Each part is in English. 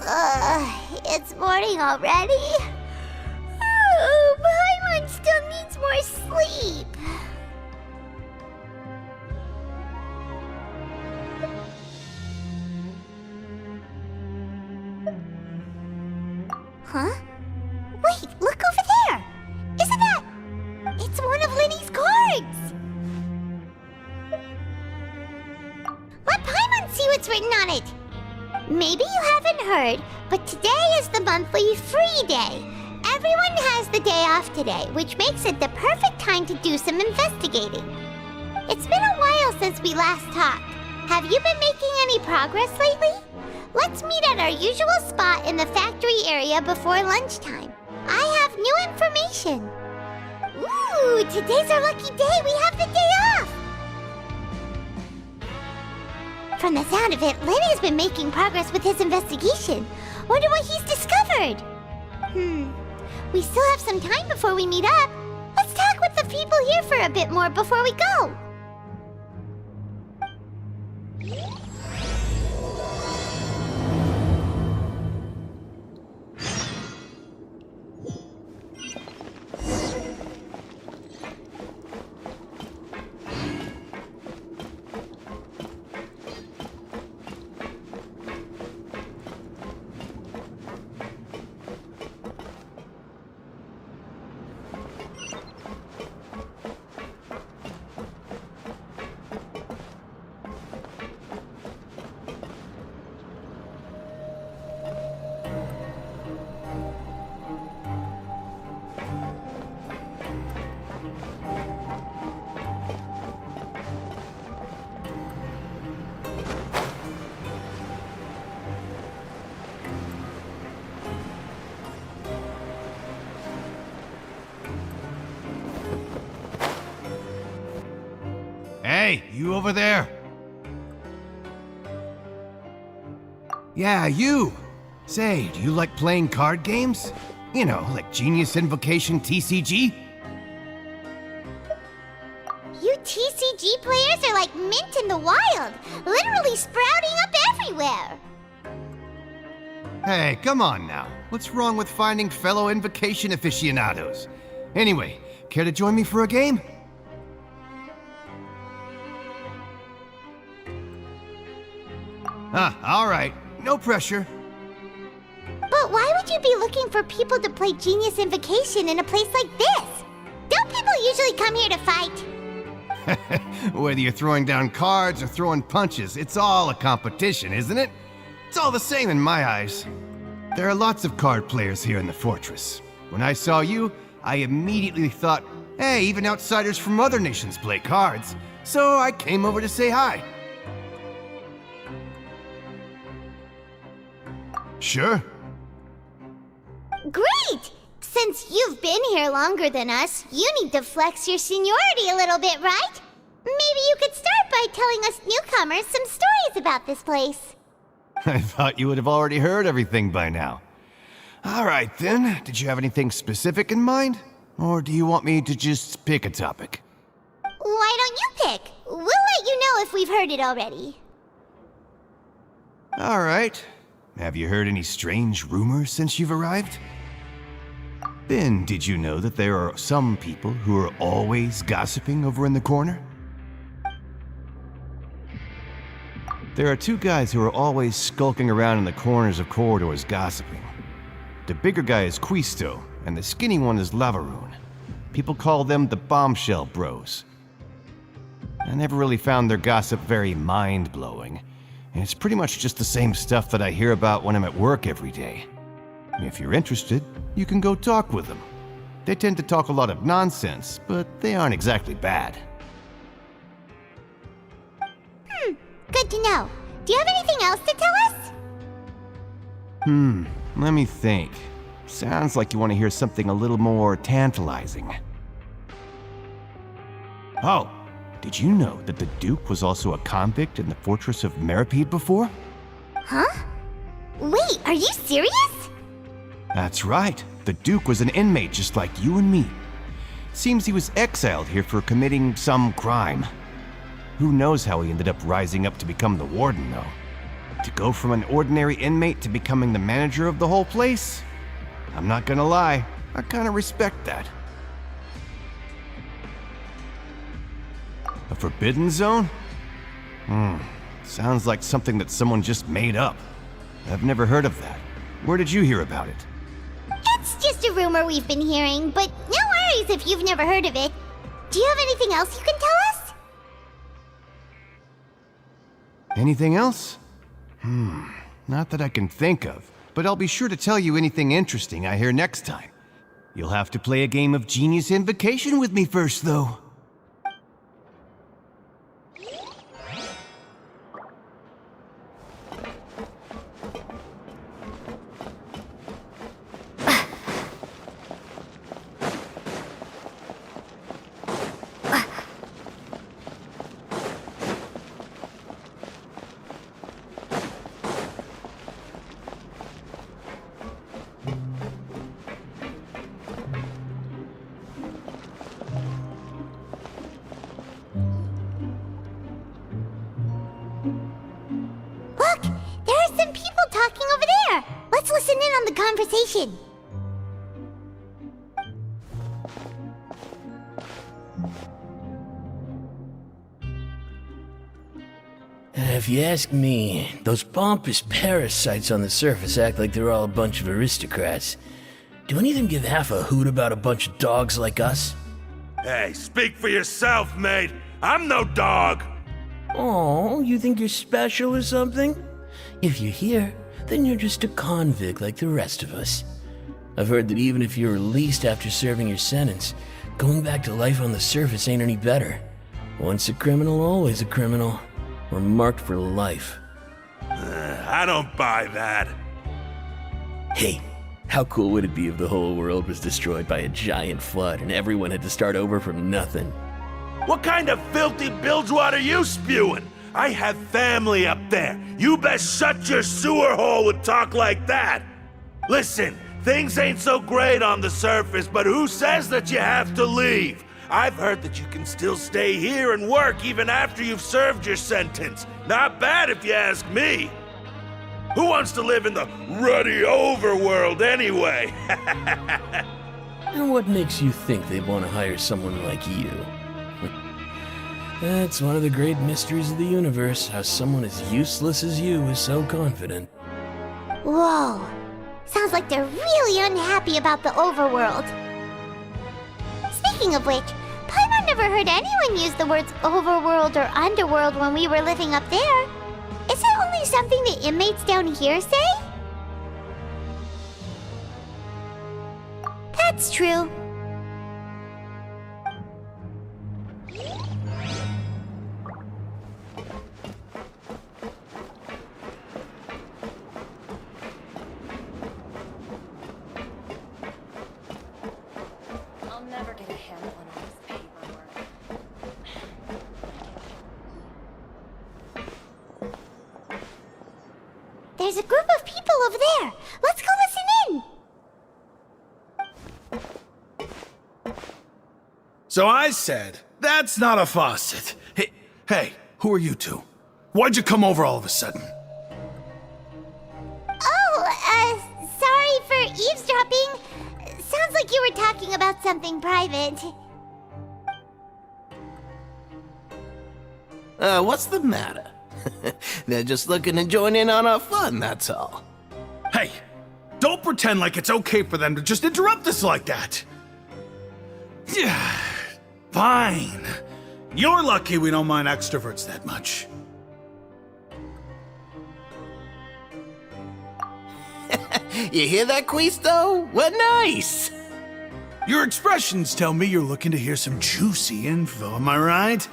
It's morning already? Oh, Paimon still needs more sleep. Huh? Wait, look over there! Isn't that... It's one of Linny's cards! Let Paimon see what's written on it! Maybe you haven't heard, but today is the monthly free day. Everyone has the day off today, which makes it the perfect time to do some investigating. It's been a while since we last talked. Have you been making any progress lately? Let's meet at our usual spot in the factory area before lunchtime. I have new information. Ooh, today's our lucky day. We have the day off. From the sound of it, Lenny's been making progress with his investigation. Wonder what he's discovered. We still have some time before we meet up. Let's talk with the people here for a bit more before we go. Hey, you over there? Yeah, you! Say, do you like playing card games? You know, like Genius Invocation TCG? You TCG players are like mint in the wild, literally sprouting up everywhere. Hey, come on now. What's wrong with finding fellow Invocation aficionados? Anyway, care to join me for a game? All right. No pressure. But why would you be looking for people to play Genius Invocation in a place like this? Don't people usually come here to fight? Whether you're throwing down cards or throwing punches, it's all a competition, isn't it? It's all the same in my eyes. There are lots of card players here in the fortress. When I saw you, I immediately thought, hey, even outsiders from other nations play cards. So I came over to say hi. Sure. Great! Since you've been here longer than us, you need to flex your seniority a little bit, right? Maybe you could start by telling us newcomers some stories about this place. I thought you would have already heard everything by now. All right then, did you have anything specific in mind? Or do you want me to just pick a topic? Why don't you pick? We'll let you know if we've heard it already. All right. Have you heard any strange rumors since you've arrived? Then, did you know that there are some people who are always gossiping over in the corner? There are two guys who are always skulking around in the corners of corridors gossiping. The bigger guy is Quisto, and the skinny one is Lavaroon. People call them the Bombshell Bros. I never really found their gossip very mind-blowing. And it's pretty much just the same stuff that I hear about when I'm at work every day. If you're interested, you can go talk with them. They tend to talk a lot of nonsense, but they aren't exactly bad. Good to know. Do you have anything else to tell us? Let me think. Sounds like you want to hear something a little more tantalizing. Oh, did you know that the Duke was also a convict in the fortress of Meripede before? Huh? Wait, are you serious? That's right. The Duke was an inmate just like you and me. Seems he was exiled here for committing some crime. Who knows how he ended up rising up to become the warden, though. To go from an ordinary inmate to becoming the manager of the whole place? I'm not gonna lie, I kinda respect that. A forbidden zone? Sounds like something that someone just made up. I've never heard of that. Where did you hear about it? It's just a rumor we've been hearing, but no worries if you've never heard of it. Do you have anything else you can tell us? Anything else? Not that I can think of, but I'll be sure to tell you anything interesting I hear next time. You'll have to play a game of Genius Invocation with me first, though. Look, there are some people talking over there. Let's listen in on the conversation. If you ask me, those pompous parasites on the surface act like they're all a bunch of aristocrats. Do any of them give half a hoot about a bunch of dogs like us? Hey, speak for yourself, mate. I'm no dog. Oh, you think you're special or something? If you're here, then you're just a convict like the rest of us. I've heard that even if you're released after serving your sentence, going back to life on the surface ain't any better. Once a criminal, always a criminal. We're marked for life. I don't buy that. Hey, how cool would it be if the whole world was destroyed by a giant flood and everyone had to start over from nothing? What kind of filthy bilgewater are you spewing? I have family up there. You best shut your sewer hole with talk like that. Listen, things ain't so great on the surface, but who says that you have to leave? I've heard that you can still stay here and work even after you've served your sentence. Not bad if you ask me. Who wants to live in the ruddy overworld anyway? And what makes you think they'd want to hire someone like you? That's one of the great mysteries of the universe, how someone as useless as you is so confident. Whoa. Sounds like they're really unhappy about the overworld. Speaking of which, Paimon never heard anyone use the words overworld or underworld when we were living up there. Is it only something the inmates down here say? That's true. I'll never get a handle on all this paperwork. There's a group of people over there. Let's go listen in. So I said, that's not a faucet. Hey, who are you two? Why'd you come over all of a sudden? Oh, sorry for eavesdropping. Sounds like you were talking about something private. What's the matter? They're just looking to join in on our fun, that's all. Hey, don't pretend like it's okay for them to just interrupt us like that. Yeah, fine. You're lucky we don't mind extroverts that much. You hear that, Quisto? What nice! Your expressions tell me you're looking to hear some juicy info, am I right?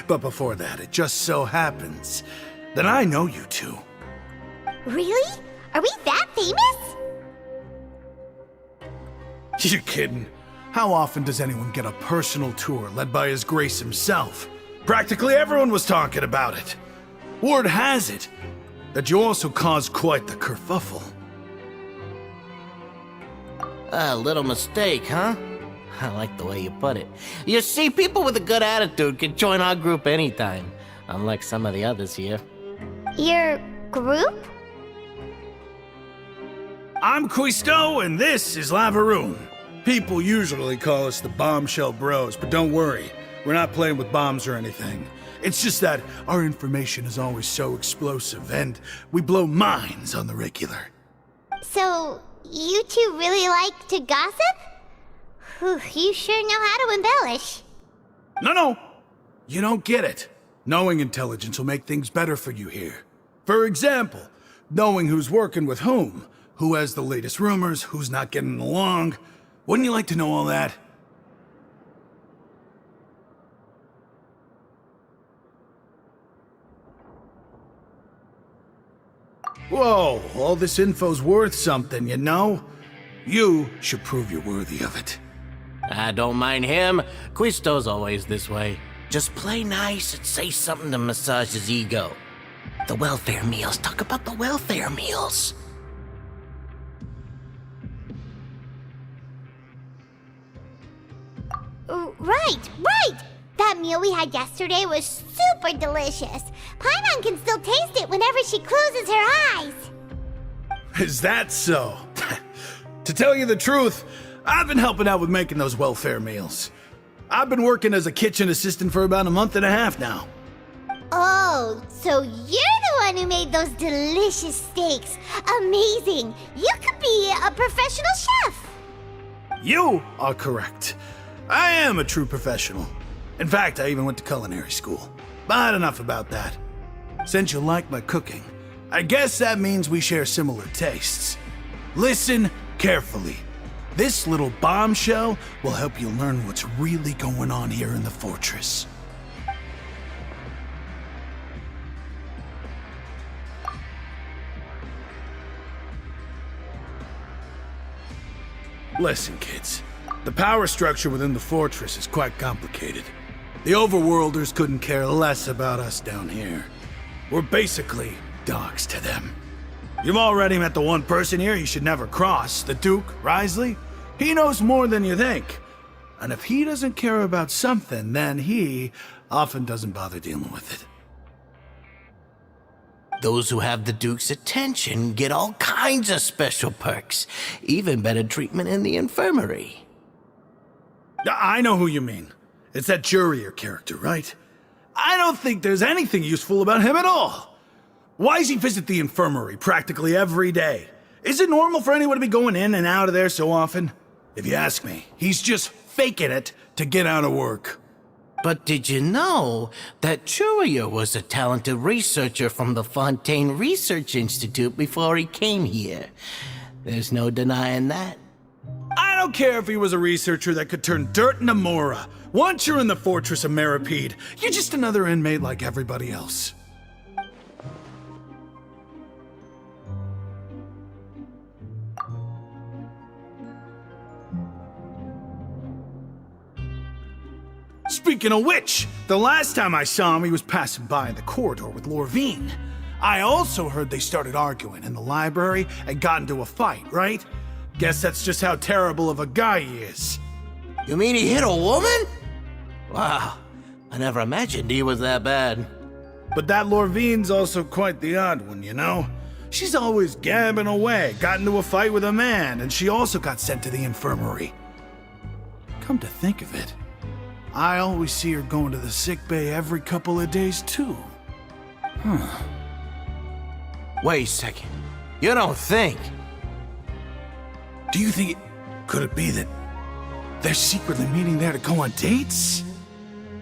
But before that, it just so happens that I know you two. Really? Are we that famous? You're kidding. How often does anyone get a personal tour led by His Grace himself? Practically everyone was talking about it. Word has it that you also caused quite the kerfuffle. A little mistake, huh? I like the way you put it. You see, people with a good attitude can join our group anytime, unlike some of the others here. Your group? I'm Quisto, and this is Lavaroon. People usually call us the Bombshell Bros, but don't worry, we're not playing with bombs or anything. It's just that our information is always so explosive, and we blow minds on the regular. So, you two really like to gossip? Whew, you sure know how to embellish. No, you don't get it. Knowing intelligence will make things better for you here. For example, knowing who's working with whom, who has the latest rumors, who's not getting along. Wouldn't you like to know all that? Whoa, all this info's worth something, you know? You should prove you're worthy of it. I don't mind him. Quisto's always this way. Just play nice and say something to massage his ego. The welfare meals. Talk about the welfare meals. Right! That meal we had yesterday was super delicious. Paimon can still taste it whenever she closes her eyes. Is that so? To tell you the truth, I've been helping out with making those welfare meals. I've been working as a kitchen assistant for about a month and a half now. Oh, so you're the one who made those delicious steaks. Amazing! You could be a professional chef. You are correct. I am a true professional. In fact, I even went to culinary school. But enough about that. Since you like my cooking, I guess that means we share similar tastes. Listen carefully. This little bombshell will help you learn what's really going on here in the fortress. Listen, kids. The power structure within the fortress is quite complicated. The overworlders couldn't care less about us down here. We're basically dogs to them. You've already met the one person here you should never cross, the Duke, Risley. He knows more than you think. And if he doesn't care about something, then he often doesn't bother dealing with it. Those who have the Duke's attention get all kinds of special perks, even better treatment in the infirmary. I know who you mean. It's that Jurier character, right? I don't think there's anything useful about him at all. Why does he visit the infirmary practically every day? Is it normal for anyone to be going in and out of there so often? If you ask me, he's just faking it to get out of work. But did you know that Jurier was a talented researcher from the Fontaine Research Institute before he came here? There's no denying that. I don't care if he was a researcher that could turn dirt into Mora. Once you're in the Fortress of Meripede, you're just another inmate like everybody else. Speaking of which, the last time I saw him, he was passing by in the corridor with Lorvine. I also heard they started arguing in the library and got into a fight, right? Guess that's just how terrible of a guy he is. You mean he hit a woman? Wow, I never imagined he was that bad. But that Lorvine's also quite the odd one, you know? She's always gabbing away, got into a fight with a man, and she also got sent to the infirmary. Come to think of it, I always see her going to the sick bay every couple of days, too. Wait a second. You don't think? Do you think could it be that they're secretly meeting there to go on dates?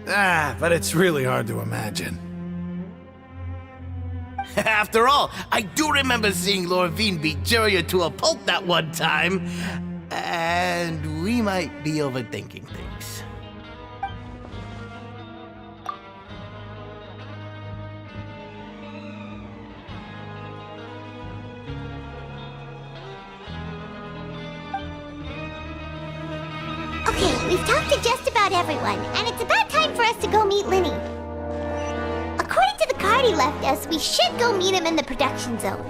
But it's really hard to imagine. After all, I do remember seeing Lorvine beat Jurier to a pulp that one time. And we might be overthinking things. Okay, we've talked to just about everyone, and it's about time for us to go meet Linny. According to the card he left us, we should go meet him in the production zone.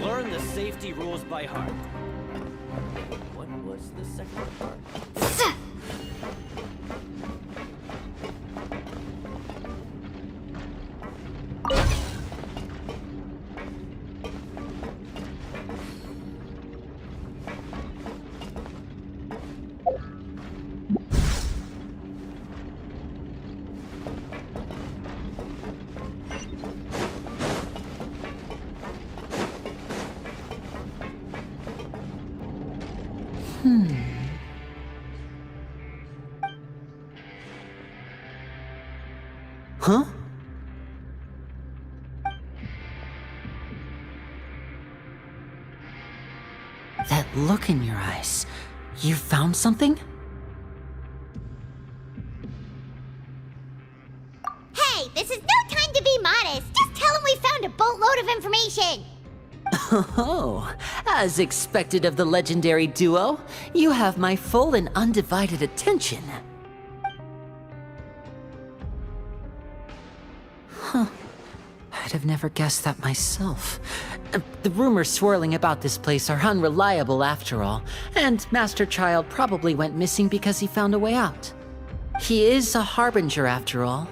Learn the safety rules by heart. What was the second part? Huh? That look in your eyes. You found something? Hey, this is no time to be modest. Just tell him we found a boatload of information. Oh, as expected of the legendary duo, you have my full and undivided attention. Huh. I'd have never guessed that myself. The rumors swirling about this place are unreliable after all, and Master Child probably went missing because he found a way out. He is a harbinger after all.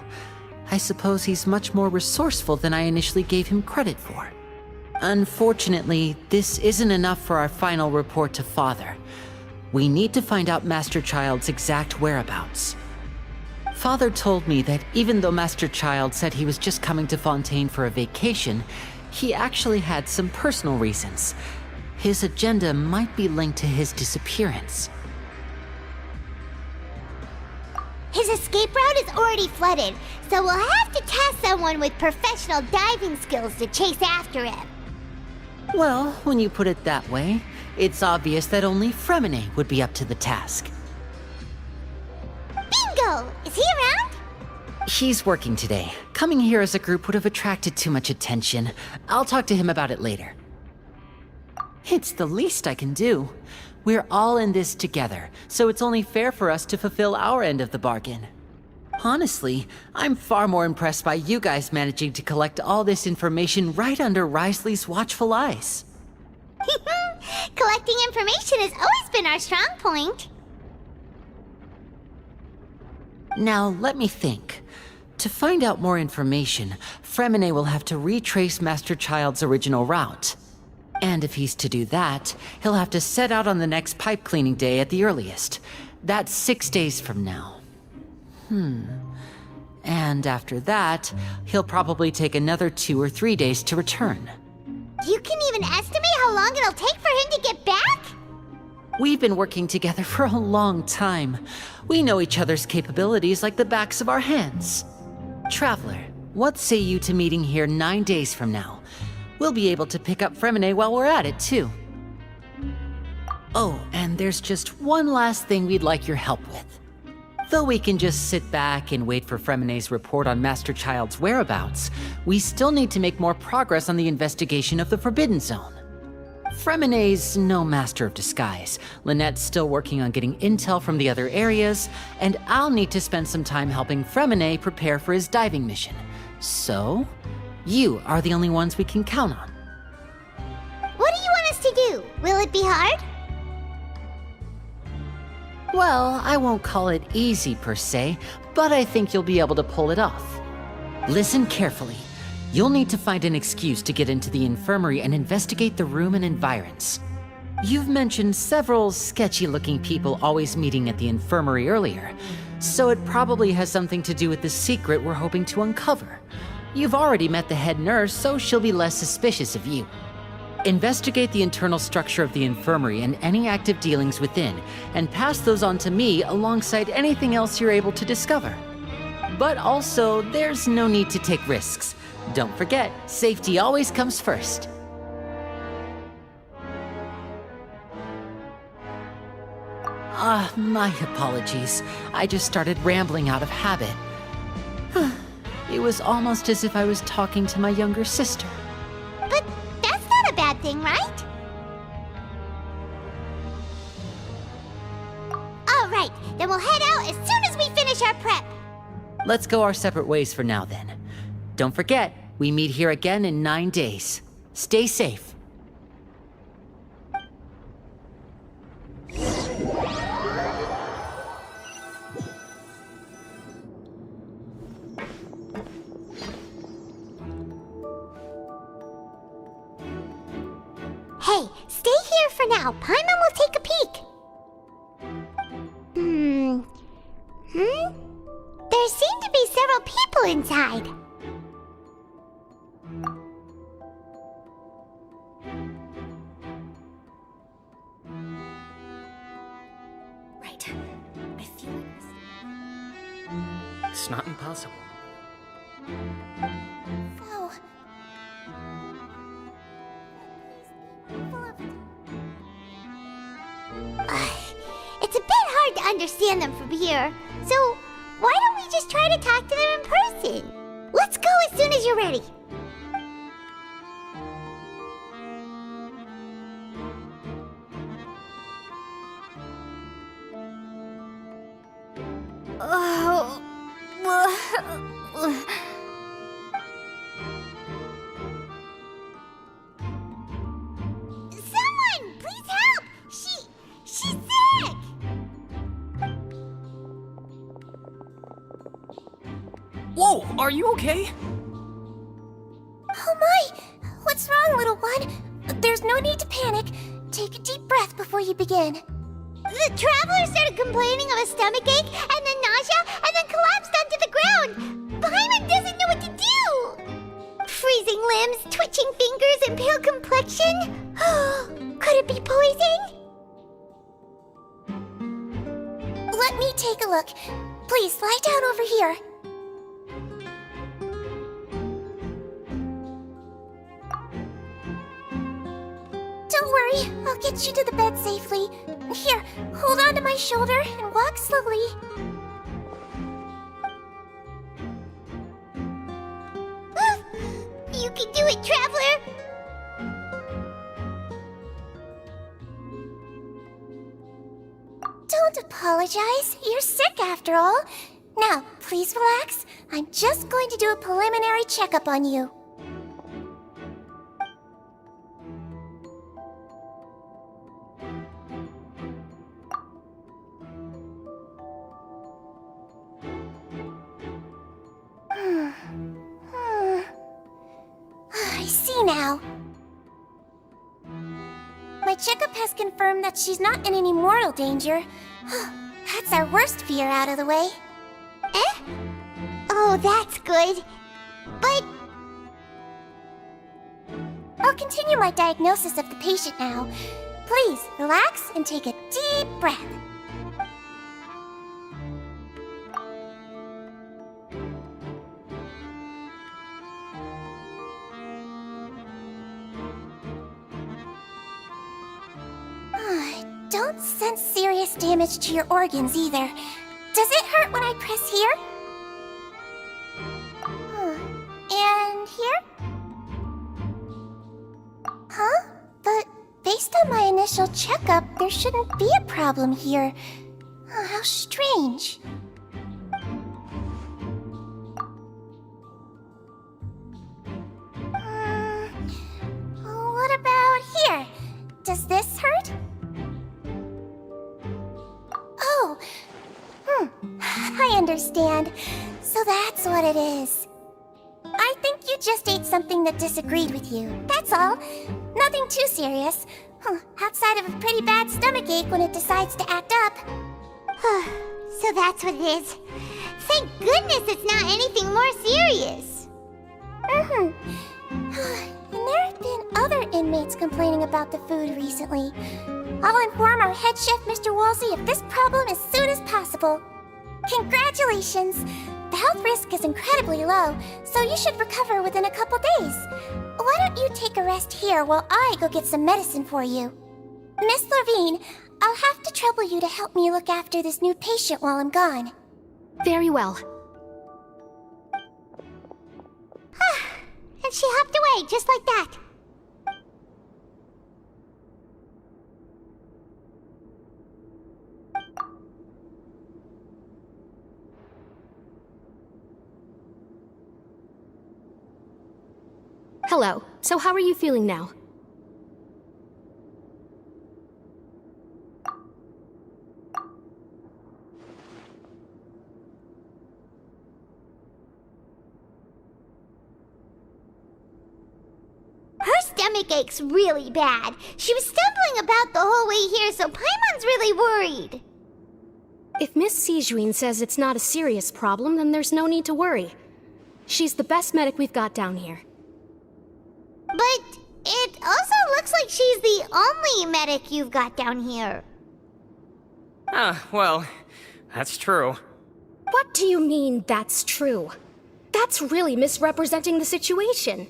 I suppose he's much more resourceful than I initially gave him credit for. Unfortunately, this isn't enough for our final report to Father. We need to find out Master Child's exact whereabouts. Father told me that even though Master Child said he was just coming to Fontaine for a vacation, he actually had some personal reasons. His agenda might be linked to his disappearance. His escape route is already flooded, so we'll have to task someone with professional diving skills to chase after him. Well, when you put it that way, it's obvious that only Fremine would be up to the task. Bingo! Is he around? He's working today. Coming here as a group would have attracted too much attention. I'll talk to him about it later. It's the least I can do. We're all in this together, so it's only fair for us to fulfill our end of the bargain. Honestly, I'm far more impressed by you guys managing to collect all this information right under Risley's watchful eyes. Collecting information has always been our strong point. Now, let me think. To find out more information, Fremine will have to retrace Master Child's original route. And if he's to do that, he'll have to set out on the next pipe cleaning day at the earliest. That's 6 days from now. And after that, he'll probably take another 2 or 3 days to return. You can even estimate how long it'll take for him to get back? We've been working together for a long time. We know each other's capabilities like the backs of our hands. Traveler, what say you to meeting here 9 days from now? We'll be able to pick up Fremine while we're at it, too. Oh, and there's just one last thing we'd like your help with. Though we can just sit back and wait for Fremine's report on Master Child's whereabouts, we still need to make more progress on the investigation of the Forbidden Zone. Fremine's no master of disguise. Lynette's still working on getting intel from the other areas, and I'll need to spend some time helping Fremine prepare for his diving mission. So, you are the only ones we can count on. What do you want us to do? Will it be hard? Well, I won't call it easy per se, but I think you'll be able to pull it off. Listen carefully. You'll need to find an excuse to get into the infirmary and investigate the room and environs. You've mentioned several sketchy-looking people always meeting at the infirmary earlier, so it probably has something to do with the secret we're hoping to uncover. You've already met the head nurse, so she'll be less suspicious of you. Investigate the internal structure of the infirmary and any active dealings within, and pass those on to me alongside anything else you're able to discover. But also, there's no need to take risks. Don't forget, safety always comes first. My apologies. I just started rambling out of habit. It was almost as if I was talking to my younger sister. But that's not a bad thing, right? All right, then we'll head out as soon as we finish our prep. Let's go our separate ways for now then. Don't forget, we meet here again in 9 days. Stay safe. Hey, stay here for now. Paimon will take a peek. There seem to be several people inside. Right. I feel like this. It's not impossible. Whoa. It's a bit hard to understand them from here, so why don't we just try to talk to them in person? Let's go as soon as you're ready. Someone, please help! She's sick! Whoa, are you okay? Oh my! What's wrong, little one? There's no need to panic. Take a deep breath before you begin. The traveler started complaining of a stomachache, and then nausea, and then collapsed onto the ground. Paimon doesn't know what to do. Freezing limbs, twitching fingers, and pale complexion. Could it be poison? Let me take a look. Please lie down over here. Don't worry, I'll get you to the bed safely. Here, hold on to my shoulder and walk slowly. You can do it, traveler! Don't apologize. You're sick after all. Now, please relax. I'm just going to do a preliminary checkup on you. I see now. My checkup has confirmed that she's not in any mortal danger. That's our worst fear out of the way. Eh? Oh, that's good. But... I'll continue my diagnosis of the patient now. Please, relax and take a deep breath. Don't sense serious damage to your organs either. Does it hurt when I press here? And here? Huh? But based on my initial checkup, there shouldn't be a problem here. How strange. What about here? Does this hurt? Oh, I understand. So that's what it is. I think you just ate something that disagreed with you. That's all. Nothing too serious. Outside of a pretty bad stomachache when it decides to act up. So that's what it is. Thank goodness it's not anything more serious. And there have been other inmates complaining about the food recently. I'll inform our head chef, Mr. Woolsey, of this problem as soon as possible. Congratulations! The health risk is incredibly low, so you should recover within a couple days. Why don't you take a rest here while I go get some medicine for you? Miss Levine, I'll have to trouble you to help me look after this new patient while I'm gone. Very well. And she hopped away just like that. Hello. So how are you feeling now? Her stomach aches really bad. She was stumbling about the whole way here, so Paimon's really worried. If Miss Sijuin says it's not a serious problem, then there's no need to worry. She's the best medic we've got down here. But it also looks like she's the only medic you've got down here. Well, that's true. What do you mean, that's true? That's really misrepresenting the situation.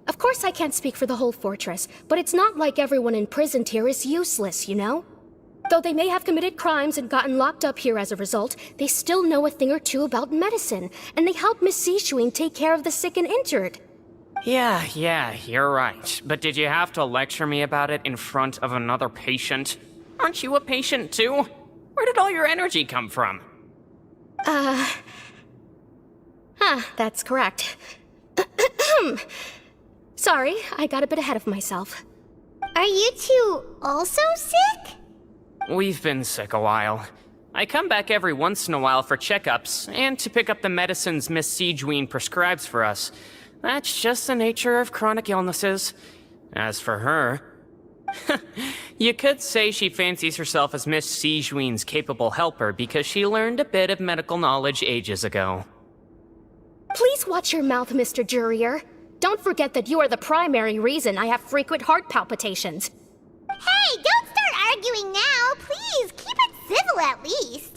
Of course I can't speak for the whole fortress, but it's not like everyone imprisoned here is useless, you know? Though they may have committed crimes and gotten locked up here as a result, they still know a thing or two about medicine, and they help Miss Sishuin take care of the sick and injured. Yeah, you're right. But did you have to lecture me about it in front of another patient? Aren't you a patient too? Where did all your energy come from? That's correct. Sorry, I got a bit ahead of myself. Are you two also sick? We've been sick a while. I come back every once in a while for checkups, and to pick up the medicines Miss Sijuin prescribes for us. That's just the nature of chronic illnesses. As for her... you could say she fancies herself as Miss Sijuin's capable helper because she learned a bit of medical knowledge ages ago. Please watch your mouth, Mr. Jurier. Don't forget that you are the primary reason I have frequent heart palpitations. Hey, don't start arguing now! Please, keep it civil at least!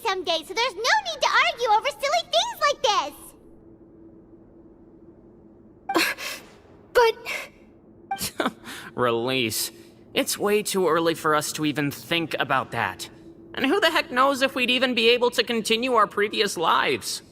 Someday, so there's no need to argue over silly things like this! But... Release. It's way too early for us to even think about that. And who the heck knows if we'd even be able to continue our previous lives?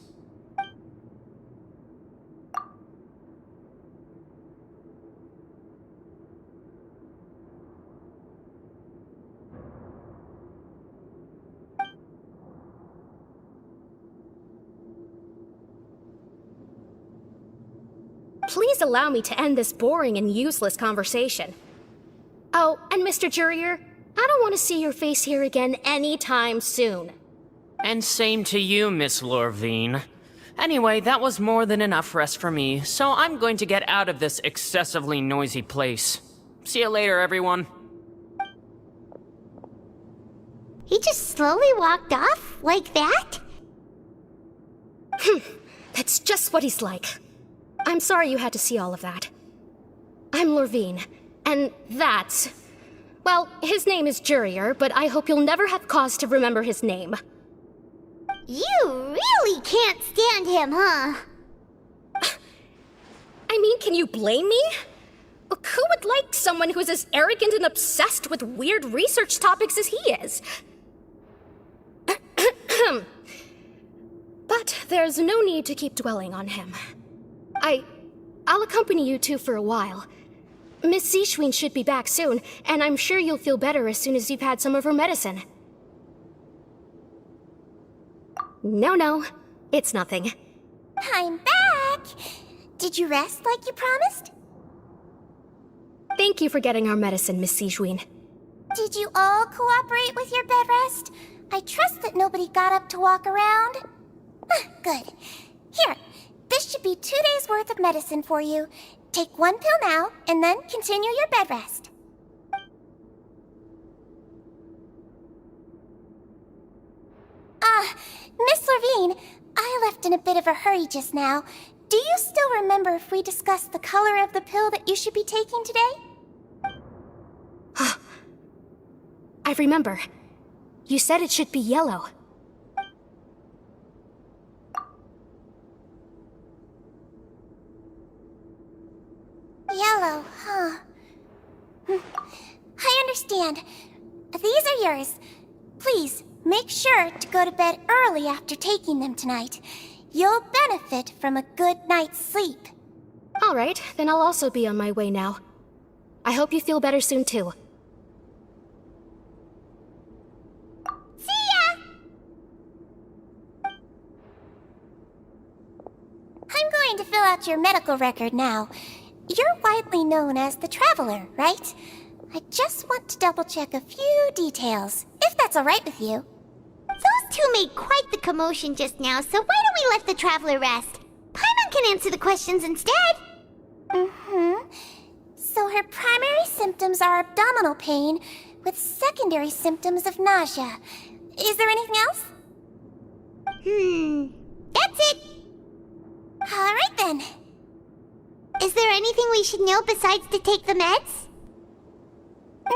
Please allow me to end this boring and useless conversation. Oh, and Mr. Jurier, I don't want to see your face here again anytime soon. And same to you, Miss Lorvine. Anyway, that was more than enough rest for me, so I'm going to get out of this excessively noisy place. See you later, everyone. He just slowly walked off like that? That's just what he's like. I'm sorry you had to see all of that. I'm Lorvine, and that's... Well, his name is Jurier, but I hope you'll never have cause to remember his name. You really can't stand him, huh? I mean, can you blame me? Who would like someone who's as arrogant and obsessed with weird research topics as he is? But there's no need to keep dwelling on him. I'll accompany you two for a while. Miss Sishwin should be back soon, and I'm sure you'll feel better as soon as you've had some of her medicine. No, it's nothing. I'm back! Did you rest like you promised? Thank you for getting our medicine, Miss Sishwin. Did you all cooperate with your bed rest? I trust that nobody got up to walk around. Good. Here, this should be 2 days' worth of medicine for you. Take 1 pill now, and then continue your bed rest. Miss Lorvine, I left in a bit of a a hurry just now. Do you still remember if we discussed the color of the pill that you should be taking today? I remember. You said it should be yellow. Yellow, huh? I understand. These are yours. Please, make sure to go to bed early after taking them tonight. You'll benefit from a good night's sleep. All right, then I'll also be on my way now. I hope you feel better soon, too. See ya! I'm going to fill out your medical record now. You're widely known as the Traveler, right? I just want to double-check a few details, if that's all right with you. Those two made quite the commotion just now, so why don't we let the Traveler rest? Paimon can answer the questions instead. So her primary symptoms are abdominal pain, with secondary symptoms of nausea. Is there anything else? That's it. All right then. Is there anything we should know besides to take the meds?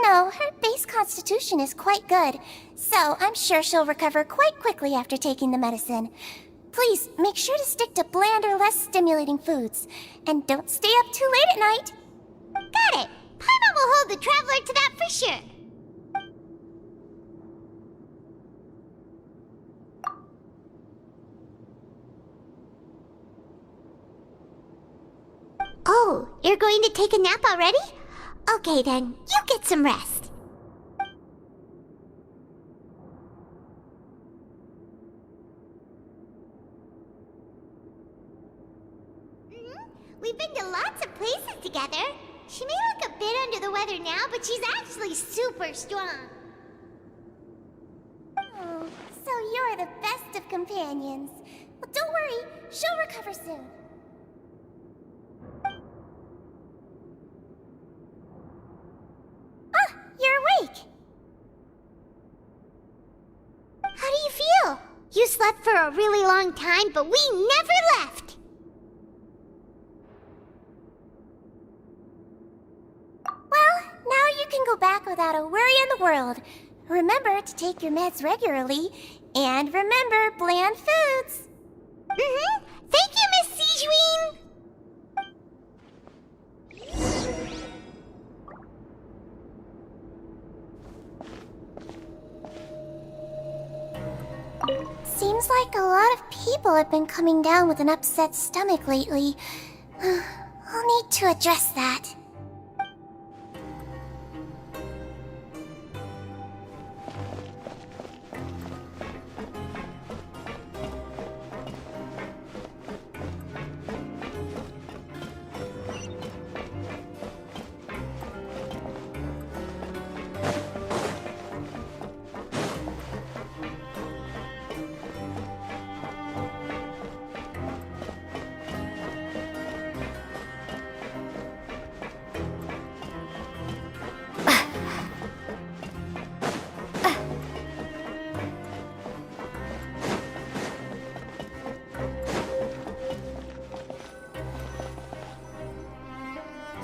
No, her base constitution is quite good, so I'm sure she'll recover quite quickly after taking the medicine. Please, make sure to stick to bland or less stimulating foods, and don't stay up too late at night. Got it! Paimon will hold the Traveler to that for sure. Oh, you're going to take a nap already? Okay then, you get some rest. We've been to lots of places together. She may look a bit under the weather now, but she's actually super strong. Oh, so you're the best of companions. Well, don't worry, she'll recover soon. Ah, you're awake. How do you feel? You slept for a really long time, but we never left. Well, now you can go back without a worry in the world. Remember to take your meds regularly, and remember bland foods. Thank you, Miss Sijween. Seems like a lot of people have been coming down with an upset stomach lately. I'll need to address that.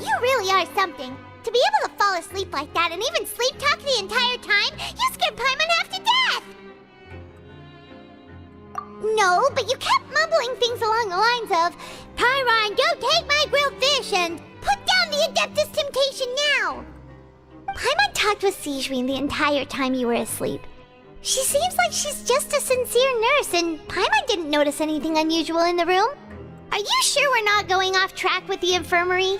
You really are something. To be able to fall asleep like that and even sleep talk the entire time, you scared Paimon half to death! No, but you kept mumbling things along the lines of, Pyron, go take my grilled fish and put down the Adeptus Temptation now! Paimon talked with Sijween the entire time you were asleep. She seems like she's just a sincere nurse, and Paimon didn't notice anything unusual in the room. Are you sure we're not going off track with the infirmary?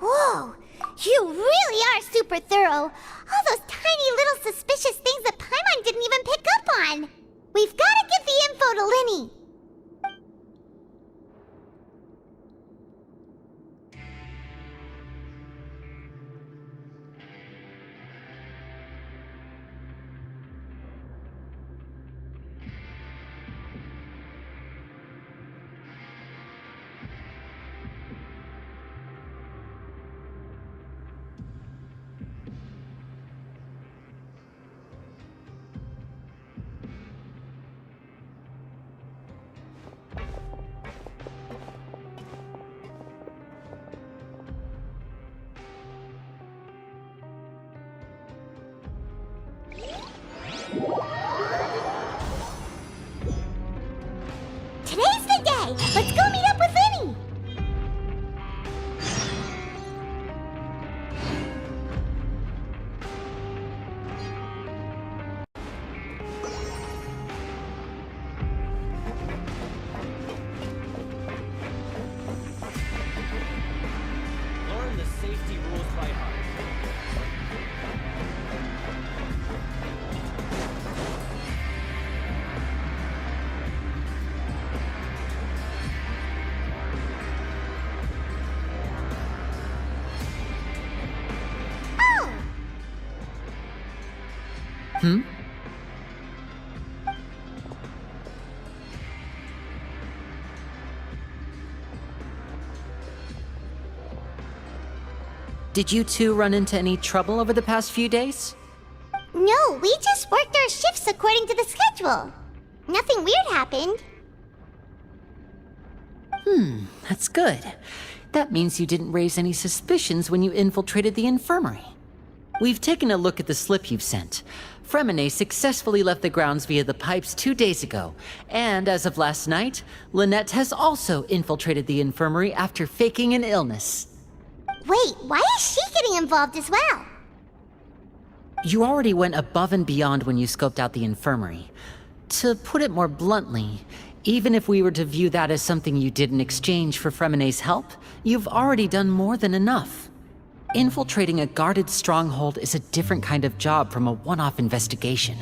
Whoa! You really are super thorough! All those tiny little suspicious things that Paimon didn't even pick up on! We've gotta give the info to Linny! safety rules by heart. Oh! Hmm? Did you two run into any trouble over the past few days? No, we just worked our shifts according to the schedule. Nothing weird happened. That's good. That means you didn't raise any suspicions when you infiltrated the infirmary. We've taken a look at the slip you've sent. Fremine successfully left the grounds via the pipes 2 days ago, and as of last night, Lynette has also infiltrated the infirmary after faking an illness. Wait, why is she getting involved as well? You already went above and beyond when you scoped out the infirmary. To put it more bluntly, even if we were to view that as something you did in exchange for Fremine's help, you've already done more than enough. Infiltrating a guarded stronghold is a different kind of job from a one-off investigation.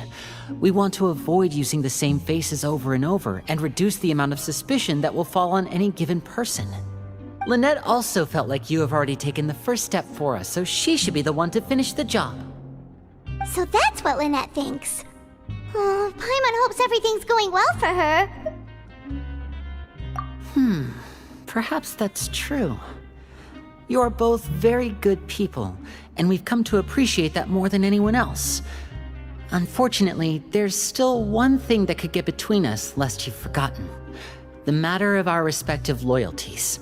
We want to avoid using the same faces over and over and reduce the amount of suspicion that will fall on any given person. Lynette also felt like you have already taken the first step for us, so she should be the one to finish the job. So that's what Lynette thinks. Oh, Paimon hopes everything's going well for her. Perhaps that's true. You're both very good people, and we've come to appreciate that more than anyone else. Unfortunately, there's still one thing that could get between us, lest you've forgotten. The matter of our respective loyalties.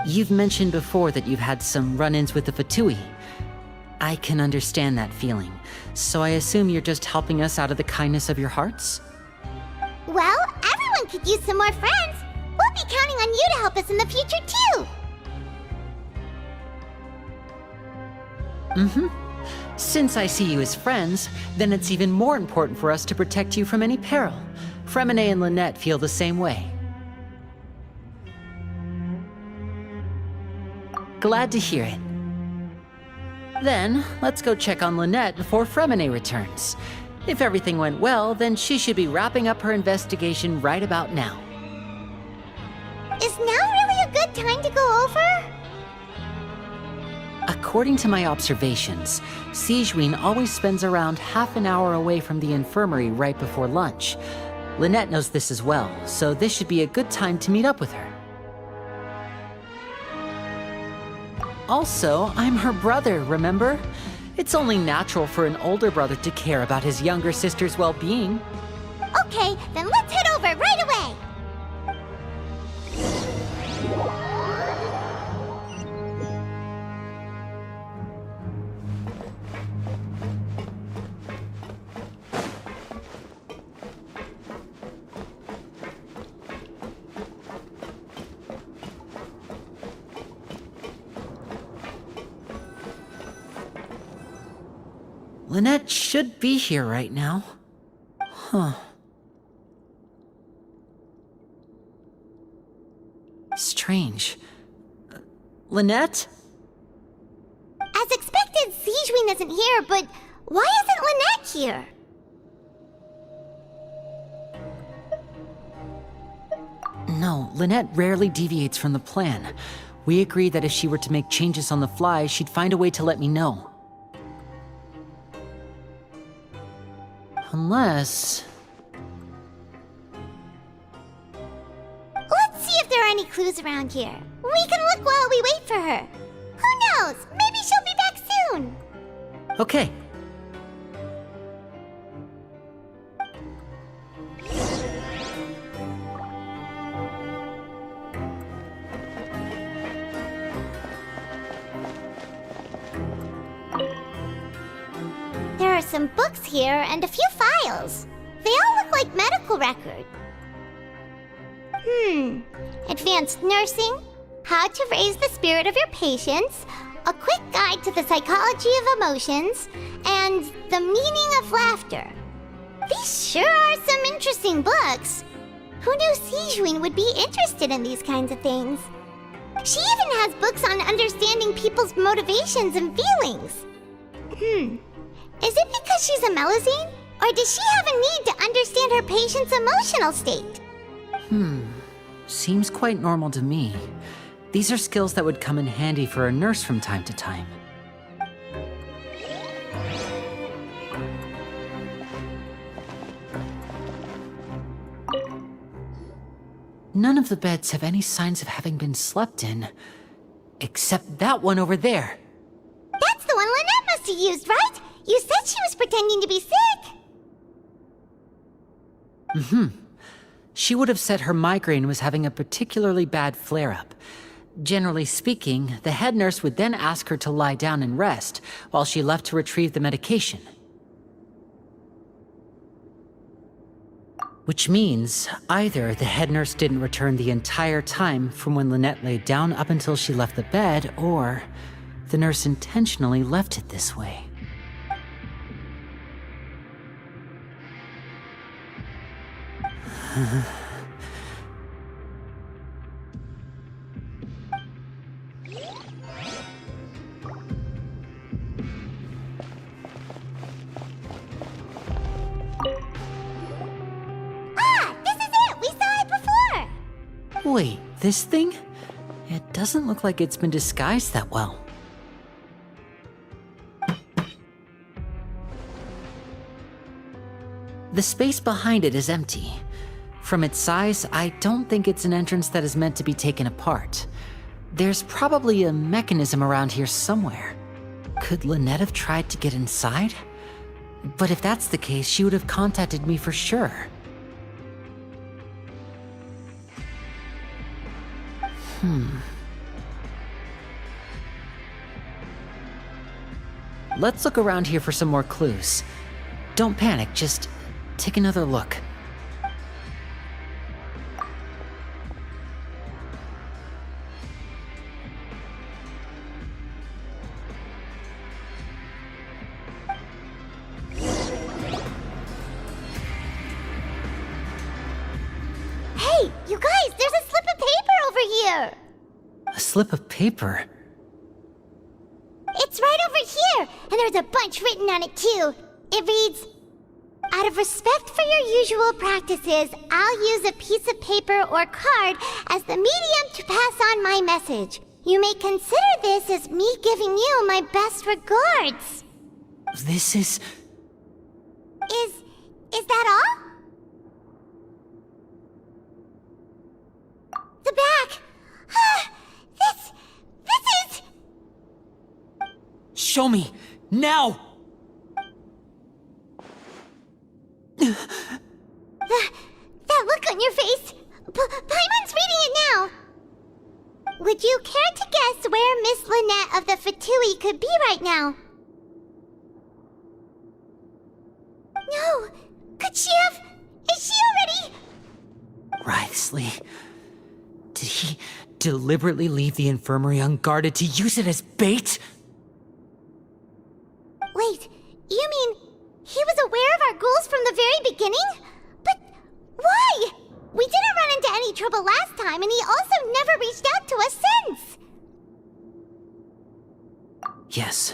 You've mentioned before that you've had some run-ins with the Fatui. I can understand that feeling, so I assume you're just helping us out of the kindness of your hearts? Well, everyone could use some more friends. We'll be counting on you to help us in the future, too. Since I see you as friends, then it's even more important for us to protect you from any peril. Fremine and Lynette feel the same way. Glad to hear it. Then, let's go check on Lynette before Fremine returns. If everything went well, then she should be wrapping up her investigation right about now. Is now really a good time to go over? According to my observations, Sigewinne always spends around half an hour away from the infirmary right before lunch. Lynette knows this as well, so this should be a good time to meet up with her. Also, I'm her brother, remember? It's only natural for an older brother to care about his younger sister's well-being. Okay, then let's head over right away. Lynette should be here right now. Strange. Lynette? As expected, Sigewinne isn't here, but why isn't Lynette here? No, Lynette rarely deviates from the plan. We agreed that if she were to make changes on the fly, she'd find a way to let me know. Unless... Let's see if there are any clues around here. We can look while we wait for her. Who knows? Maybe she'll be back soon. Okay. There are some books here and a few files. They all look like medical records. Advanced nursing, how to raise the spirit of your patients, a quick guide to the psychology of emotions, and the meaning of laughter. These sure are some interesting books. Who knew Sigewinne would be interested in these kinds of things? She even has books on understanding people's motivations and feelings. Is it because she's a Melusine? Or does she have a need to understand her patient's emotional state? Seems quite normal to me. These are skills that would come in handy for a nurse from time to time. None of the beds have any signs of having been slept in. Except that one over there. That's the one Lynette must have used, right? You said she was pretending to be sick. She would have said her migraine was having a particularly bad flare-up. Generally speaking, the head nurse would then ask her to lie down and rest, while she left to retrieve the medication. Which means, either the head nurse didn't return the entire time from when Lynette laid down up until she left the bed, or the nurse intentionally left it this way. This is it! We saw it before! Wait, this thing? It doesn't look like it's been disguised that well. The space behind it is empty. From its size, I don't think it's an entrance that is meant to be taken apart. There's probably a mechanism around here somewhere. Could Lynette have tried to get inside? But if that's the case, she would have contacted me for sure. Let's look around here for some more clues. Don't panic, just take another look. Hey, you guys, there's a slip of paper over here! A slip of paper? It's right over here, and there's a bunch written on it too. It reads, "Out of respect for your usual practices, I'll use a piece of paper or card as the medium to pass on my message. You may consider this as me giving you my best regards." This is... Is that all? The back! This is... Show me! Now! That look on your face! Paimon's reading it now! Would you care to guess where Miss Lynette of the Fatui could be right now? No! Could she have... Is she already... Wriothesley, did he deliberately leave the infirmary unguarded to use it as bait? Wait, you mean he was aware of our goals from the very beginning? But why? We didn't run into any trouble last time, and he also never reached out to us since. Yes,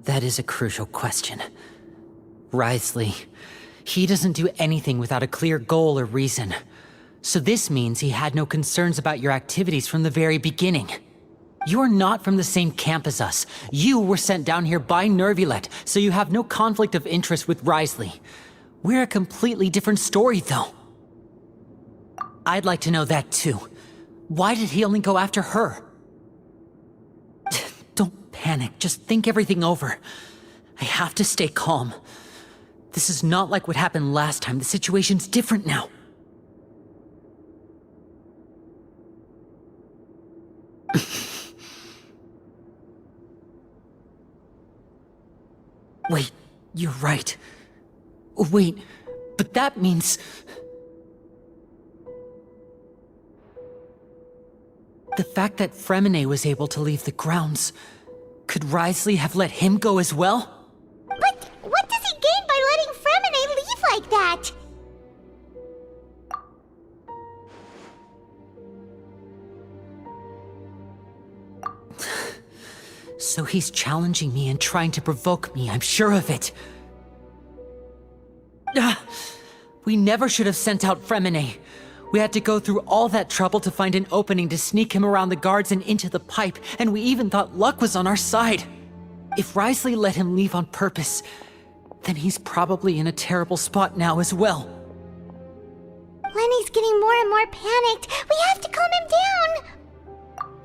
that is a crucial question. Wriothesley, he doesn't do anything without a clear goal or reason. So this means he had no concerns about your activities from the very beginning. You're not from the same camp as us. You were sent down here by Nervulet, so you have no conflict of interest with Wriothesley. We're a completely different story, though. I'd like to know that, too. Why did he only go after her? Don't panic, just think everything over. I have to stay calm. This is not like what happened last time. The situation's different now. Wait, you're right. Wait, but that means... The fact that Fremine was able to leave the grounds, could Wriothesley have let him go as well? But what does he gain by letting Fremine leave like that? So he's challenging me and trying to provoke me, I'm sure of it. We never should have sent out Fremine. We had to go through all that trouble to find an opening to sneak him around the guards and into the pipe, and we even thought luck was on our side. If Wriothesley let him leave on purpose, then he's probably in a terrible spot now as well. Lenny's getting more and more panicked. We have to calm him down.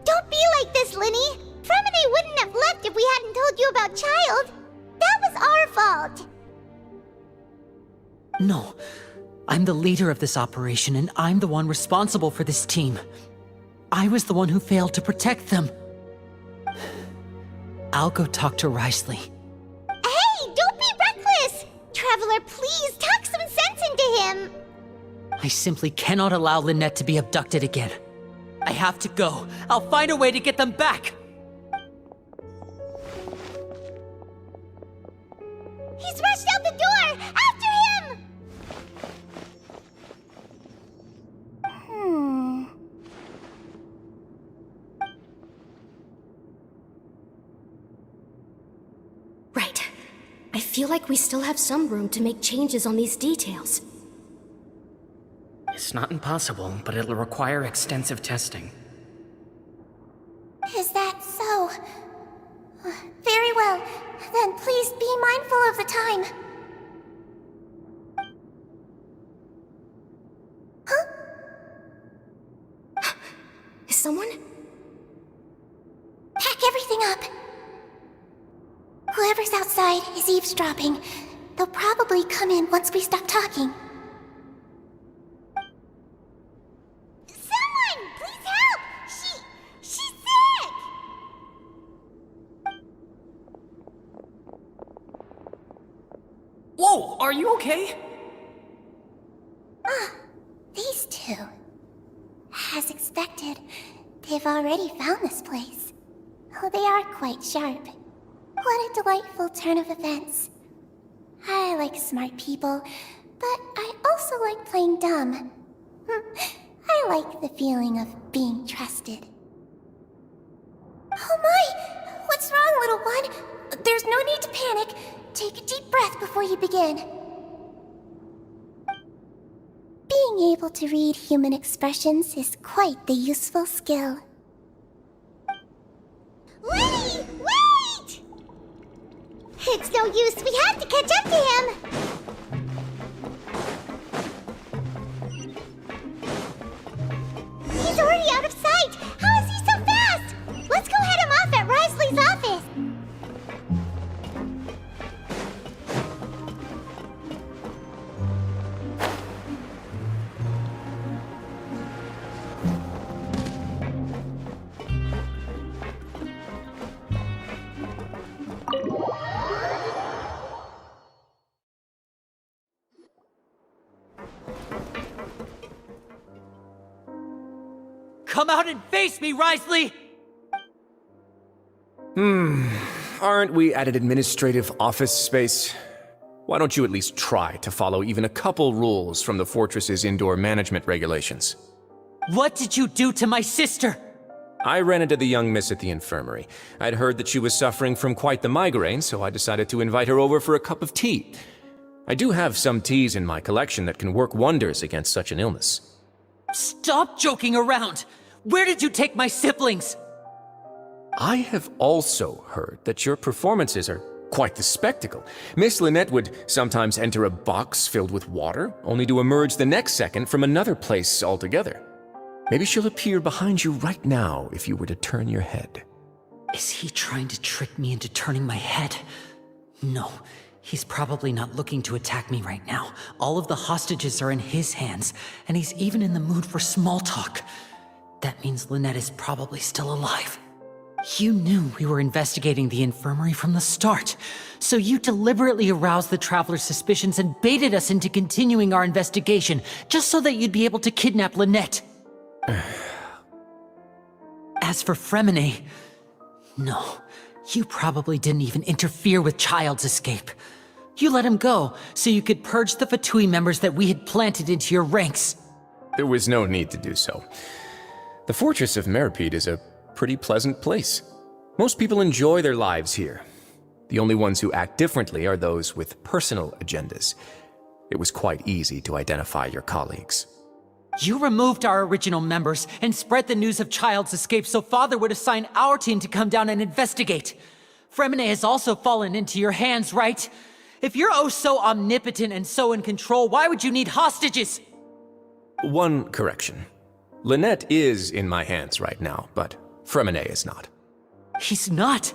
Don't be like this, Lenny. Fremine wouldn't have left if we hadn't told you about Child. That was our fault. No. I'm the leader of this operation, and I'm the one responsible for this team. I was the one who failed to protect them. I'll go talk to Wriothesley. Hey, don't be reckless! Traveler, please talk some sense into him. I simply cannot allow Lynette to be abducted again. I have to go. I'll find a way to get them back! He's rushed out the door! After him! Right. I feel like we still have some room to make changes on these details. It's not impossible, but it'll require extensive testing. Is that so? Very well. Then please be mindful of the time. Huh? Is someone? Pack everything up. Whoever's outside is eavesdropping. They'll probably come in once we stop talking. Someone! Please help! She's sick! Whoa, are you okay? These two. As expected, they've already found this place. Oh, they are quite sharp. What a delightful turn of events. I like smart people, but I also like playing dumb. I like the feeling of being trusted. Oh my! What's wrong, little one? There's no need to panic. Take a deep breath before you begin. Being able to read human expressions is quite the useful skill. Lenny! Wait! It's no use. We have to catch up to him. He's already out of sight. How is he so fast? Let's go head him off at Wriothesley's office. Come out and face me, Wriothesley! Aren't we at an administrative office space? Why don't you at least try to follow even a couple rules from the fortress's indoor management regulations? What did you do to my sister? I ran into the young miss at the infirmary. I'd heard that she was suffering from quite the migraine, so I decided to invite her over for a cup of tea. I do have some teas in my collection that can work wonders against such an illness. Stop joking around! Where did you take my siblings? I have also heard that your performances are quite the spectacle. Miss Lynette would sometimes enter a box filled with water, only to emerge the next second from another place altogether. Maybe she'll appear behind you right now if you were to turn your head. Is he trying to trick me into turning my head? No, he's probably not looking to attack me right now. All of the hostages are in his hands, and he's even in the mood for small talk. That means Lynette is probably still alive. You knew we were investigating the infirmary from the start, so you deliberately aroused the Traveler's suspicions and baited us into continuing our investigation, just so that you'd be able to kidnap Lynette. As for Fremine, no, you probably didn't even interfere with Child's escape. You let him go, so you could purge the Fatui members that we had planted into your ranks. There was no need to do so. The fortress of Meripede is a pretty pleasant place. Most people enjoy their lives here. The only ones who act differently are those with personal agendas. It was quite easy to identify your colleagues. You removed our original members and spread the news of Child's escape so Father would assign our team to come down and investigate. Fremine has also fallen into your hands, right? If you're oh so omnipotent and so in control, why would you need hostages? One correction. Lynette is in my hands right now, but Fremine is not. He's not?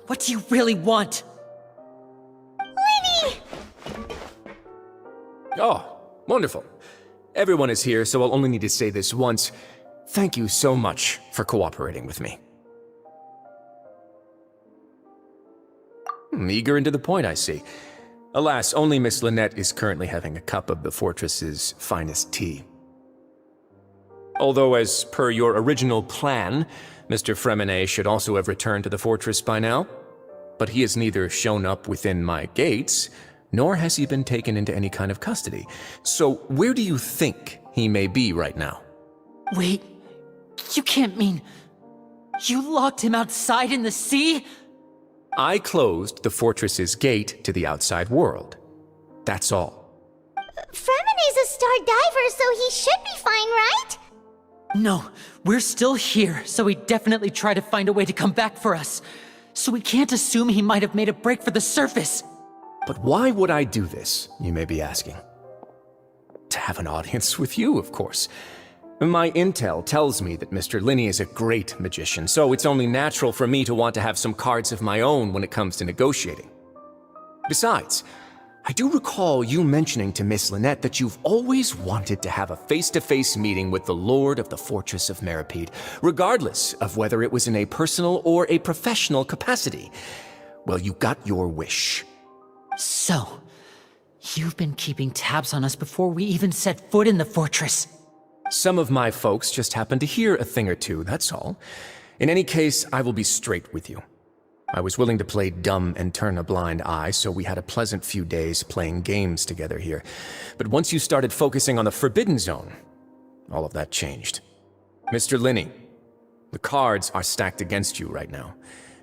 What do you really want? Lenny! Oh, wonderful. Everyone is here, so I'll only need to say this once. Thank you so much for cooperating with me. Eager and to the point, I see. Alas, only Miss Lynette is currently having a cup of the fortress's finest tea. Although, as per your original plan, Mr. Fremine should also have returned to the fortress by now. But he has neither shown up within my gates, nor has he been taken into any kind of custody. So where do you think he may be right now? Wait, you can't mean... You locked him outside in the sea? I closed the fortress's gate to the outside world. That's all. Fremine's a star diver, so he should be fine, right? No, we're still here, so he definitely tried to find a way to come back for us. So we can't assume he might have made a break for the surface. But why would I do this, you may be asking? To have an audience with you, of course. My intel tells me that Mr. Linney is a great magician, so it's only natural for me to want to have some cards of my own when it comes to negotiating. Besides, I do recall you mentioning to Miss Lynette that you've always wanted to have a face-to-face meeting with the Lord of the Fortress of Meripede, regardless of whether it was in a personal or a professional capacity. Well, you got your wish. So, you've been keeping tabs on us before we even set foot in the fortress. Some of my folks just happened to hear a thing or two, that's all. In any case, I will be straight with you. I was willing to play dumb and turn a blind eye, so we had a pleasant few days playing games together here. But once you started focusing on the Forbidden Zone, all of that changed. Mr. Linney, the cards are stacked against you right now.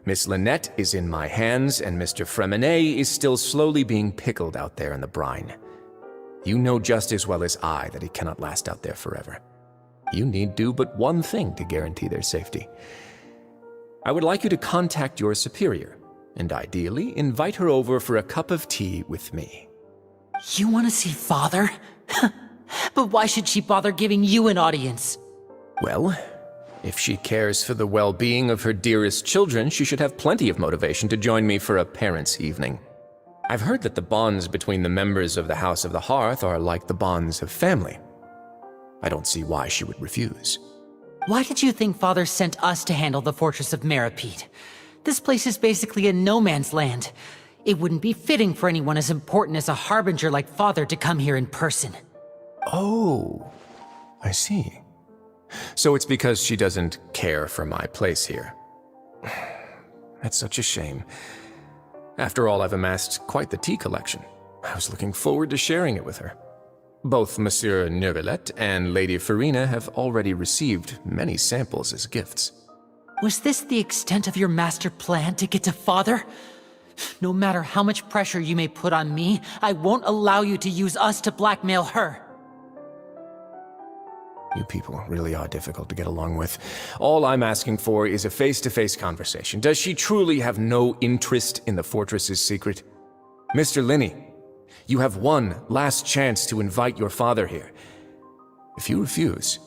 Miss Lynette is in my hands, and Mr. Fremine is still slowly being pickled out there in the brine. You know just as well as I that he cannot last out there forever. You need do but one thing to guarantee their safety. I would like you to contact your superior, and ideally invite her over for a cup of tea with me. You want to see Father? But why should she bother giving you an audience? Well, if she cares for the well-being of her dearest children, she should have plenty of motivation to join me for a parents' evening. I've heard that the bonds between the members of the House of the Hearth are like the bonds of family. I don't see why she would refuse. Why did you think Father sent us to handle the Fortress of Meripede? This place is basically a no-man's land. It wouldn't be fitting for anyone as important as a harbinger like Father to come here in person. Oh, I see. So it's because she doesn't care for my place here. That's such a shame. After all, I've amassed quite the tea collection. I was looking forward to sharing it with her. Both Monsieur Neuvillette and Lady Farina have already received many samples as gifts. Was this the extent of your master plan to get to Father? No matter how much pressure you may put on me, I won't allow you to use us to blackmail her. You people really are difficult to get along with. All I'm asking for is a face-to-face conversation. Does she truly have no interest in the fortress's secret? Mr. Linney, you have one last chance to invite your father here. If you refuse...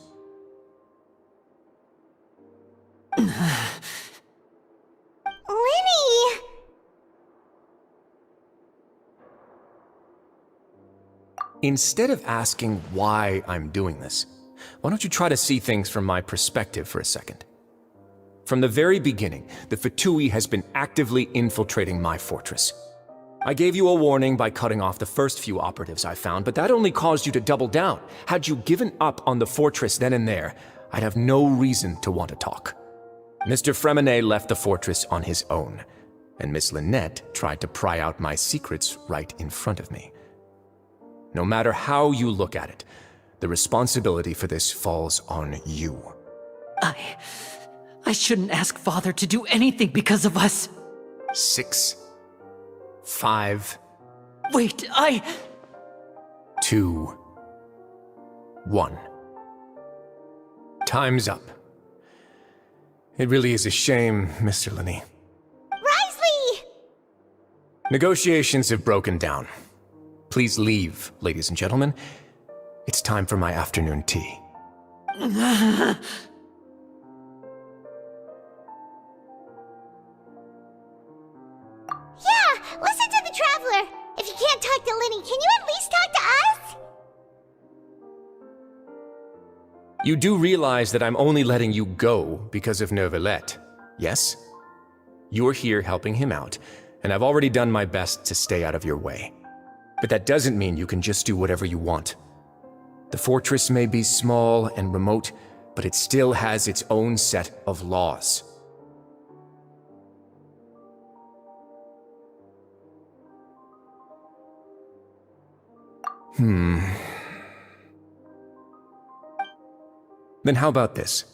Lenny! Instead of asking why I'm doing this, why don't you try to see things from my perspective for a second? From the very beginning, the Fatui has been actively infiltrating my fortress. I gave you a warning by cutting off the first few operatives I found, but that only caused you to double down. Had you given up on the fortress then and there, I'd have no reason to want to talk. Mr. Fremine left the fortress on his own, and Miss Lynette tried to pry out my secrets right in front of me. No matter how you look at it, the responsibility for this falls on you. I I shouldn't ask Father to do anything because of us. 6, 5, Wait, 2, 1. Time's up. It really is a shame, Mr. Linney. Risley! Negotiations have broken down. Please leave, ladies and gentlemen. It's time for my afternoon tea. Yeah, listen to the Traveler. If you can't talk to Linny, can you at least talk to us? You do realize that I'm only letting you go because of Neuvillette, yes? You're here helping him out, and I've already done my best to stay out of your way. But that doesn't mean you can just do whatever you want. The fortress may be small and remote, but it still has its own set of laws. Then how about this?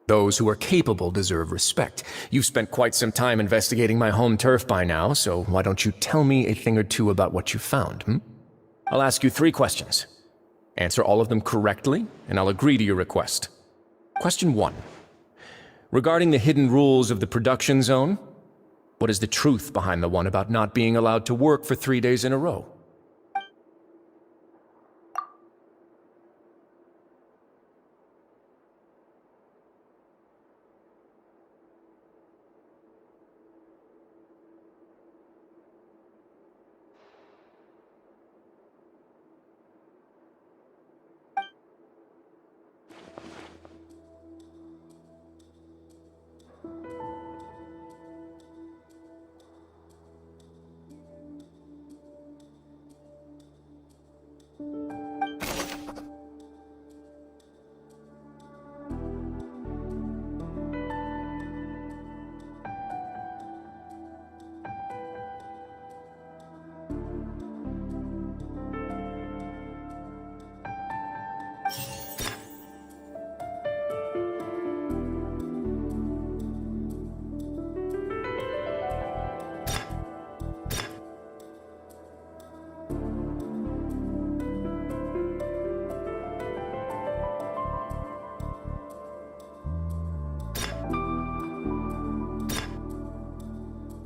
Those who are capable deserve respect. You've spent quite some time investigating my home turf by now, so why don't you tell me a thing or two about what you found, I'll ask you 3 questions. Answer all of them correctly, and I'll agree to your request. Question 1. Regarding the hidden rules of the production zone, what is the truth behind the one about not being allowed to work for 3 days in a row?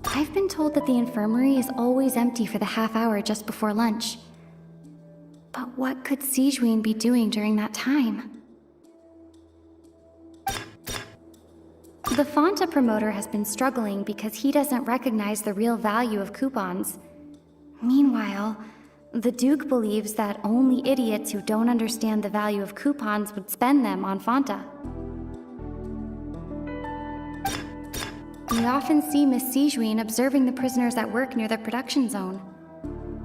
I've been told that the infirmary is always empty for the half hour just before lunch. But what could Sigewinne be doing during that time? The Fonta promoter has been struggling because he doesn't recognize the real value of coupons. Meanwhile, the Duke believes that only idiots who don't understand the value of coupons would spend them on Fonta. We often see Miss Sigewinne observing the prisoners at work near the production zone.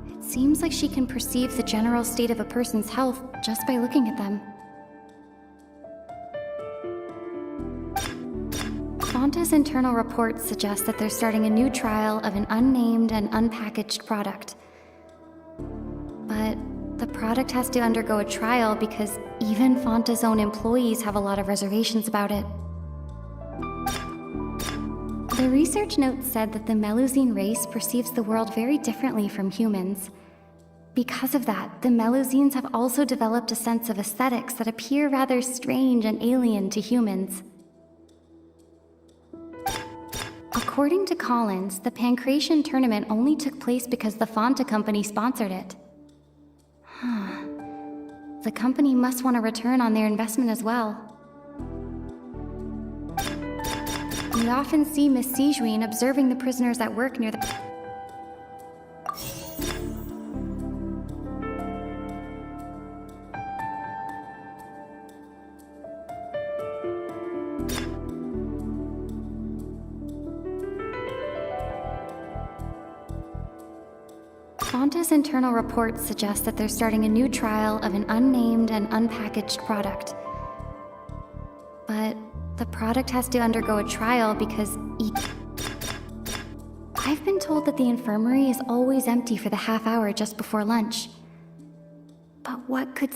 It seems like she can perceive the general state of a person's health just by looking at them. Fonta's internal reports suggest that they're starting a new trial of an unnamed and unpackaged product. But the product has to undergo a trial because even Fonta's own employees have a lot of reservations about it. The research notes said that the Melusine race perceives the world very differently from humans. Because of that, the Melusines have also developed a sense of aesthetics that appear rather strange and alien to humans. According to Collins, the Pancration tournament only took place because the Fonta company sponsored it. The company must want a return on their investment as well. We often see Miss Sigewinne observing the prisoners at work near the... Fonta's internal reports suggest that they're starting a new trial of an unnamed and unpackaged product. But the product has to undergo a trial because I've been told that the infirmary is always empty for the half hour just before lunch. But what could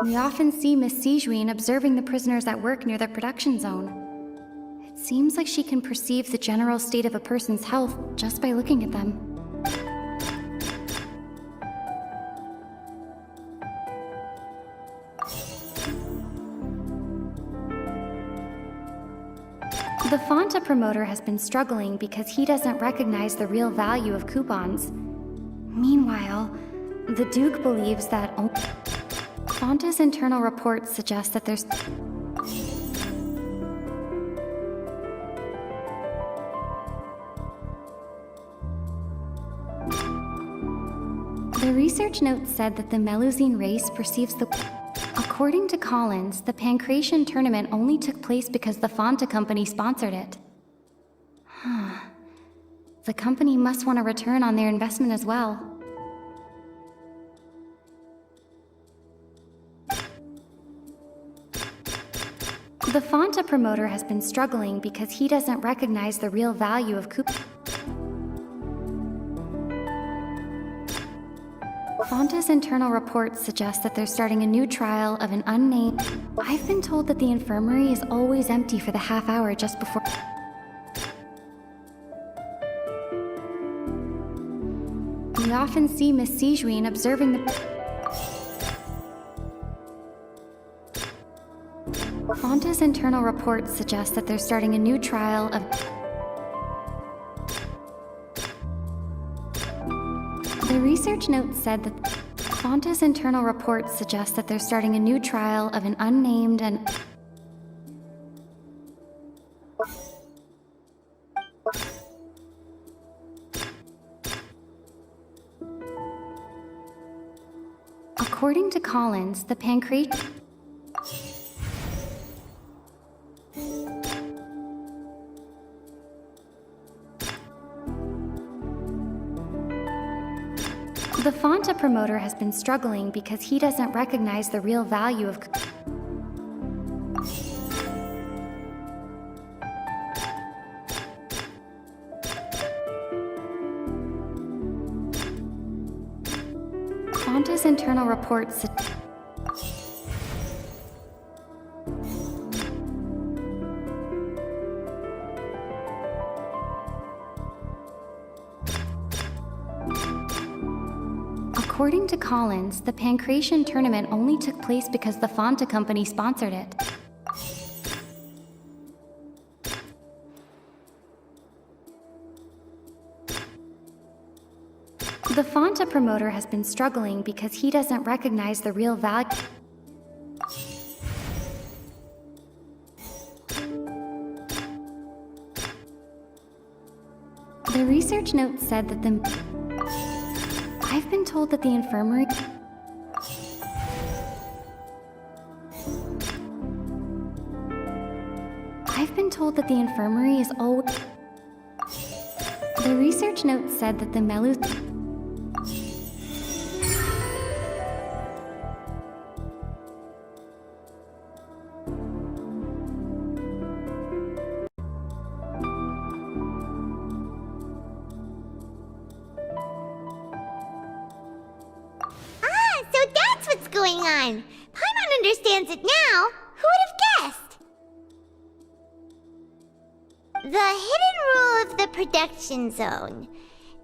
We often see Miss Sijuin observing the prisoners at work near the production zone. It seems like she can perceive the general state of a person's health just by looking at them. The Fanta promoter has been struggling because he doesn't recognize the real value of coupons. Meanwhile, the Duke believes that Fanta's internal reports suggest that there's... The research notes said that the Melusine race perceives the... According to Collins, the Pancration tournament only took place because the Fanta company sponsored it. The company must want a return on their investment as well. The Fanta promoter has been struggling because he doesn't recognize the real value of Fanta's internal reports suggest that they're starting a new trial of an unnamed... I've been told that the infirmary is always empty for the half hour just before... We often see Miss Sijuin observing the... Fanta's internal reports suggest that they're starting a new trial of... The research notes said that Fanta's internal reports suggest that they're starting a new trial of an unnamed and... According to Collins, the pancreas... The Fanta promoter has been struggling because he doesn't recognize the real value of... Fanta's internal reports... According to Collins, the Pancration tournament only took place because the Fanta company sponsored it. The Fanta promoter has been struggling because he doesn't recognize the real value. The research notes said that the... I've been told that the infirmary... I've been told that the infirmary is always... The research notes said that the Melus... Going on. Paimon understands it now. Who would have guessed? The hidden rule of the production zone.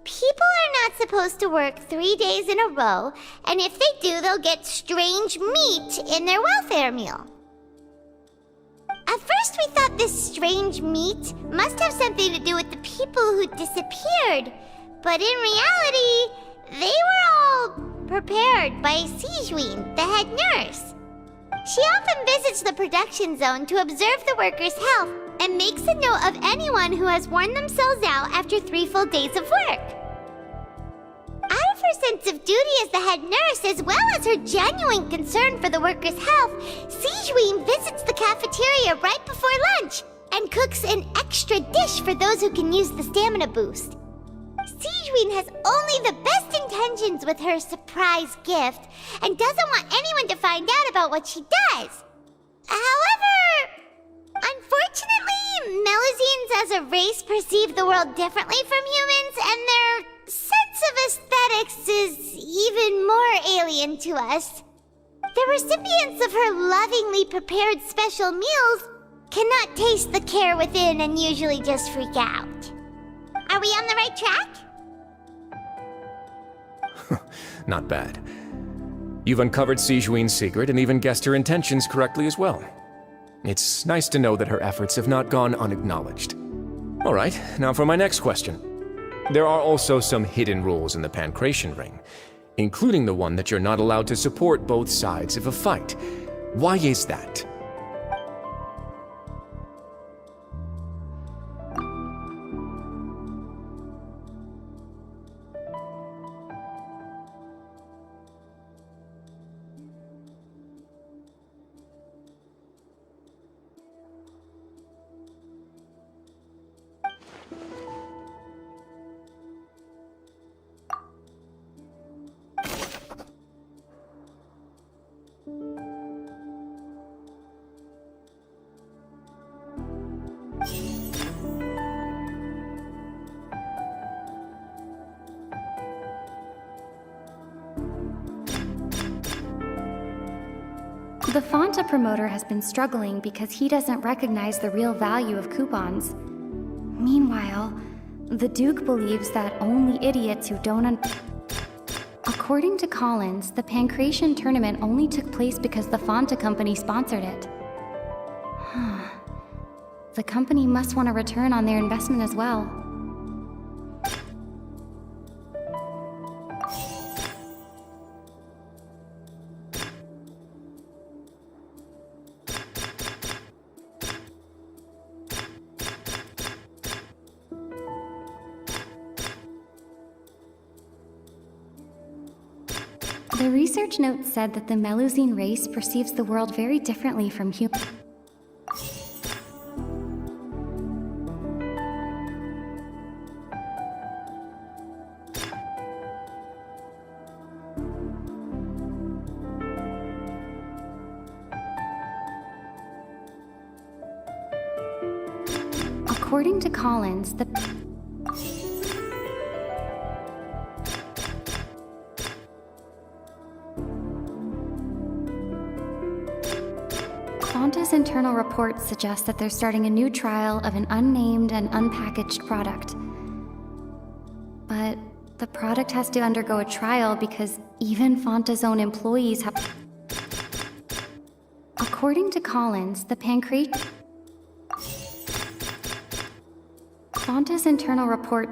People are not supposed to work 3 days in a row, and if they do, they'll get strange meat in their welfare meal. At first we thought this strange meat must have something to do with the people who disappeared, but in reality, they were all prepared by Sijuin, the head nurse. She often visits the production zone to observe the workers' health and makes a note of anyone who has worn themselves out after 3 full days of work. Out of her sense of duty as the head nurse, as well as her genuine concern for the workers' health, Sijuin visits the cafeteria right before lunch and cooks an extra dish for those who can use the stamina boost. Sijuin has only the best intentions with her surprise gift and doesn't want anyone to find out about what she does. However, unfortunately, Melusines as a race perceive the world differently from humans, and their sense of aesthetics is even more alien to us. The recipients of her lovingly prepared special meals cannot taste the care within and usually just freak out. Are we on the right track? Not bad. You've uncovered Sijuin's secret and even guessed her intentions correctly as well. It's nice to know that her efforts have not gone unacknowledged. All right, now for my next question. There are also some hidden rules in the Pancration Ring, including the one that you're not allowed to support both sides of a fight. Why is that? The Fanta promoter has been struggling because he doesn't recognize the real value of coupons. Meanwhile, the Duke believes that only idiots who don't According to Collins, the Pancration tournament only took place because the Fanta company sponsored it. The company must want a return on their investment as well. The research note said that the Melusine race perceives the world very differently from humans. According to Collins, the Fanta's internal reports suggest that they're starting a new trial of an unnamed and unpackaged product. But the product has to undergo a trial because even Fanta's own employees have... According to Collins, the Fanta's internal report...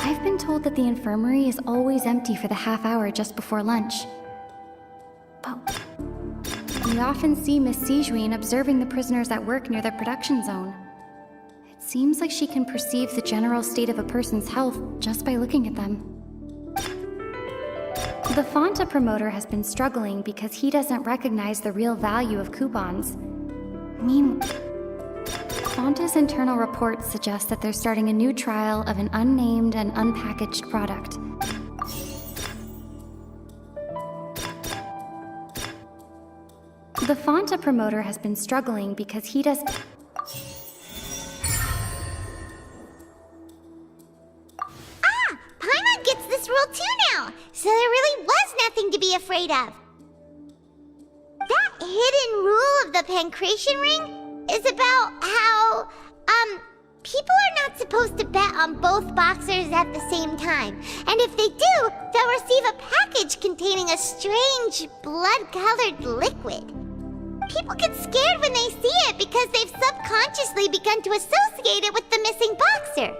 I've been told that the infirmary is always empty for the half hour just before lunch. But we often see Miss Sijuin observing the prisoners at work near the production zone. It seems like she can perceive the general state of a person's health just by looking at them. The Fanta promoter has been struggling because he doesn't recognize the real value of coupons. Meanwhile, Fanta's internal reports suggest that they're starting a new trial of an unnamed and unpackaged product. The Fanta promoter has been struggling because he does... Paimon gets this rule too now, so there really was nothing to be afraid of. That hidden rule of the Pancration Ring is about how, people are not supposed to bet on both boxers at the same time. And if they do, they'll receive a package containing a strange, blood-colored liquid. People get scared when they see it because they've subconsciously begun to associate it with the missing boxer.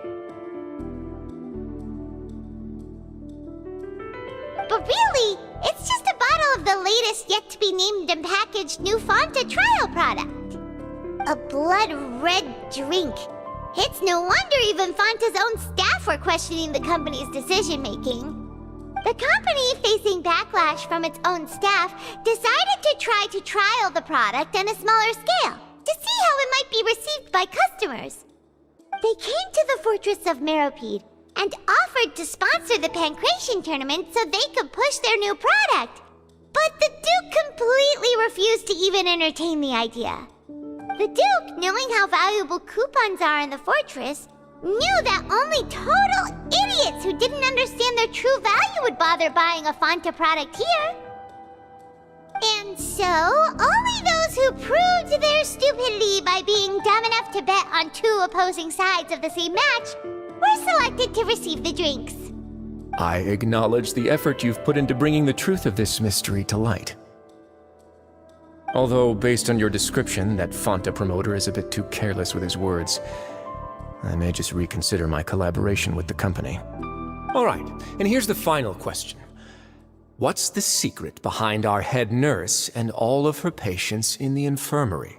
But really, it's just a bottle of the latest yet-to-be-named and packaged new Fanta trial product. A blood-red drink. It's no wonder even Fanta's own staff were questioning the company's decision-making. The company, facing backlash from its own staff, decided to try to trial the product on a smaller scale to see how it might be received by customers. They came to the fortress of Meropide and offered to sponsor the Pancration tournament so they could push their new product. But the Duke completely refused to even entertain the idea. The Duke, knowing how valuable coupons are in the fortress, knew that only total idiots who didn't understand their true value would bother buying a Fanta product here. And so, only those who proved their stupidity by being dumb enough to bet on two opposing sides of the same match were selected to receive the drinks. I acknowledge the effort you've put into bringing the truth of this mystery to light. Although, based on your description, that Fanta promoter is a bit too careless with his words, I may just reconsider my collaboration with the company. All right, and here's the final question. What's the secret behind our head nurse and all of her patients in the infirmary?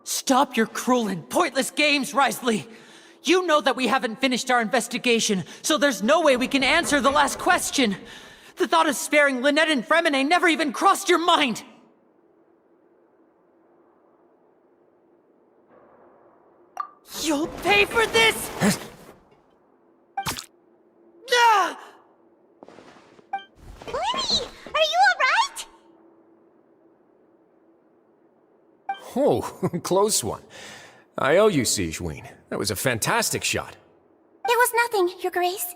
Stop your cruel and pointless games, Risley! You know that we haven't finished our investigation, so there's no way we can answer the last question! The thought of sparing Lynette and Fremine never even crossed your mind! You'll pay for this! Ah! Lenny, are you alright? Oh, close one. I owe you, Sigewinne. That was a fantastic shot. It was nothing, Your Grace.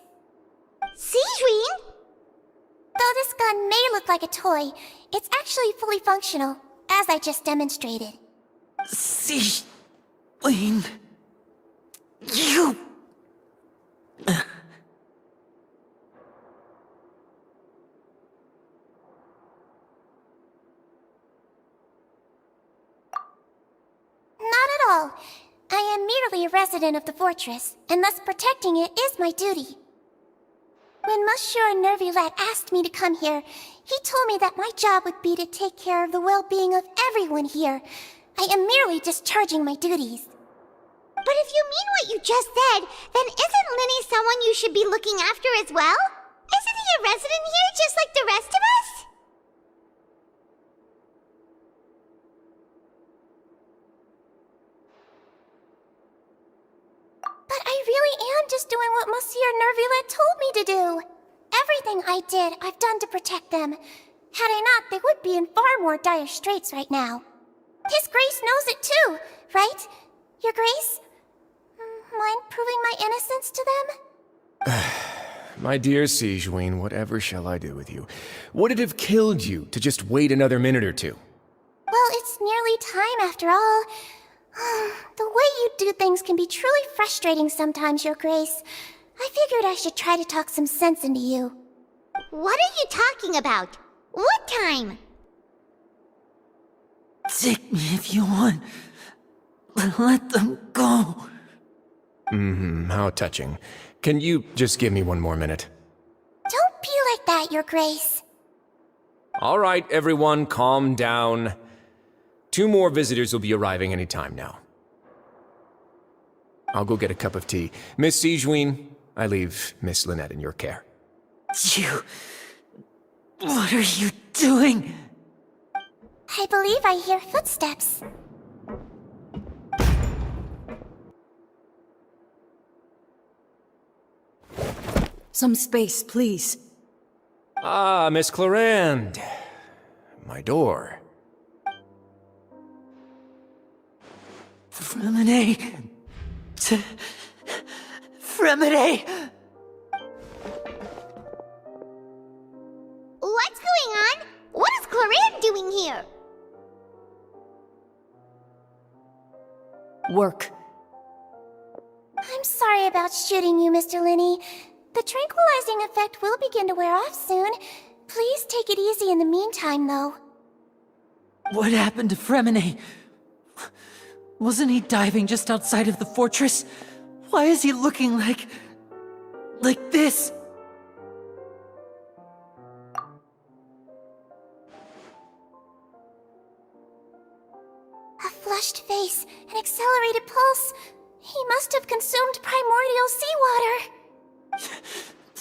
Sigewinne? Though this gun may look like a toy, it's actually fully functional, as I just demonstrated. Sigewinne... You... Not at all. I am merely a resident of the fortress, and thus protecting it is my duty. When Monsieur Nervillette asked me to come here, he told me that my job would be to take care of the well-being of everyone here. I am merely discharging my duties. But if you mean what you just said, then isn't Linny someone you should be looking after as well? Isn't he a resident here just like the rest of us? But I really am just doing what Monsieur Nervillette told me to do. Everything I did, I've done to protect them. Had I not, they would be in far more dire straits right now. His Grace knows it too, right? Your Grace? Mind proving my innocence to them? My dear Sigewinne, whatever shall I do with you? Would it have killed you to just wait another minute or two? Well, it's nearly time after all. The way you do things can be truly frustrating sometimes, Your Grace. I figured I should try to talk some sense into you. What are you talking about? What time? Take me if you want. Let them go. How touching. Can you just give me one more minute? Don't be like that, Your Grace. All right, everyone, calm down. 2 more visitors will be arriving any time now. I'll go get a cup of tea. Miss Sigewinne, I leave Miss Lynette in your care. You... What are you doing? I believe I hear footsteps. Some space, please. Ah, Miss Clarande. My door. Fremine... Fremine... What's going on? What is Clarande doing here? Work. I'm sorry about shooting you, Mr. Linney. The tranquilizing effect will begin to wear off soon. Please take it easy in the meantime, though. What happened to Fremine? Wasn't he diving just outside of the fortress? Why is he looking like this? A flushed face, an accelerated pulse. He must have consumed primordial seawater.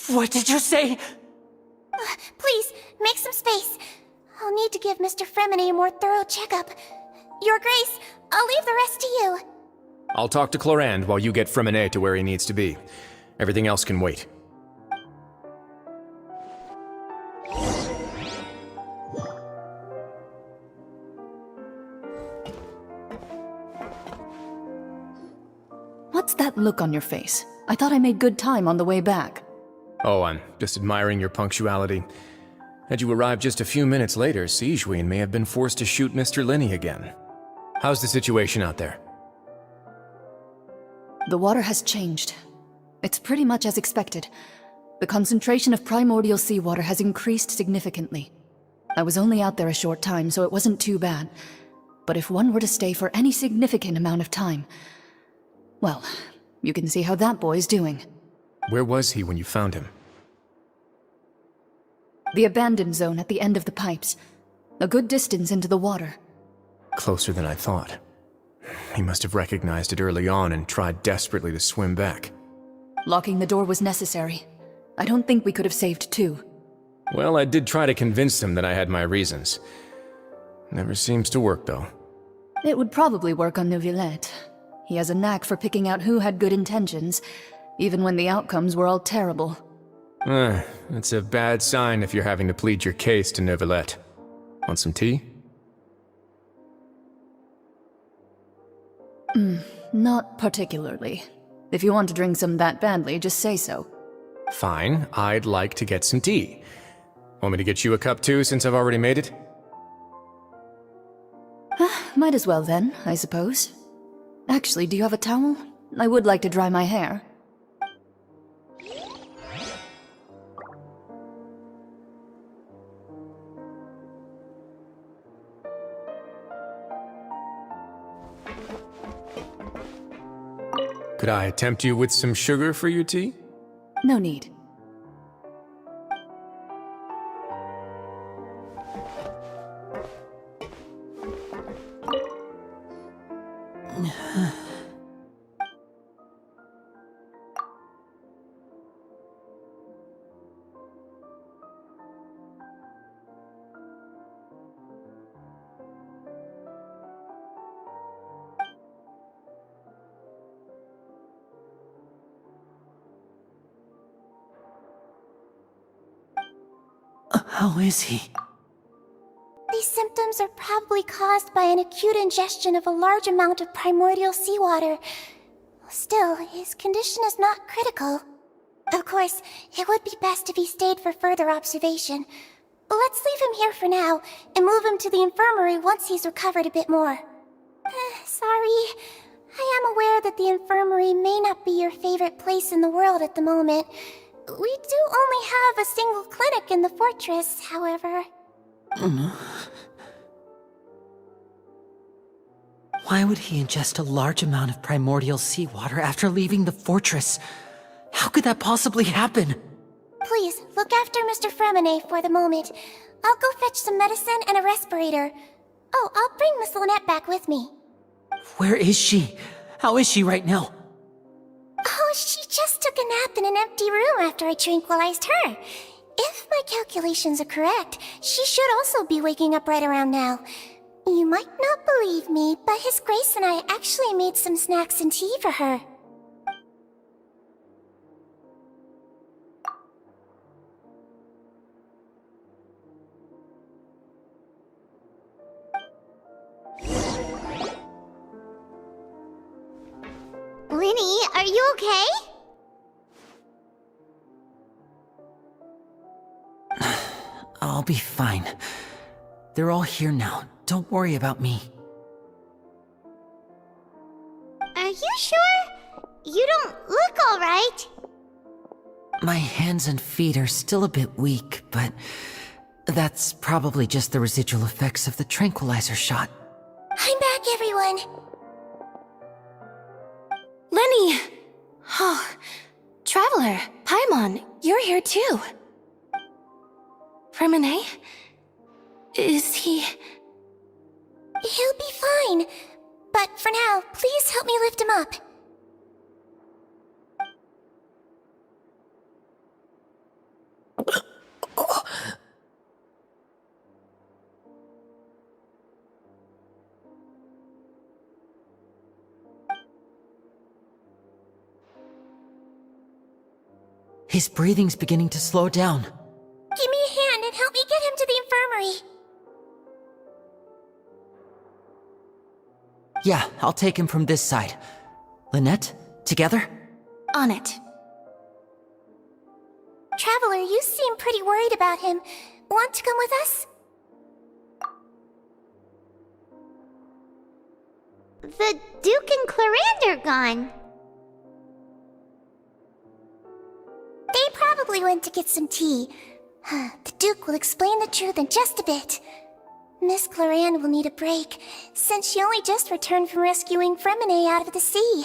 What did you say? Please, make some space. I'll need to give Mr. Fremine a more thorough checkup. Your Grace, I'll leave the rest to you. I'll talk to Clorand while you get Freminet to where he needs to be. Everything else can wait. What's that look on your face? I thought I made good time on the way back. Oh, I'm just admiring your punctuality. Had you arrived just a few minutes later, Sigewinne may have been forced to shoot Mr. Linney again. How's the situation out there? The water has changed. It's pretty much as expected. The concentration of primordial seawater has increased significantly. I was only out there a short time, so it wasn't too bad. But if one were to stay for any significant amount of time... well, you can see how that boy's doing. Where was he when you found him? The abandoned zone at the end of the pipes. A good distance into the water. Closer than I thought. He must have recognized it early on and tried desperately to swim back. Locking the door was necessary. I don't think we could have saved two. Well, I did try to convince him that I had my reasons. Never seems to work, though. It would probably work on Neuvillette. He has a knack for picking out who had good intentions, even when the outcomes were all terrible. It's a bad sign if you're having to plead your case to Neuvillette. Want some tea? Not particularly. If you want to drink some that badly, just say so. Fine, I'd like to get some tea. Want me to get you a cup too, since I've already made it? Might as well then, I suppose. Actually, do you have a towel? I would like to dry my hair. Could I tempt you with some sugar for your tea? No need. How is he? These symptoms are probably caused by an acute ingestion of a large amount of primordial seawater. Still, his condition is not critical. Of course, it would be best if he stayed for further observation. But let's leave him here for now, and move him to the infirmary once he's recovered a bit more. Sorry. I am aware that the infirmary may not be your favorite place in the world at the moment. We do only have a single clinic in the fortress, however. Why would he ingest a large amount of primordial seawater after leaving the fortress? How could that possibly happen? Please, look after Mr. Freminet for the moment. I'll go fetch some medicine and a respirator. Oh, I'll bring Miss Lynette back with me. Where is she? How is she right now? Oh, she just took a nap in an empty room after I tranquilized her. If my calculations are correct, she should also be waking up right around now. You might not believe me, but His Grace and I actually made some snacks and tea for her. Linny, are you okay? I'll be fine. They're all here now. Don't worry about me. Are you sure? You don't look alright. My hands and feet are still a bit weak, but that's probably just the residual effects of the tranquilizer shot. I'm back, everyone. Lenny! Oh, Traveler, Paimon, you're here too. Freminet? Is he... He'll be fine. But for now, please help me lift him up. His breathing's beginning to slow down. Give me a hand and help me get him to the infirmary. Yeah, I'll take him from this side. Lynette, together? On it. Traveler, you seem pretty worried about him. Want to come with us? The Duke and Clarande are gone. They probably went to get some tea. The Duke will explain the truth in just a bit. Miss Clarande will need a break, since she only just returned from rescuing Fremine out of the sea.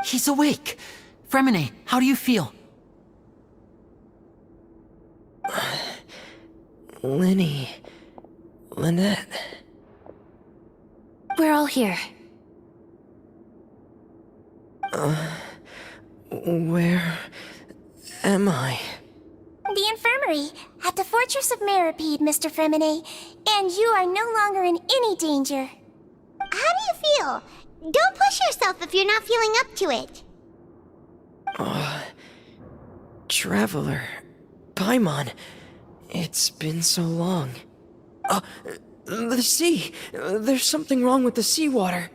He's awake. Fremine, how do you feel? Lynette. We're all here. Where am I? The infirmary, at the Fortress of Meripede, Mr. Fremine, and you are no longer in any danger. How do you feel? Don't push yourself if you're not feeling up to it. Traveler. Paimon. It's been so long. The sea. There's something wrong with the seawater.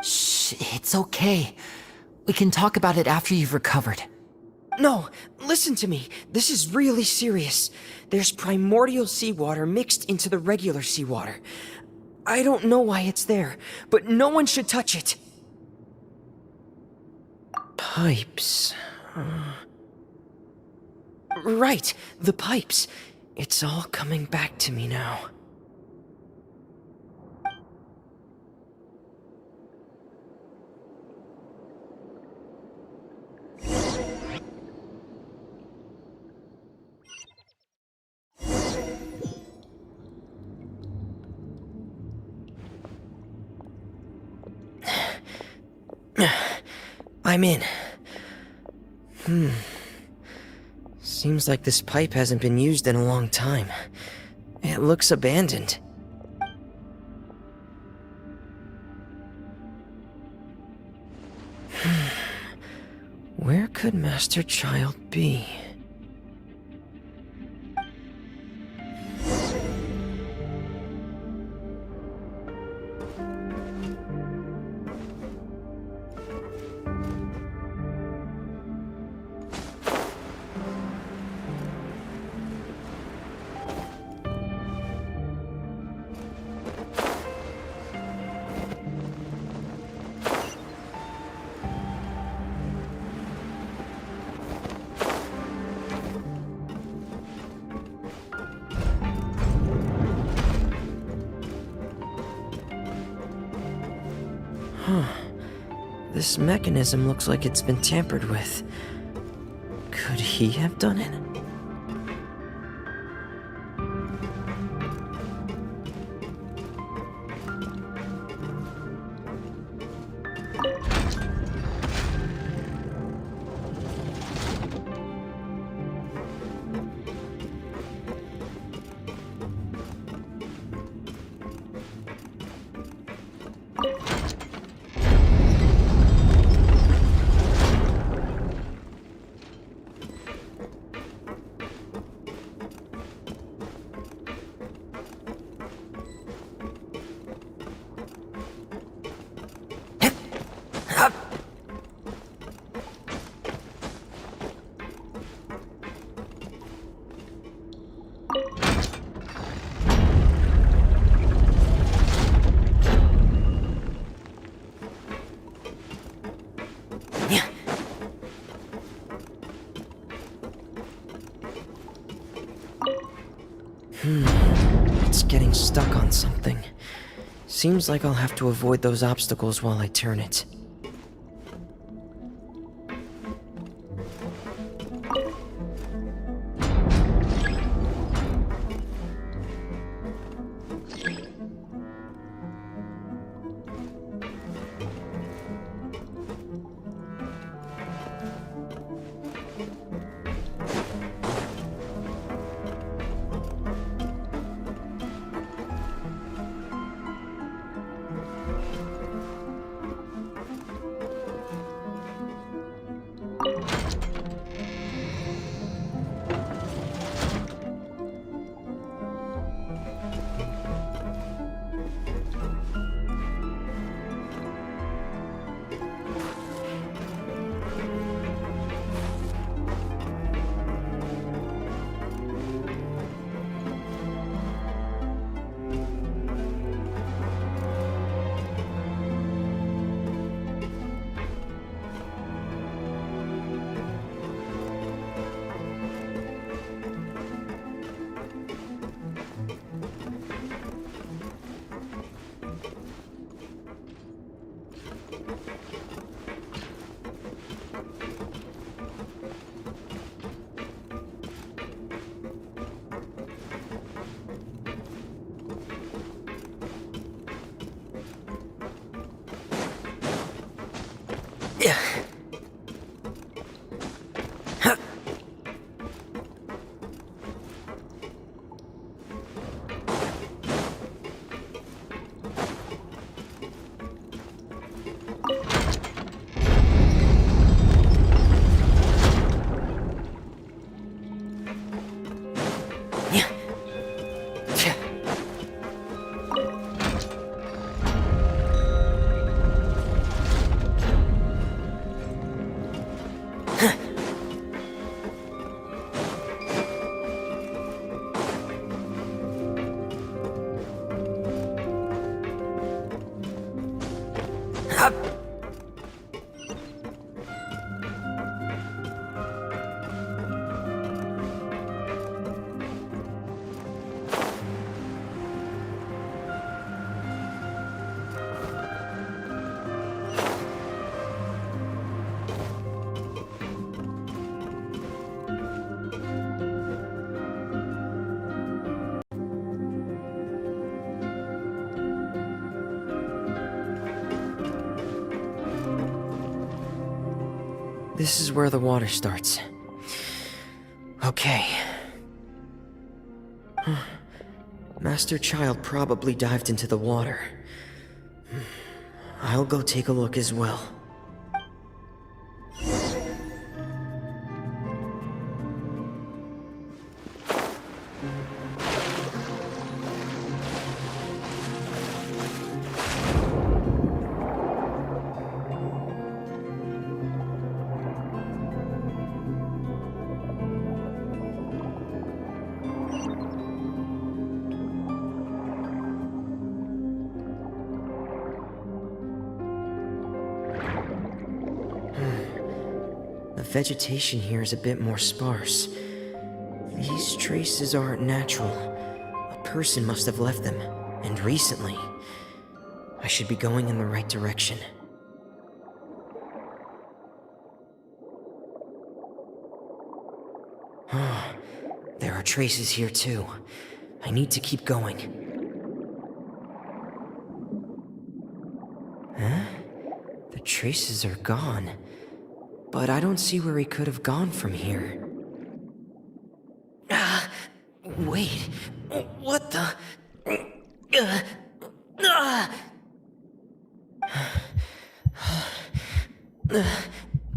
Shh, it's okay. We can talk about it after you've recovered. No, listen to me. This is really serious. There's primordial seawater mixed into the regular seawater. I don't know why it's there, but no one should touch it. Pipes. Right, the pipes. It's all coming back to me now. I'm in. Seems like this pipe hasn't been used in a long time. It looks abandoned. Where could Master Child be? This mechanism looks like it's been tampered with. Could he have done it? getting stuck on something. Seems like I'll have to avoid those obstacles while I turn it. This is where the water starts. Okay. Master Child probably dived into the water. I'll go take a look as well. The vegetation here is a bit more sparse. These traces aren't natural. A person must have left them, and recently. I should be going in the right direction. There are traces here too. I need to keep going. Huh? The traces are gone. But I don't see where he could have gone from here. Wait. What the?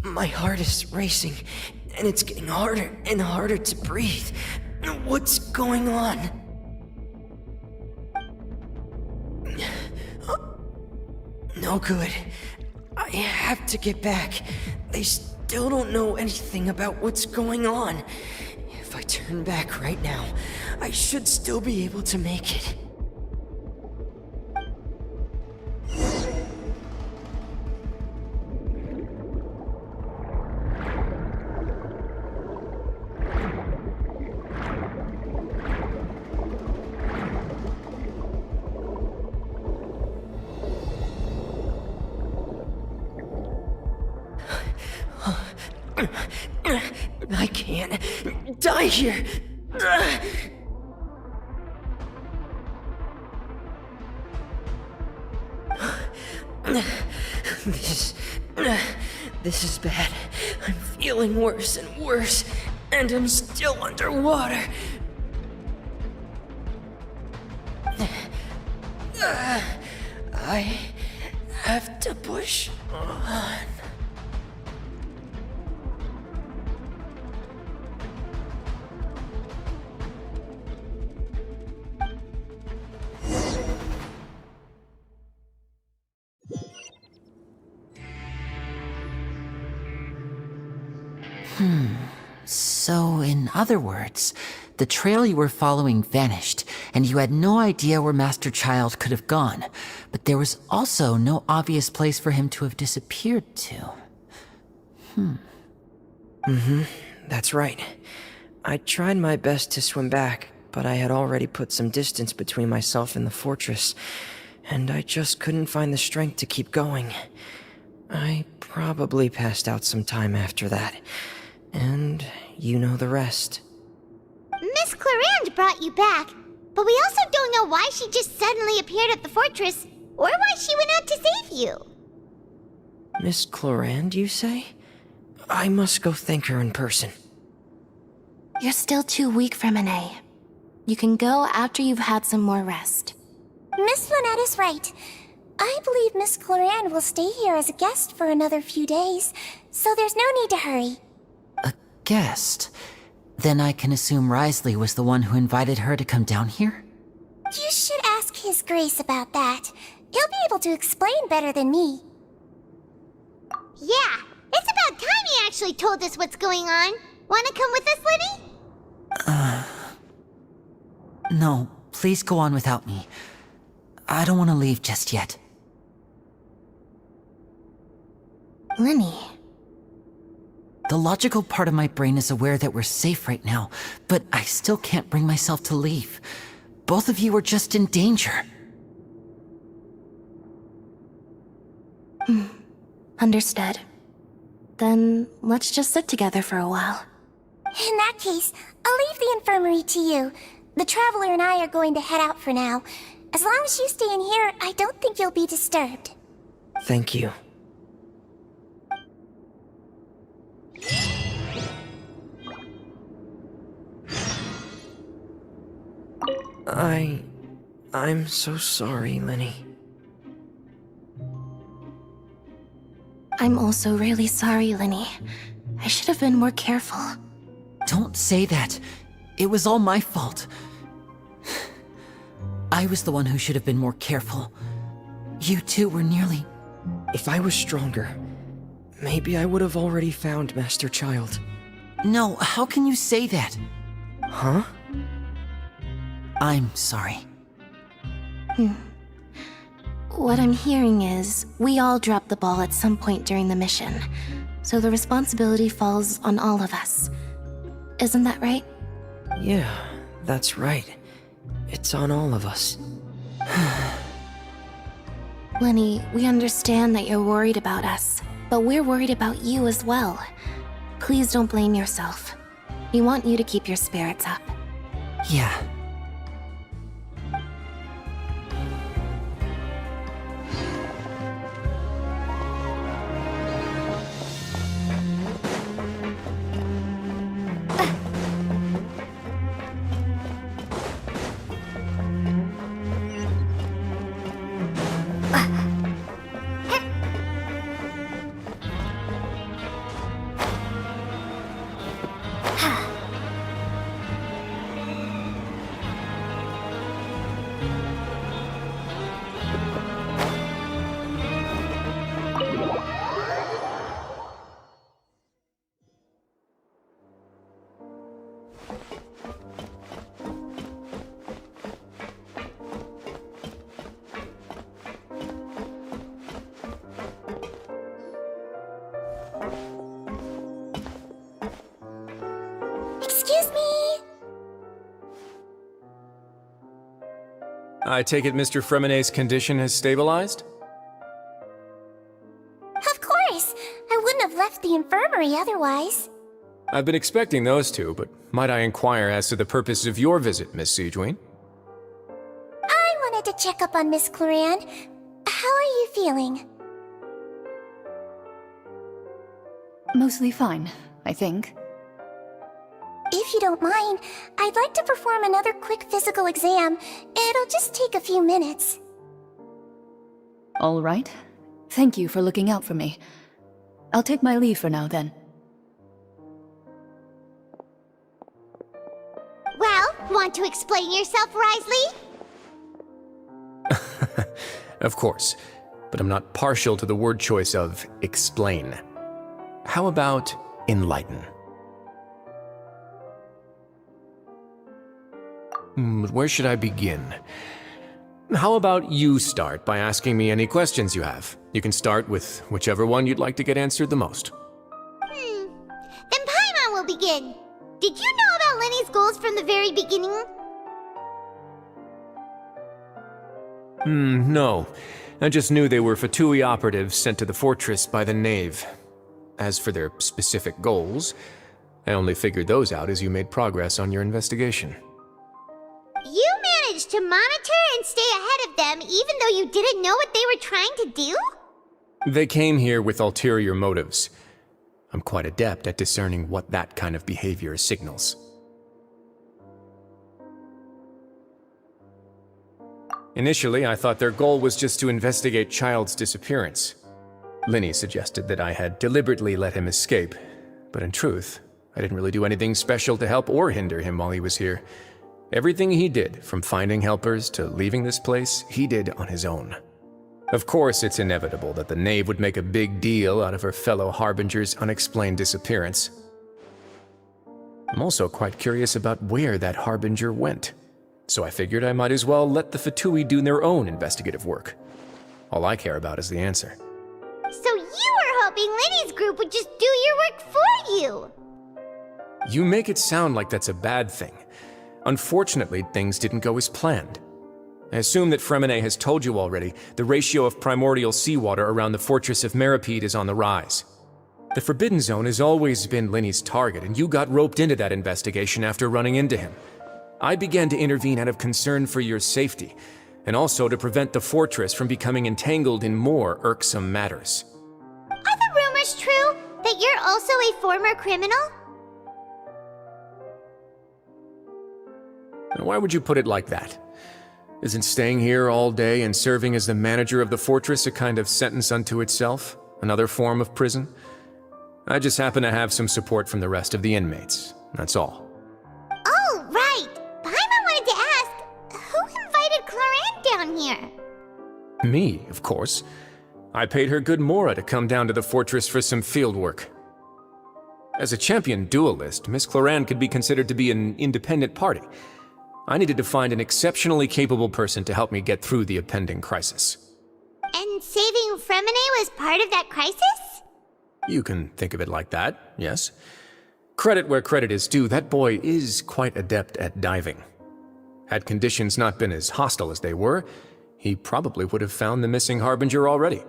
My heart is racing, and it's getting harder and harder to breathe. What's going on? No good. I have to get back. They still don't know anything about what's going on. If I turn back right now, I should still be able to make it. I can't die here. This is bad. I'm feeling worse and worse, and I'm still underwater. I have to push on. So, in other words, the trail you were following vanished, and you had no idea where Master Child could have gone, but there was also no obvious place for him to have disappeared to. That's right. I tried my best to swim back, but I had already put some distance between myself and the fortress, and I just couldn't find the strength to keep going. I probably passed out some time after that, and you know the rest. Miss Clarande brought you back, but we also don't know why she just suddenly appeared at the fortress, or why she went out to save you. Miss Clarande, you say? I must go thank her in person. You're still too weak, Fremine. You can go after you've had some more rest. Miss Lynette is right. I believe Miss Clarande will stay here as a guest for another few days, so there's no need to hurry. A guest? Then I can assume Risley was the one who invited her to come down here? You should ask His Grace about that. He'll be able to explain better than me. Yeah, it's about time he actually told us what's going on. Wanna come with us, Lenny? No, please go on without me. I don't want to leave just yet. Lenny. The logical part of my brain is aware that we're safe right now, but I still can't bring myself to leave. Both of you are just in danger. Understood. Then let's just sit together for a while. In that case, I'll leave the infirmary to you. The Traveler and I are going to head out for now. As long as you stay in here, I don't think you'll be disturbed. Thank you. I'm so sorry, Lenny. I'm also really sorry, Lenny. I should have been more careful. Don't say that. It was all my fault. I was the one who should have been more careful. You two were nearly... If I was stronger, maybe I would have already found Master Child. No, how can you say that? Huh? I'm sorry. What I'm hearing is, we all dropped the ball at some point during the mission, so the responsibility falls on all of us. Isn't that right? Yeah, that's right. It's on all of us. Lenny, we understand that you're worried about us, but we're worried about you as well. Please don't blame yourself. We want you to keep your spirits up. Yeah. Excuse me! I take it Mr. Fremine's condition has stabilized? Of course! course. I wouldn't have left the infirmary otherwise. I've been expecting those two, but might I inquire as to the purpose of your visit, Miss Siegewien? I wanted to check up on Miss Cloran. How are you feeling? Mostly fine, I think. If you don't mind, I'd like to perform another quick physical exam. It'll just take a few minutes. All right. Thank you for looking out for me. I'll take my leave for now, then. Well, want to explain yourself, Risley? Of course, but I'm not partial to the word choice of explain. How about enlighten? Where should I begin? How about you start by asking me any questions you have? You can start with whichever one you'd like to get answered the most. Then Paimon will begin. Did you know about Lenny's goals from the very beginning? No. I just knew they were Fatui operatives sent to the fortress by the Knave. As for their specific goals, I only figured those out as you made progress on your investigation. You managed to monitor and stay ahead of them even though you didn't know what they were trying to do? They came here with ulterior motives. I'm quite adept at discerning what that kind of behavior signals. Initially, I thought their goal was just to investigate Child's disappearance. Linny suggested that I had deliberately let him escape, but in truth, I didn't really do anything special to help or hinder him while he was here. Everything he did, from finding helpers to leaving this place, he did on his own. Of course, it's inevitable that the Knave would make a big deal out of her fellow Harbinger's unexplained disappearance. I'm also quite curious about where that Harbinger went, so I figured I might as well let the Fatui do their own investigative work. All I care about is the answer. So you were hoping Lenny's group would just do your work for you! You make it sound like that's a bad thing. Unfortunately, things didn't go as planned. I assume that Fremine has told you already, the ratio of primordial seawater around the fortress of Meripede is on the rise. The Forbidden Zone has always been Linny's target, and you got roped into that investigation after running into him. I began to intervene out of concern for your safety, and also to prevent the fortress from becoming entangled in more irksome matters. Are the rumors true that you're also a former criminal? Why would you put it like that? Isn't staying here all day and serving as the manager of the fortress a kind of sentence unto itself? Another form of prison? I just happen to have some support from the rest of the inmates, that's all. Oh, right! Paimon wanted to ask, who invited Cloran down here? Me, of course. I paid her good mora to come down to the fortress for some field work. As a champion duelist, Miss Cloran could be considered to be an independent party. I needed to find an exceptionally capable person to help me get through the impending crisis. And saving Fremine was part of that crisis? You can think of it like that, yes. Credit where credit is due, that boy is quite adept at diving. Had conditions not been as hostile as they were, he probably would have found the missing Harbinger already.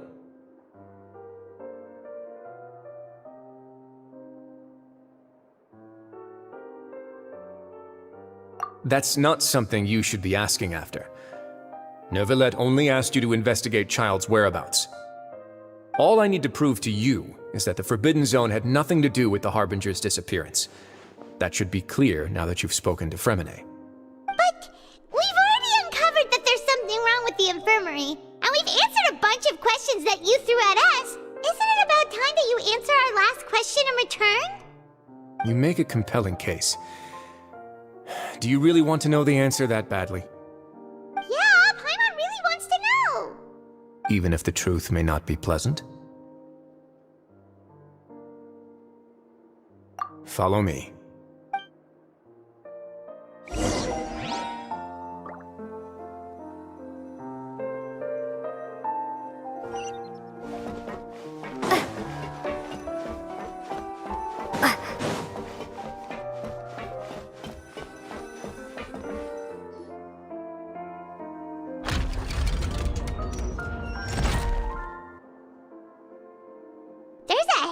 That's not something you should be asking after. Neuvillette only asked you to investigate Child's whereabouts. All I need to prove to you is that the Forbidden Zone had nothing to do with the Harbinger's disappearance. That should be clear now that you've spoken to Fremine. But we've already uncovered that there's something wrong with the infirmary, and we've answered a bunch of questions that you threw at us. Isn't it about time that you answer our last question in return? You make a compelling case. Do you really want to know the answer that badly? Yeah, Paimon really wants to know. Even if the truth may not be pleasant? Follow me.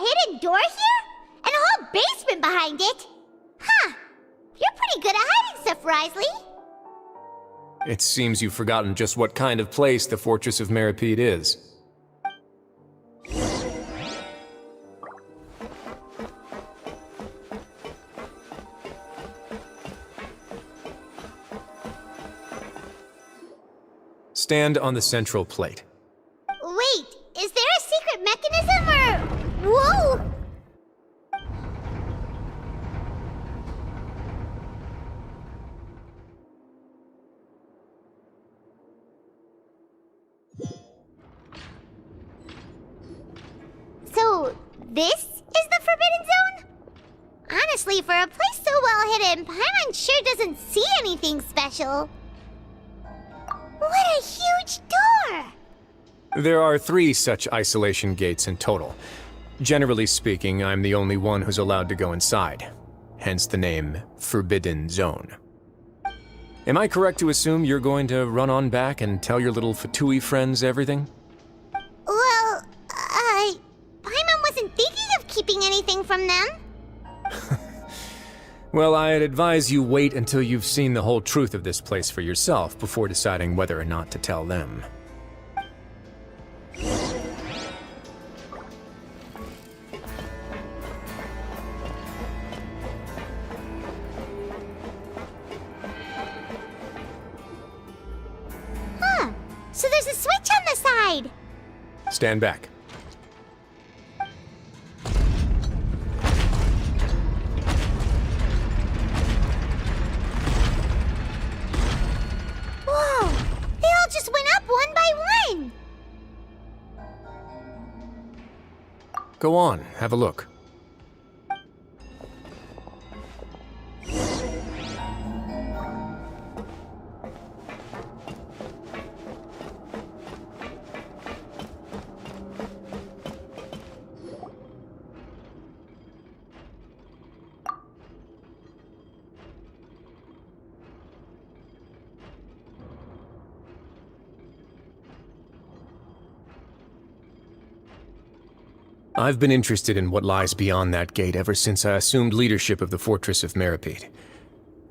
hidden door here? And a whole basement behind it? Huh. You're pretty good at hiding stuff, Risley. It seems you've forgotten just what kind of place the Fortress of Meripede is. Stand on the central plate. Wait, is there a secret mechanism or... Whoa! So, this is the Forbidden Zone? Honestly, for a place so well hidden, Paimon sure doesn't see anything special. What a huge door! There are 3 such isolation gates in total. Generally speaking, I'm the only one who's allowed to go inside. Hence the name Forbidden Zone. Am I correct to assume you're going to run on back and tell your little Fatui friends everything? Well, Paimon wasn't thinking of keeping anything from them. Well, I'd advise you wait until you've seen the whole truth of this place for yourself before deciding whether or not to tell them. Huh. So there's a switch on the side. Stand back. Whoa! They all just went up one by one! Go on, have a look. I've been interested in what lies beyond that gate ever since I assumed leadership of the Fortress of Meripede.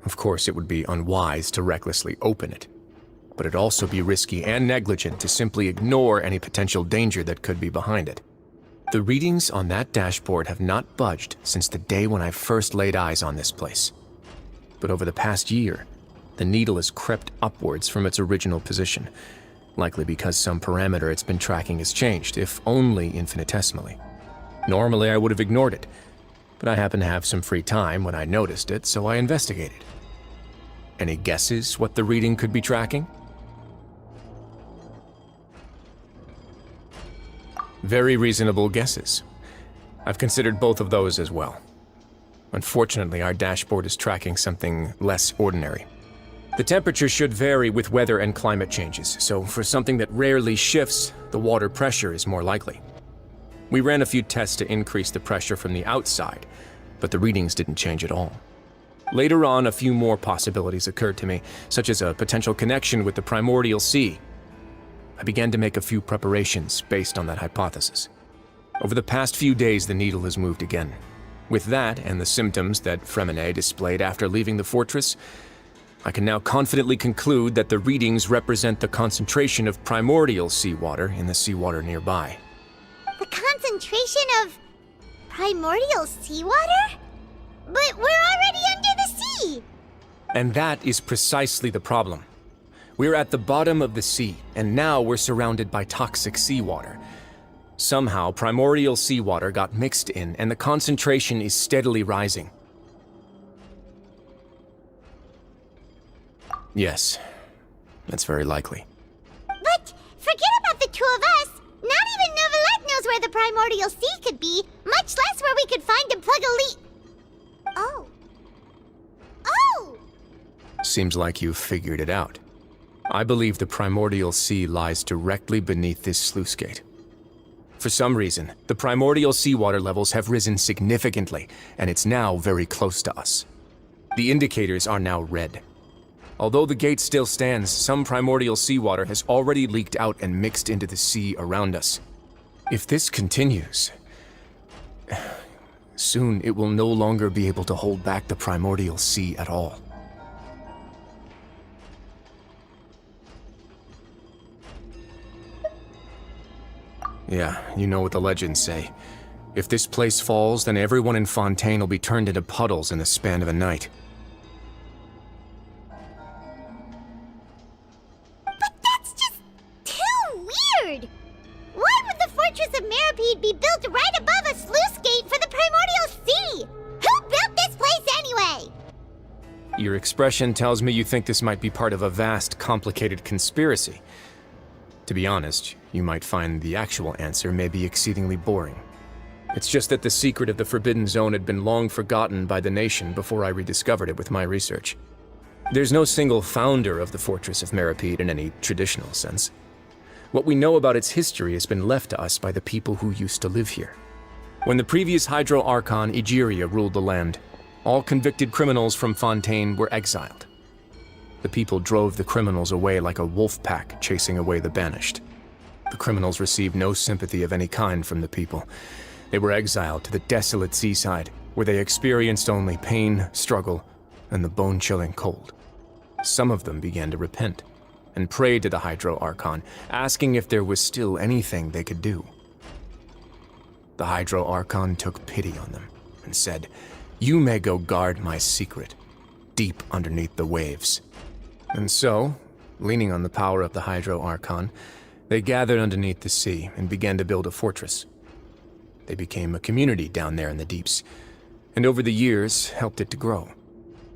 Of course, it would be unwise to recklessly open it, but it'd also be risky and negligent to simply ignore any potential danger that could be behind it. The readings on that dashboard have not budged since the day when I first laid eyes on this place. But over the past year, the needle has crept upwards from its original position, likely because some parameter it's been tracking has changed, if only infinitesimally. Normally, I would have ignored it, but I happened to have some free time when I noticed it, so I investigated. Any guesses what the reading could be tracking? Very reasonable guesses. I've considered both of those as well. Unfortunately, our dashboard is tracking something less ordinary. The temperature should vary with weather and climate changes, so for something that rarely shifts, the water pressure is more likely. We ran a few tests to increase the pressure from the outside, but the readings didn't change at all. Later on, a few more possibilities occurred to me, such as a potential connection with the primordial sea. I began to make a few preparations based on that hypothesis. Over the past few days, the needle has moved again. With that, and the symptoms that Fremine displayed after leaving the fortress, I can now confidently conclude that the readings represent the concentration of primordial seawater in the seawater nearby. The concentration of primordial seawater? But we're already under the sea! And that is precisely the problem. We're at the bottom of the sea, and now we're surrounded by toxic seawater. Somehow, primordial seawater got mixed in, and the concentration is steadily rising. Yes, that's very likely. But forget about the two of us! Not even Neuvillette knows where the primordial sea could be, much less where we could find and plug a leak. Oh. Oh! Seems like you've figured it out. I believe the primordial sea lies directly beneath this sluice gate. For some reason, the primordial seawater levels have risen significantly, and it's now very close to us. The indicators are now red. Although the gate still stands, some primordial seawater has already leaked out and mixed into the sea around us. If this continues, Soon it will no longer be able to hold back the primordial sea at all. Yeah, you know what the legends say. If this place falls, then everyone in Fontaine will be turned into puddles in the span of a night. But that's just too weird! Why would the Fortress of Meripede be built right above a sluice gate for the Primordial Sea? Who built this place anyway? Your expression tells me you think this might be part of a vast, complicated conspiracy. To be honest, you might find the actual answer may be exceedingly boring. It's just that the secret of the Forbidden Zone had been long forgotten by the nation before I rediscovered it with my research. There's no single founder of the Fortress of Meripede in any traditional sense. What we know about its history has been left to us by the people who used to live here. When the previous Hydro Archon Egeria ruled the land, all convicted criminals from Fontaine were exiled. The people drove the criminals away like a wolf pack chasing away the banished. The criminals received no sympathy of any kind from the people. They were exiled to the desolate seaside, where they experienced only pain, struggle, and the bone-chilling cold. Some of them began to repent, and prayed to the Hydro Archon, asking if there was still anything they could do. The Hydro Archon took pity on them, and said, "You may go guard my secret, deep underneath the waves." And so, leaning on the power of the Hydro Archon, they gathered underneath the sea and began to build a fortress. They became a community down there in the deeps, and over the years helped it to grow.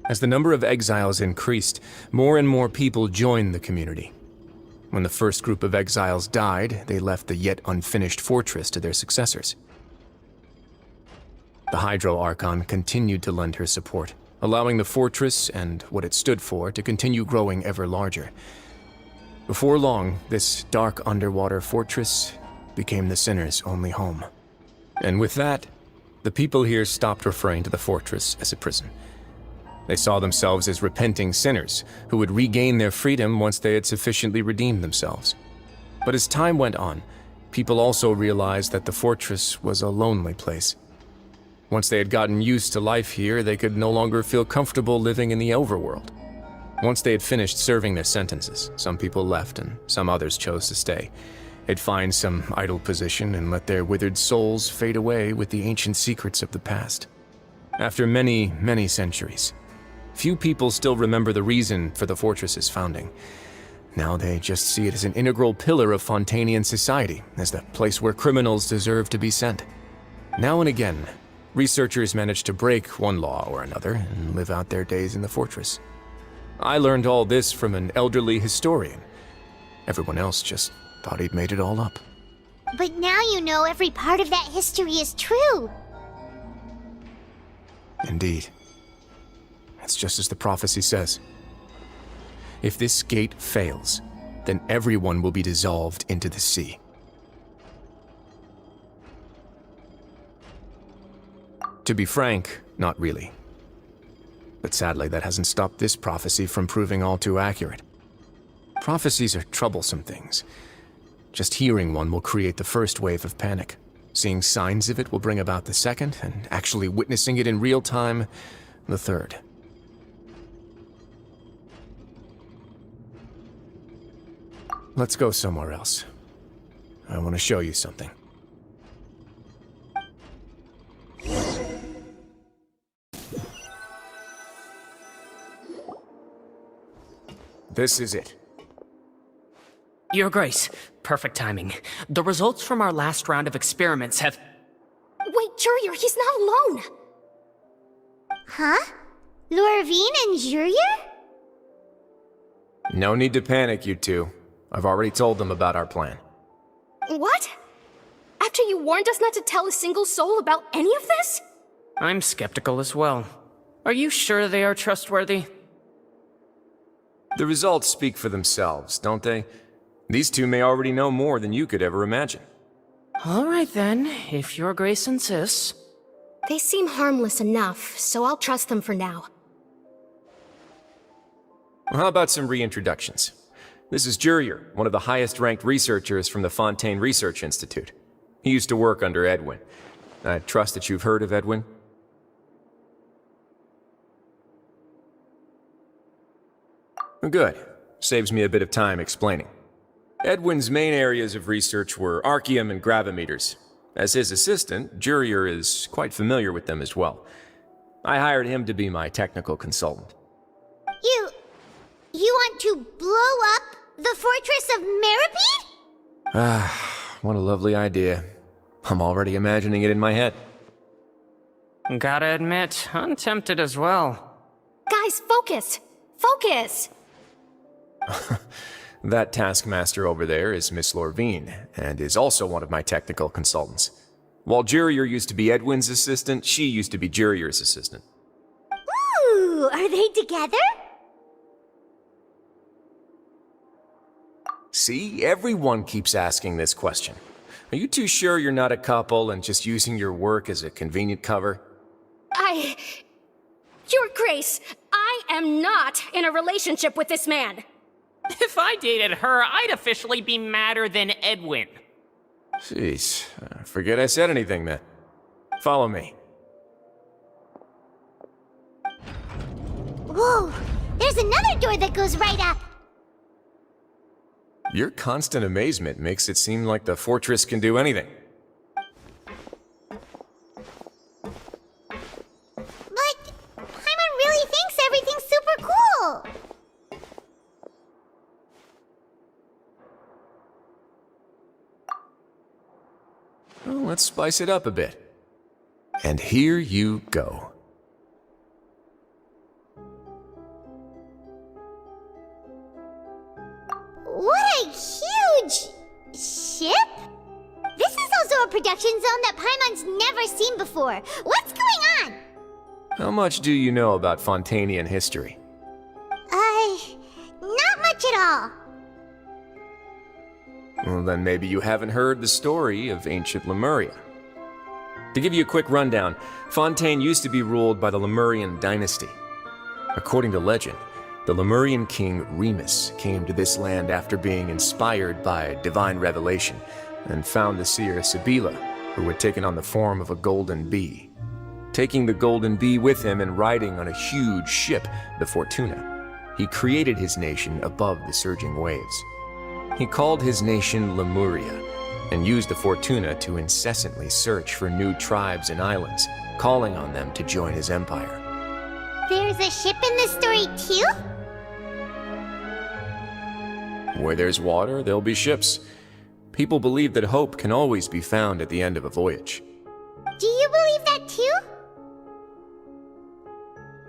As the number of exiles increased, more and more people joined the community. When the first group of exiles died, they left the yet unfinished fortress to their successors. The Hydro Archon continued to lend her support, allowing the fortress and what it stood for to continue growing ever larger. Before long, this dark underwater fortress became the sinner's only home. And with that, the people here stopped referring to the fortress as a prison. They saw themselves as repenting sinners who would regain their freedom once they had sufficiently redeemed themselves. But as time went on, people also realized that the fortress was a lonely place. Once they had gotten used to life here, they could no longer feel comfortable living in the overworld. Once they had finished serving their sentences, some people left and some others chose to stay. They'd find some idle position and let their withered souls fade away with the ancient secrets of the past. After many, many centuries, few people still remember the reason for the fortress's founding. Now they just see it as an integral pillar of Fontainian society, as the place where criminals deserve to be sent. Now and again, researchers manage to break one law or another and live out their days in the fortress. I learned all this from an elderly historian. Everyone else just thought he'd made it all up. But now you know every part of that history is true. Indeed. It's just as the prophecy says. If this gate fails, then everyone will be dissolved into the sea. To be frank, not really. But sadly, that hasn't stopped this prophecy from proving all too accurate. Prophecies are troublesome things. Just hearing one will create the first wave of panic. Seeing signs of it will bring about the second, and actually witnessing it in real time, the third. Let's go somewhere else. I want to show you something. This is it. Your Grace, perfect timing. The results from our last round of experiments have... Wait, Jurier, he's not alone! Huh? Lorvine and Jurier? No need to panic, you two. I've already told them about our plan. What? After you warned us not to tell a single soul about any of this? I'm skeptical as well. Are you sure they are trustworthy? The results speak for themselves, don't they? These two may already know more than you could ever imagine. All right then, if Your Grace insists. They seem harmless enough, so I'll trust them for now. Well, how about some reintroductions? This is Jurier, one of the highest-ranked researchers from the Fontaine Research Institute. He used to work under Edwin. I trust that you've heard of Edwin? Good. Saves me a bit of time explaining. Edwin's main areas of research were archaeum and gravimeters. As his assistant, Jurier is quite familiar with them as well. I hired him to be my technical consultant. You want to blow up the fortress of Meripede? Ah, what a lovely idea. I'm already imagining it in my head. Gotta admit, I'm tempted as well. Guys, focus! Focus! That taskmaster over there is Miss Lorvine, and is also one of my technical consultants. While Jurier used to be Edwin's assistant, she used to be Jurier's assistant. Ooh, are they together? See, everyone keeps asking this question. Are you too sure you're not a couple and just using your work as a convenient cover? Your Grace, I am not in a relationship with this man. If I dated her, I'd officially be madder than Edwin. Jeez, forget I said anything then. Follow me. Whoa, there's another door that goes right up. Your constant amazement makes it seem like the fortress can do anything. But Paimon really thinks everything's super cool. Well, let's spice it up a bit. And here you go. What a huge ship? This is also a production zone that Paimon's never seen before. What's going on? How much do you know about Fontanian history? Not much at all. Well, then maybe you haven't heard the story of ancient Lemuria. To give you a quick rundown, Fontaine used to be ruled by the Lemurian dynasty. According to legend, the Lemurian king Remus came to this land after being inspired by divine revelation and found the seer Sibila, who had taken on the form of a golden bee. Taking the golden bee with him and riding on a huge ship, the Fortuna, he created his nation above the surging waves. He called his nation Lemuria and used the Fortuna to incessantly search for new tribes and islands, calling on them to join his empire. There's a ship in this story too? Where there's water, there'll be ships. People believe that hope can always be found at the end of a voyage. Do you believe that too?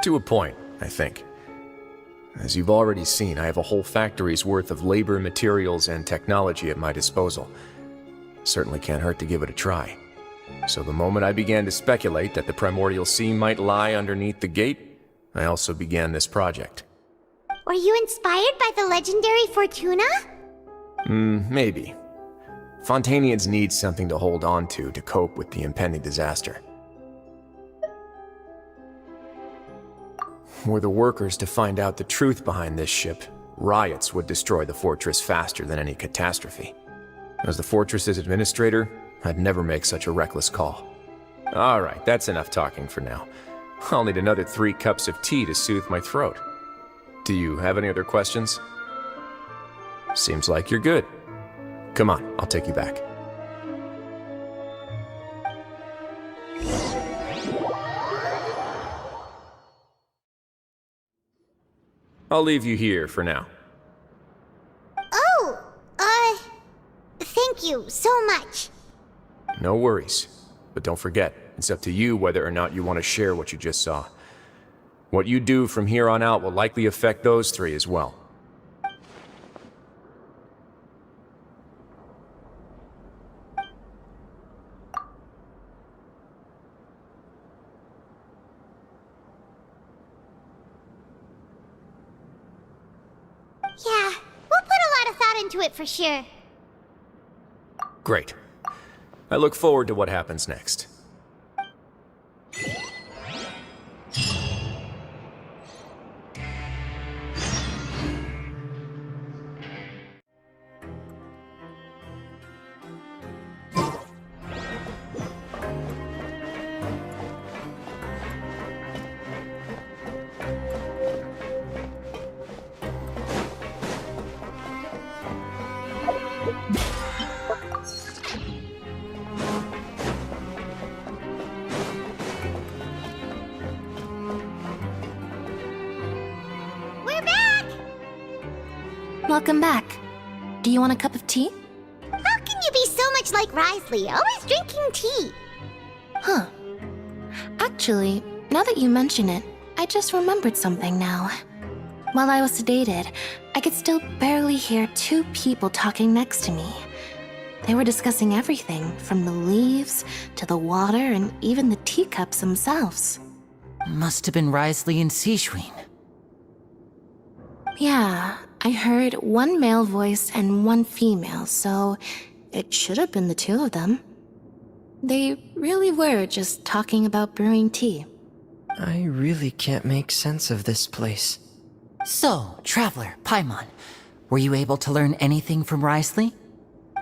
To a point, I think. As you've already seen, I have a whole factory's worth of labor, materials, and technology at my disposal. Certainly can't hurt to give it a try. So the moment I began to speculate that the primordial sea might lie underneath the gate, I also began this project. Were you inspired by the legendary Fortuna? Maybe. Fontanians need something to hold on to cope with the impending disaster. Were the workers to find out the truth behind this ship, riots would destroy the fortress faster than any catastrophe. As the fortress's administrator, I'd never make such a reckless call. Alright, that's enough talking for now. I'll need another 3 cups of tea to soothe my throat. Do you have any other questions? Seems like you're good. Come on, I'll take you back. I'll leave you here for now. Oh, thank you so much. No worries. But don't forget, it's up to you whether or not you want to share what you just saw. What you do from here on out will likely affect those 3 as well. Yeah, we'll put a lot of thought into it for sure. Great. I look forward to what happens next. Welcome back. Do you want a cup of tea? How can you be so much like Risley, always drinking tea? Huh. Actually, now that you mention it, I just remembered something now. While I was sedated, I could still barely hear two people talking next to me. They were discussing everything, from the leaves to the water and even the teacups themselves. Must have been Risley and Sejuin. Yeah, I heard one male voice and one female, so it should have been the two of them. They really were just talking about brewing tea. I really can't make sense of this place. So, Traveler, Paimon, were you able to learn anything from Risley?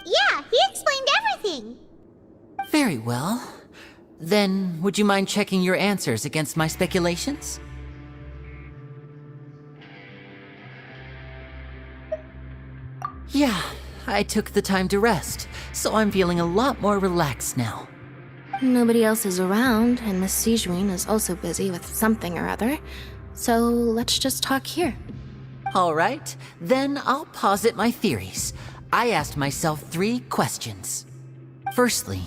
Yeah, he explained everything. Very well. Then, would you mind checking your answers against my speculations? Yeah, I took the time to rest, so I'm feeling a lot more relaxed now. Nobody else is around, and Miss Sejuin is also busy with something or other, so let's just talk here. All right, then I'll posit my theories. I asked myself 3 questions. Firstly,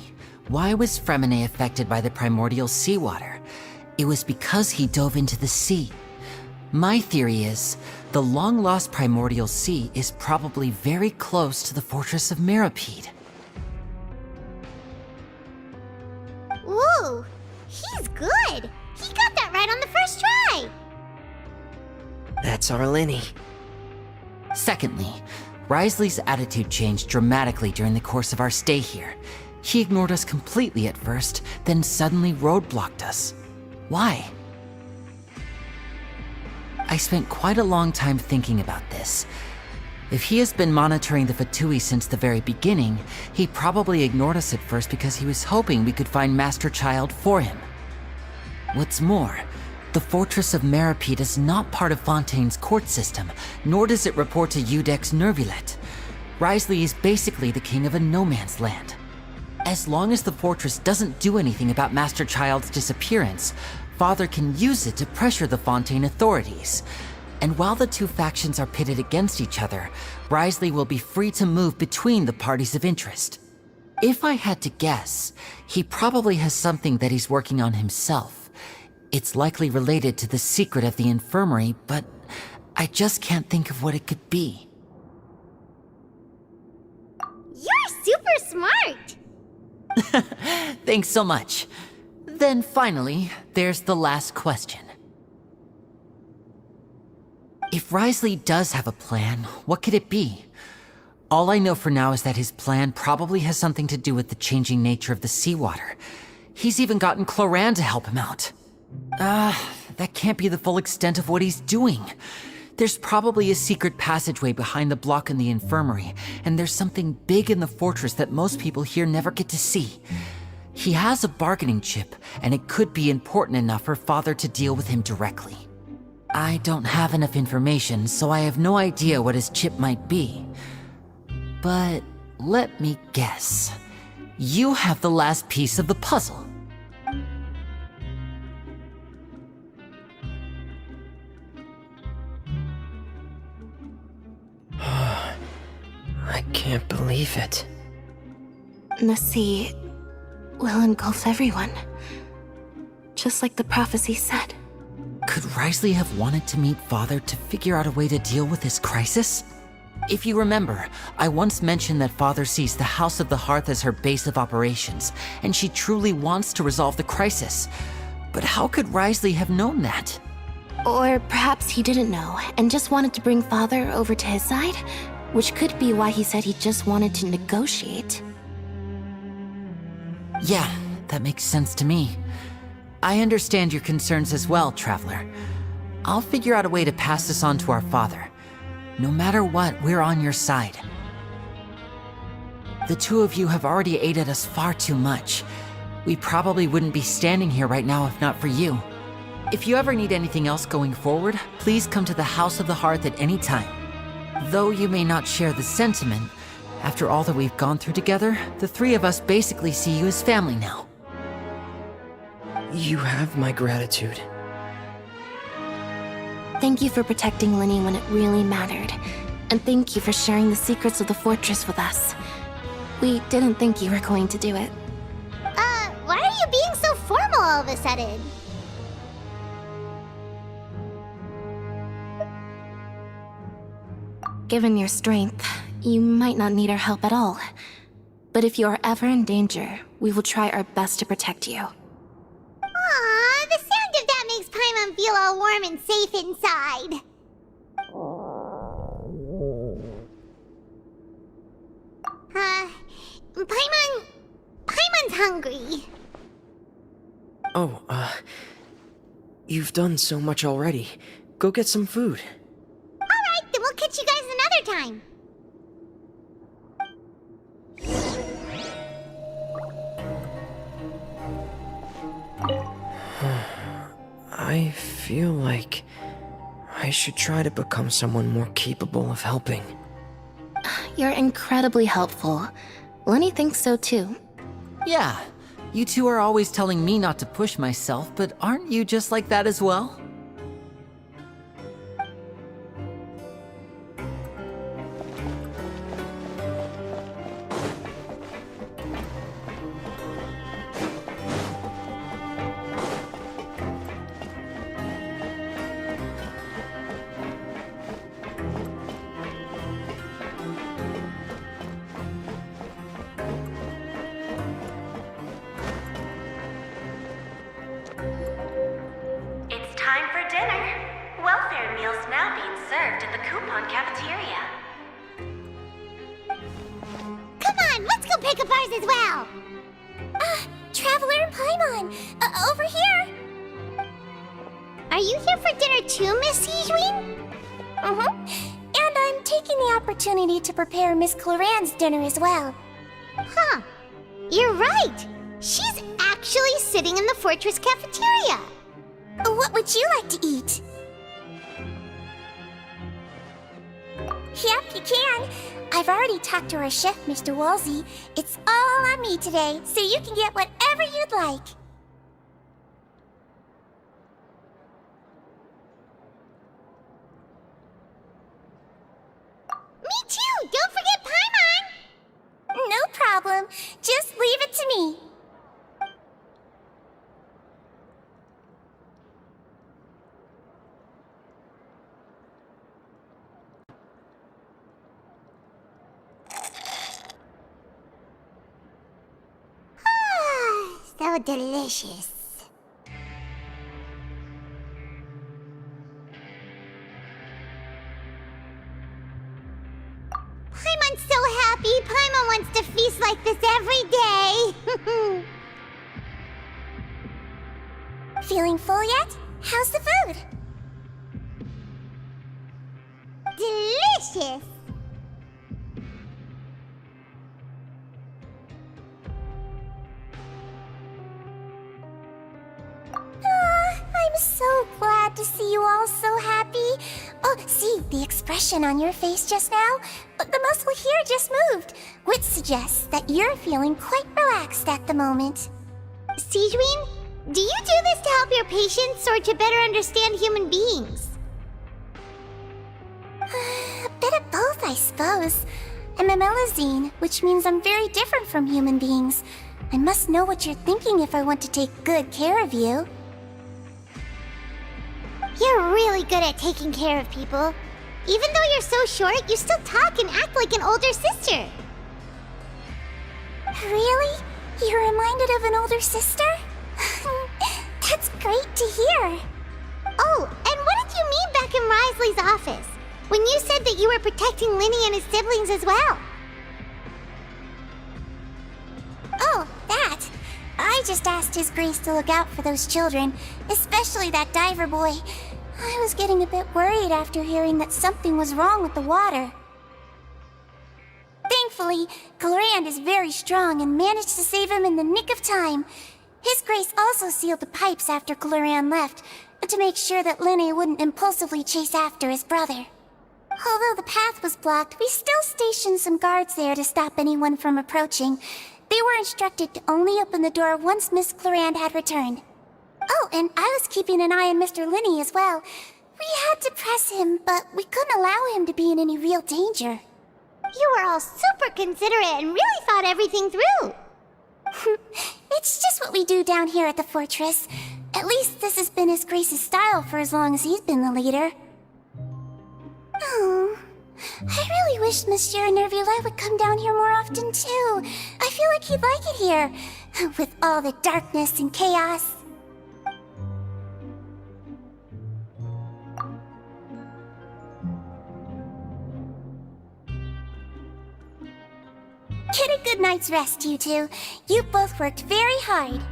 why was Fremine affected by the primordial seawater? It was because he dove into the sea. My theory is, the long-lost primordial sea is probably very close to the fortress of Meropide. Ooh, he's good. He got that right on the first try. That's our Lenny. Secondly, Risley's attitude changed dramatically during the course of our stay here. He ignored us completely at first, then suddenly roadblocked us. Why? I spent quite a long time thinking about this. If he has been monitoring the Fatui since the very beginning, he probably ignored us at first because he was hoping we could find Master Child for him. What's more, the Fortress of Meropide is not part of Fontaine's court system, nor does it report to Eudex Nervulet. Risley is basically the king of a no-man's land. As long as the fortress doesn't do anything about Master Child's disappearance, Father can use it to pressure the Fontaine authorities. And while the two factions are pitted against each other, Risley will be free to move between the parties of interest. If I had to guess, he probably has something that he's working on himself. It's likely related to the secret of the infirmary, but I just can't think of what it could be. You're super smart. Thanks so much. Then finally, there's the last question. If Risley does have a plan, what could it be? All I know for now is that his plan probably has something to do with the changing nature of the seawater. He's even gotten Cloran to help him out. That can't be the full extent of what he's doing. There's probably a secret passageway behind the block in the infirmary, and there's something big in the fortress that most people here never get to see. He has a bargaining chip, and it could be important enough for Father to deal with him directly. I don't have enough information, so I have no idea what his chip might be. But let me guess. You have the last piece of the puzzle. I can't believe it. The sea will engulf everyone, just like the prophecy said. Could Risley have wanted to meet Father to figure out a way to deal with this crisis? If you remember, I once mentioned that Father sees the House of the Hearth as her base of operations, and she truly wants to resolve the crisis. But how could Risley have known that? Or perhaps he didn't know, and just wanted to bring Father over to his side? Which could be why he said he just wanted to negotiate. Yeah, that makes sense to me. I understand your concerns as well, Traveler. I'll figure out a way to pass this on to our father. No matter what, we're on your side. The two of you have already aided us far too much. We probably wouldn't be standing here right now if not for you. If you ever need anything else going forward, please come to the House of the Hearth at any time. Though you may not share the sentiment, after all that we've gone through together, the three of us basically see you as family now. You have my gratitude. Thank you for protecting Lenny when it really mattered. And thank you for sharing the secrets of the fortress with us. We didn't think you were going to do it. Why are you being so formal all of a sudden? Given your strength, you might not need our help at all. But if you are ever in danger, we will try our best to protect you. Aww, the sound of that makes Paimon feel all warm and safe inside. Paimon's hungry. Oh, you've done so much already. Go get some food. Alright, then we'll catch you guys another time. I feel like I should try to become someone more capable of helping. You're incredibly helpful. Lenny thinks so too. Yeah, you two are always telling me not to push myself, but aren't you just like that as well? It's time for dinner. Welfare meals now being served at the coupon cafeteria. Come on, let's go pick up ours as well. Traveler and Paimon, over here. Are you here for dinner too, Miss Sijween? And I'm taking the opportunity to prepare Miss Cloran's dinner as well. Huh. You're right. She's actually sitting in the fortress cafeteria. What would you like to eat? Yep, you can. I've already talked to our chef, Mr. Wolsey. It's all on me today, so you can get whatever you'd like. Me too! Don't forget Paimon! No problem. Just leave it to me. So delicious. Paimon's so happy. Paimon wants to feast like this every day. Feeling full yet? How's the food? Delicious. I'm so glad to see you all so happy. Oh, see, the expression on your face just now? The muscle here just moved, which suggests that you're feeling quite relaxed at the moment. Sijween, do you do this to help your patients or to better understand human beings? A bit of both, I suppose. I'm a Melazine, which means I'm very different from human beings. I must know what you're thinking if I want to take good care of you. You're really good at taking care of people. Even though you're so short, you still talk and act like an older sister. Really? You're reminded of an older sister? That's great to hear. Oh, and what did you mean back in Risley's office? When you said that you were protecting Linny and his siblings as well? Oh, that. I just asked His Grace to look out for those children, especially that diver boy. I was getting a bit worried after hearing that something was wrong with the water. Thankfully, Cloran is very strong and managed to save him in the nick of time. His Grace also sealed the pipes after Cloran left, to make sure that Linny wouldn't impulsively chase after his brother. Although the path was blocked, we still stationed some guards there to stop anyone from approaching. They were instructed to only open the door once Miss Cloran had returned. Oh, and I was keeping an eye on Mr. Linny as well. We had to press him, but we couldn't allow him to be in any real danger. You were all super considerate and really thought everything through. It's just what we do down here at the fortress. At least this has been His Grace's style for as long as he's been the leader. Oh, I really wish Monsieur Nervula would come down here more often too. I feel like he'd like it here, with all the darkness and chaos. Get a good night's rest, you two. You both worked very hard.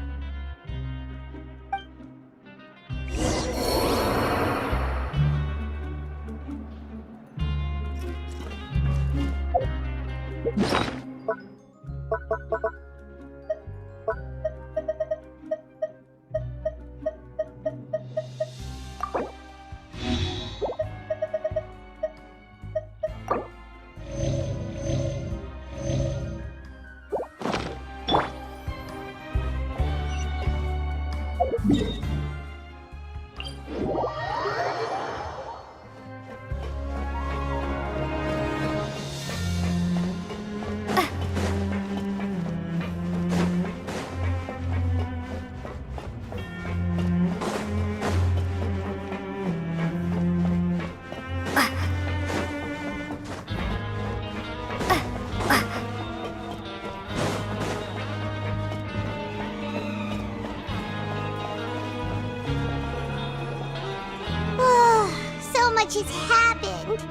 Has happened.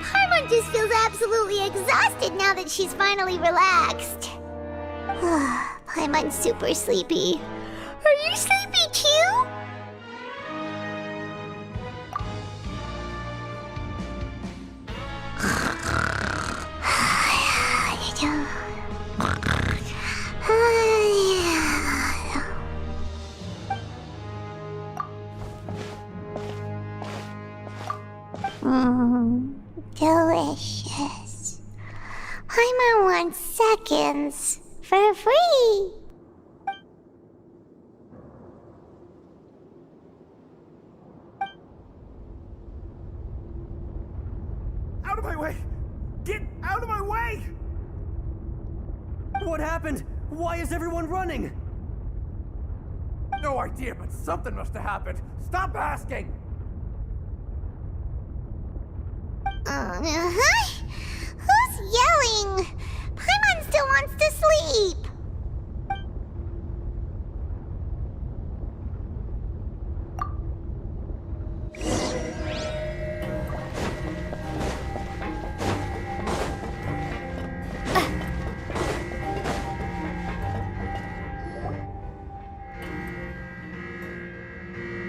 Paimon just feels absolutely exhausted now that she's finally relaxed. Paimon's super sleepy. Are you sleepy too? Delicious. Paimon wants seconds for free. Out of my way! Get out of my way! What happened? Why is everyone running? No idea, but something must have happened. Stop asking! Who's yelling? Paimon still wants to sleep.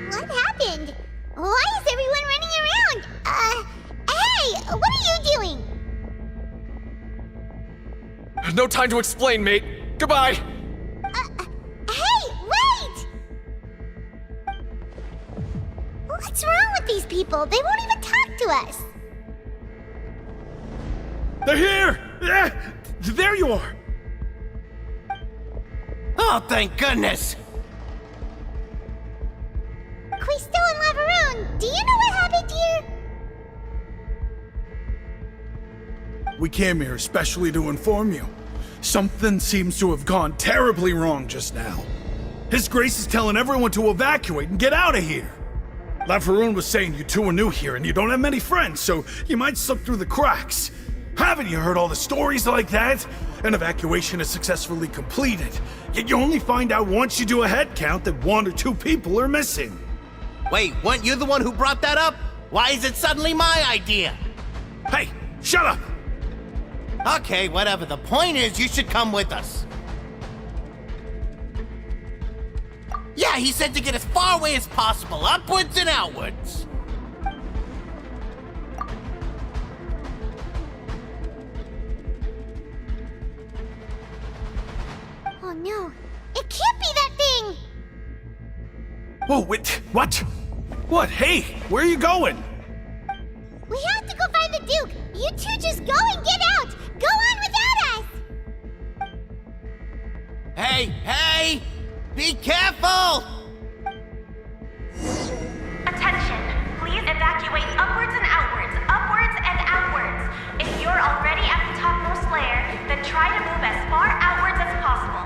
What happened? Why is everyone running around? Hey, what are you doing? No time to explain, mate. Goodbye. Hey, wait! What's wrong with these people? They won't even talk to us. They're here! There you are! Oh, thank goodness! Quisto and Lavaroon, do you know what happened here? We came here especially to inform you. Something seems to have gone terribly wrong just now. His Grace is telling everyone to evacuate and get out of here. Lavaroon was saying you two are new here and you don't have many friends, so you might slip through the cracks. Haven't you heard all the stories like that? An evacuation is successfully completed, yet you only find out once you do a head count that 1 or 2 people are missing. Wait, weren't you the one who brought that up? Why is it suddenly my idea? Hey, shut up! Okay, whatever. The point is, you should come with us. Yeah, he said to get as far away as possible, upwards and outwards. Oh no, it can't be that thing! Whoa, wait, what? What? Hey, where are you going? We have to go find the Duke! You two just go and get out! Go on without us! Hey! Be careful! Attention! Please evacuate upwards and outwards, upwards and outwards. If you're already at the topmost layer, then try to move as far outwards as possible.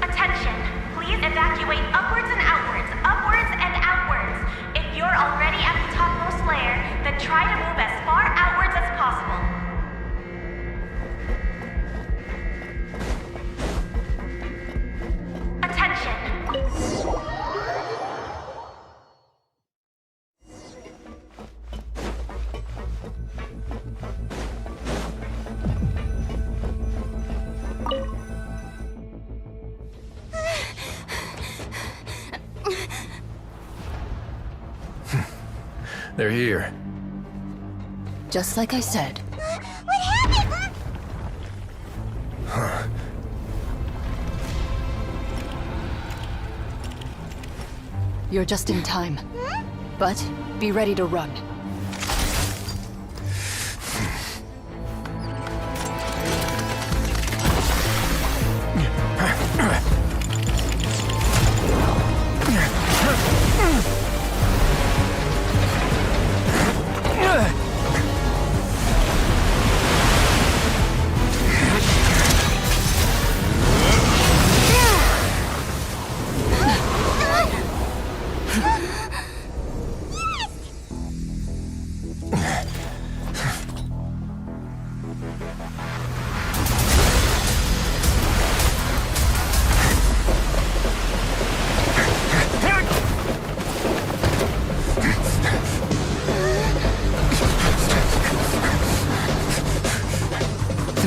Attention, please evacuate upwards and outwards, upwards and outwards. If you're already at the topmost layer, then try to move as far outwards as possible. Attention. They're here. Just like I said. What happened? Huh. You're just in time. But be ready to run.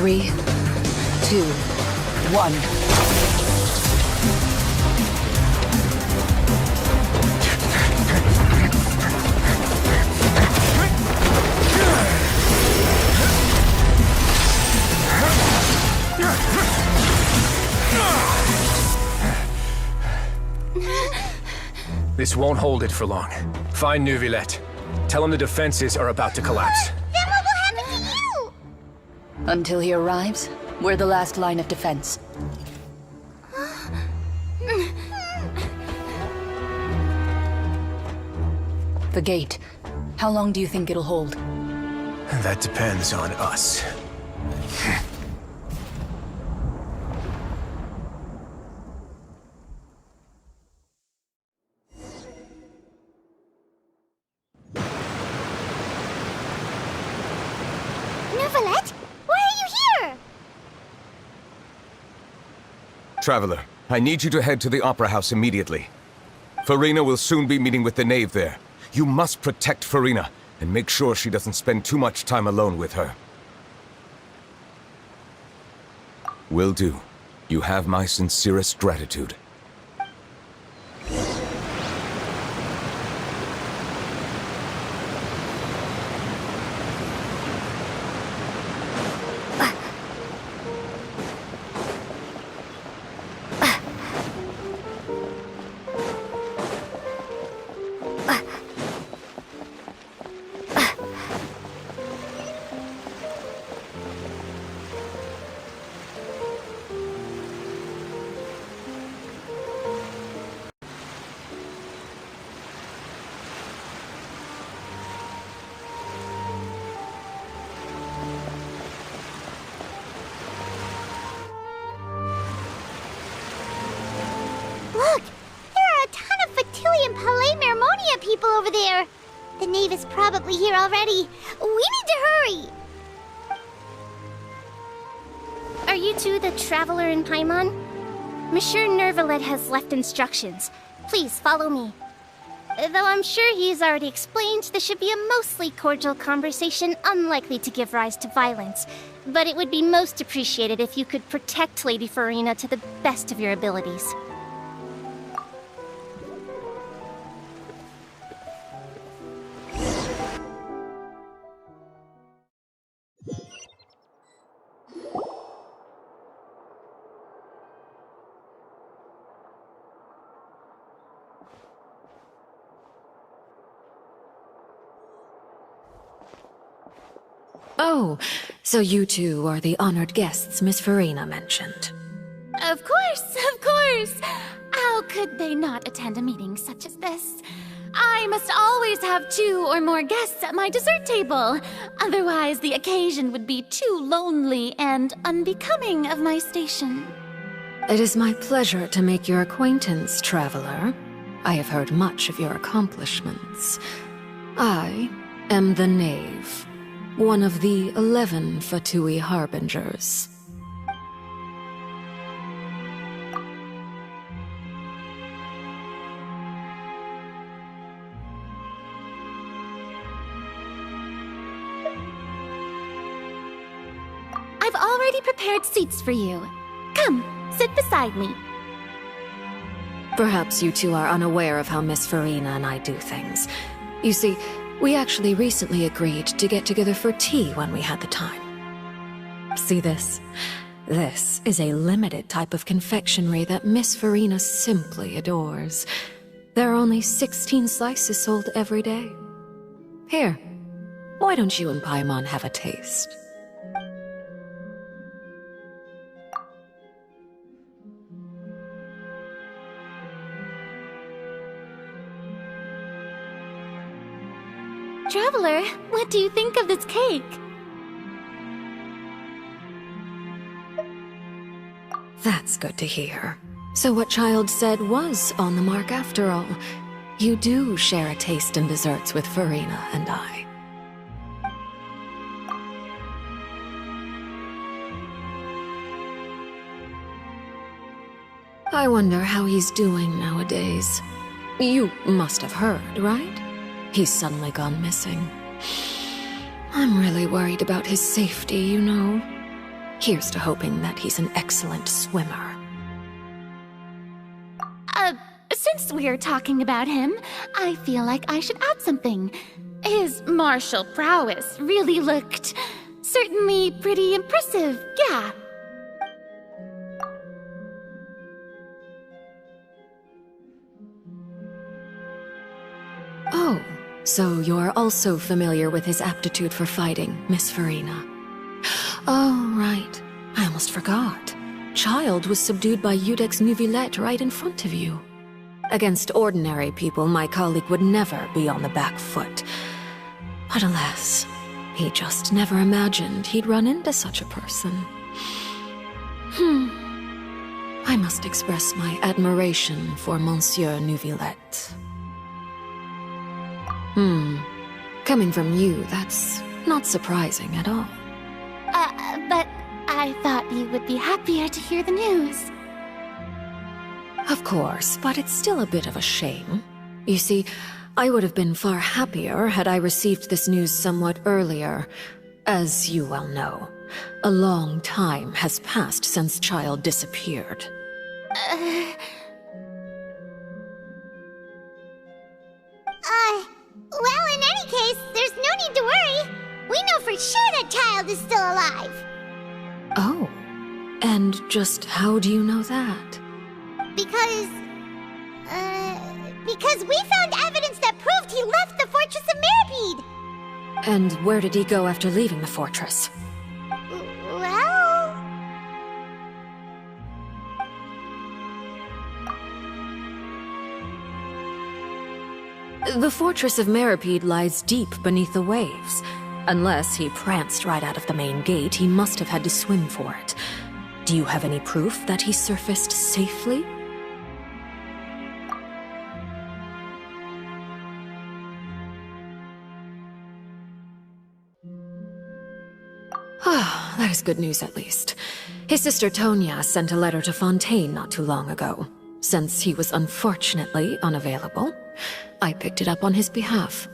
Three, 2, 1. This won't hold it for long. Find Neuvillette. Tell him the defenses are about to collapse. Then what will happen to you? Until he arrives, we're the last line of defense. The gate. How long do you think it'll hold? That depends on us. Neuvillette? Why are you here? Traveler, I need you to head to the Opera House immediately. Farina will soon be meeting with the knave there. You must protect Farina, and make sure she doesn't spend too much time alone with her. Will do. You have my sincerest gratitude. Look! There are a ton of Fatilian Palais Mermonia people over there! The knave is probably here already. We need to hurry! Are you two the traveler in Paimon? Monsieur Neuvillette has left instructions. Please follow me. Though I'm sure he's already explained, this should be a mostly cordial conversation, unlikely to give rise to violence. But it would be most appreciated if you could protect Lady Farina to the best of your abilities. Oh, so you two are the honored guests Miss Farina mentioned. Of course. How could they not attend a meeting such as this? I must always have 2 or more guests at my dessert table. Otherwise, the occasion would be too lonely and unbecoming of my station. It is my pleasure to make your acquaintance, traveler. I have heard much of your accomplishments. I am the Knave, one of the 11 Fatui Harbingers. I've already prepared seats for you. Come, sit beside me. Perhaps you two are unaware of how Miss Farina and I do things. You see, we actually recently agreed to get together for tea when we had the time. See this? This is a limited type of confectionery that Miss Farina simply adores. There are only 16 slices sold every day. Here, why don't you and Paimon have a taste? Traveler, what do you think of this cake? That's good to hear. So what Child said was on the mark after all. You do share a taste in desserts with Farina and I. I wonder how he's doing nowadays. You must have heard, right? He's suddenly gone missing. I'm really worried about his safety, you know. Here's to hoping that he's an excellent swimmer. Since we're talking about him, I feel like I should add something. His martial prowess really looked certainly pretty impressive, yeah. Oh, so you're also familiar with his aptitude for fighting, Miss Farina. Oh, right. I almost forgot. Child was subdued by Udex Nuvillette right in front of you. Against ordinary people, my colleague would never be on the back foot. But alas, he just never imagined he'd run into such a person. I must express my admiration for Monsieur Nuvillette. Coming from you, that's not surprising at all. But I thought you would be happier to hear the news. Of course, but it's still a bit of a shame. You see, I would have been far happier had I received this news somewhat earlier. As you well know, a long time has passed since Child disappeared. Well, in any case, there's no need to worry. We know for sure that Child is still alive. Oh, and just how do you know that? Because we found evidence that proved he left the Fortress of Mirapede. And where did he go after leaving the fortress? Well... The Fortress of Mirapede lies deep beneath the waves. Unless he pranced right out of the main gate, he must have had to swim for it. Do you have any proof that he surfaced safely? Ah, that is good news at least. His sister Tonya sent a letter to Fontaine not too long ago. Since he was unfortunately unavailable, I picked it up on his behalf.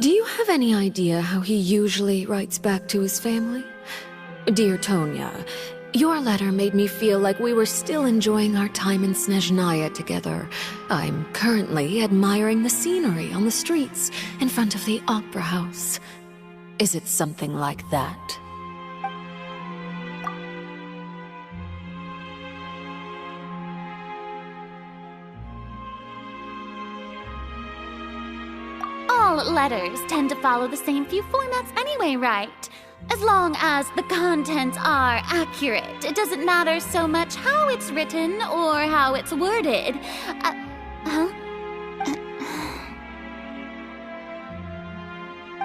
Do you have any idea how he usually writes back to his family? Dear Tonya, your letter made me feel like we were still enjoying our time in Snezhnaya together. I'm currently admiring the scenery on the streets in front of the Opera House. Is it something like that? All letters tend to follow the same few formats anyway, right? As long as the contents are accurate, it doesn't matter so much how it's written or how it's worded. Huh?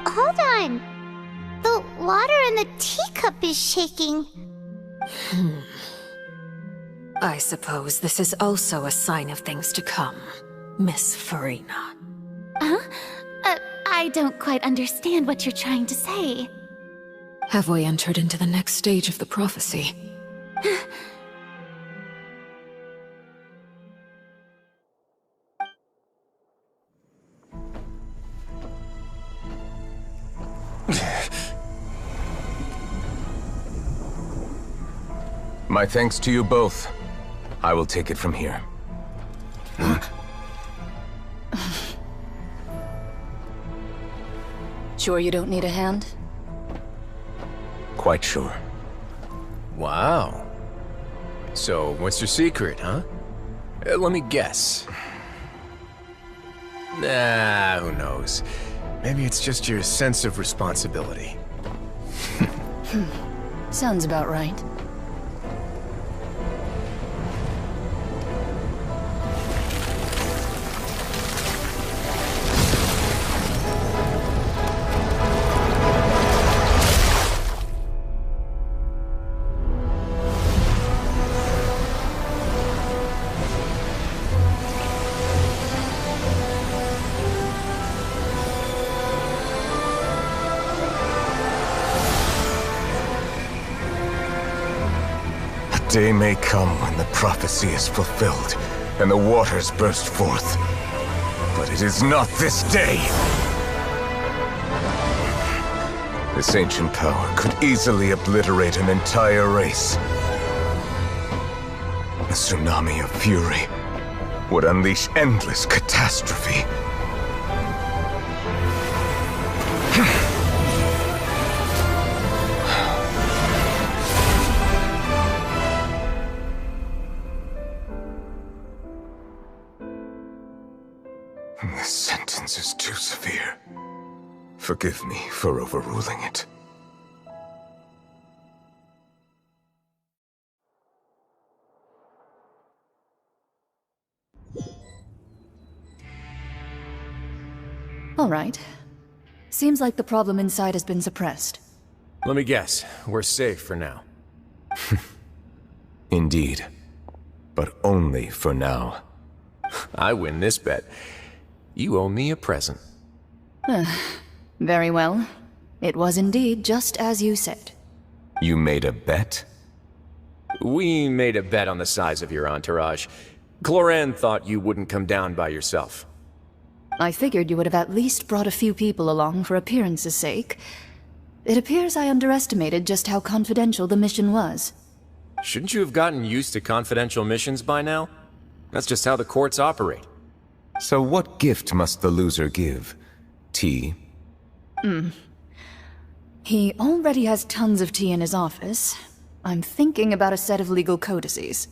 Hold on. The water in the teacup is shaking. I suppose this is also a sign of things to come, Miss Farina. Huh? I don't quite understand what you're trying to say. Have we entered into the next stage of the prophecy? My thanks to you both. I will take it from here. Sure you don't need a hand? Quite sure. Wow. So, what's your secret, huh? Let me guess. Nah, who knows? Maybe it's just your sense of responsibility. Sounds about right. Day may come when the prophecy is fulfilled, and the waters burst forth. But it is not this day! This ancient power could easily obliterate an entire race. A tsunami of fury would unleash endless catastrophe. This sentence is too severe. Forgive me for overruling it. All right. Seems like the problem inside has been suppressed. Let me guess, we're safe for now. Indeed. But only for now. I win this bet. You owe me a present. Very well. It was indeed just as you said. You made a bet? We made a bet on the size of your entourage. Cloran thought you wouldn't come down by yourself. I figured you would have at least brought a few people along for appearance's sake. It appears I underestimated just how confidential the mission was. Shouldn't you have gotten used to confidential missions by now? That's just how the courts operate. So what gift must the loser give? Tea? He already has tons of tea in his office. I'm thinking about a set of legal codices.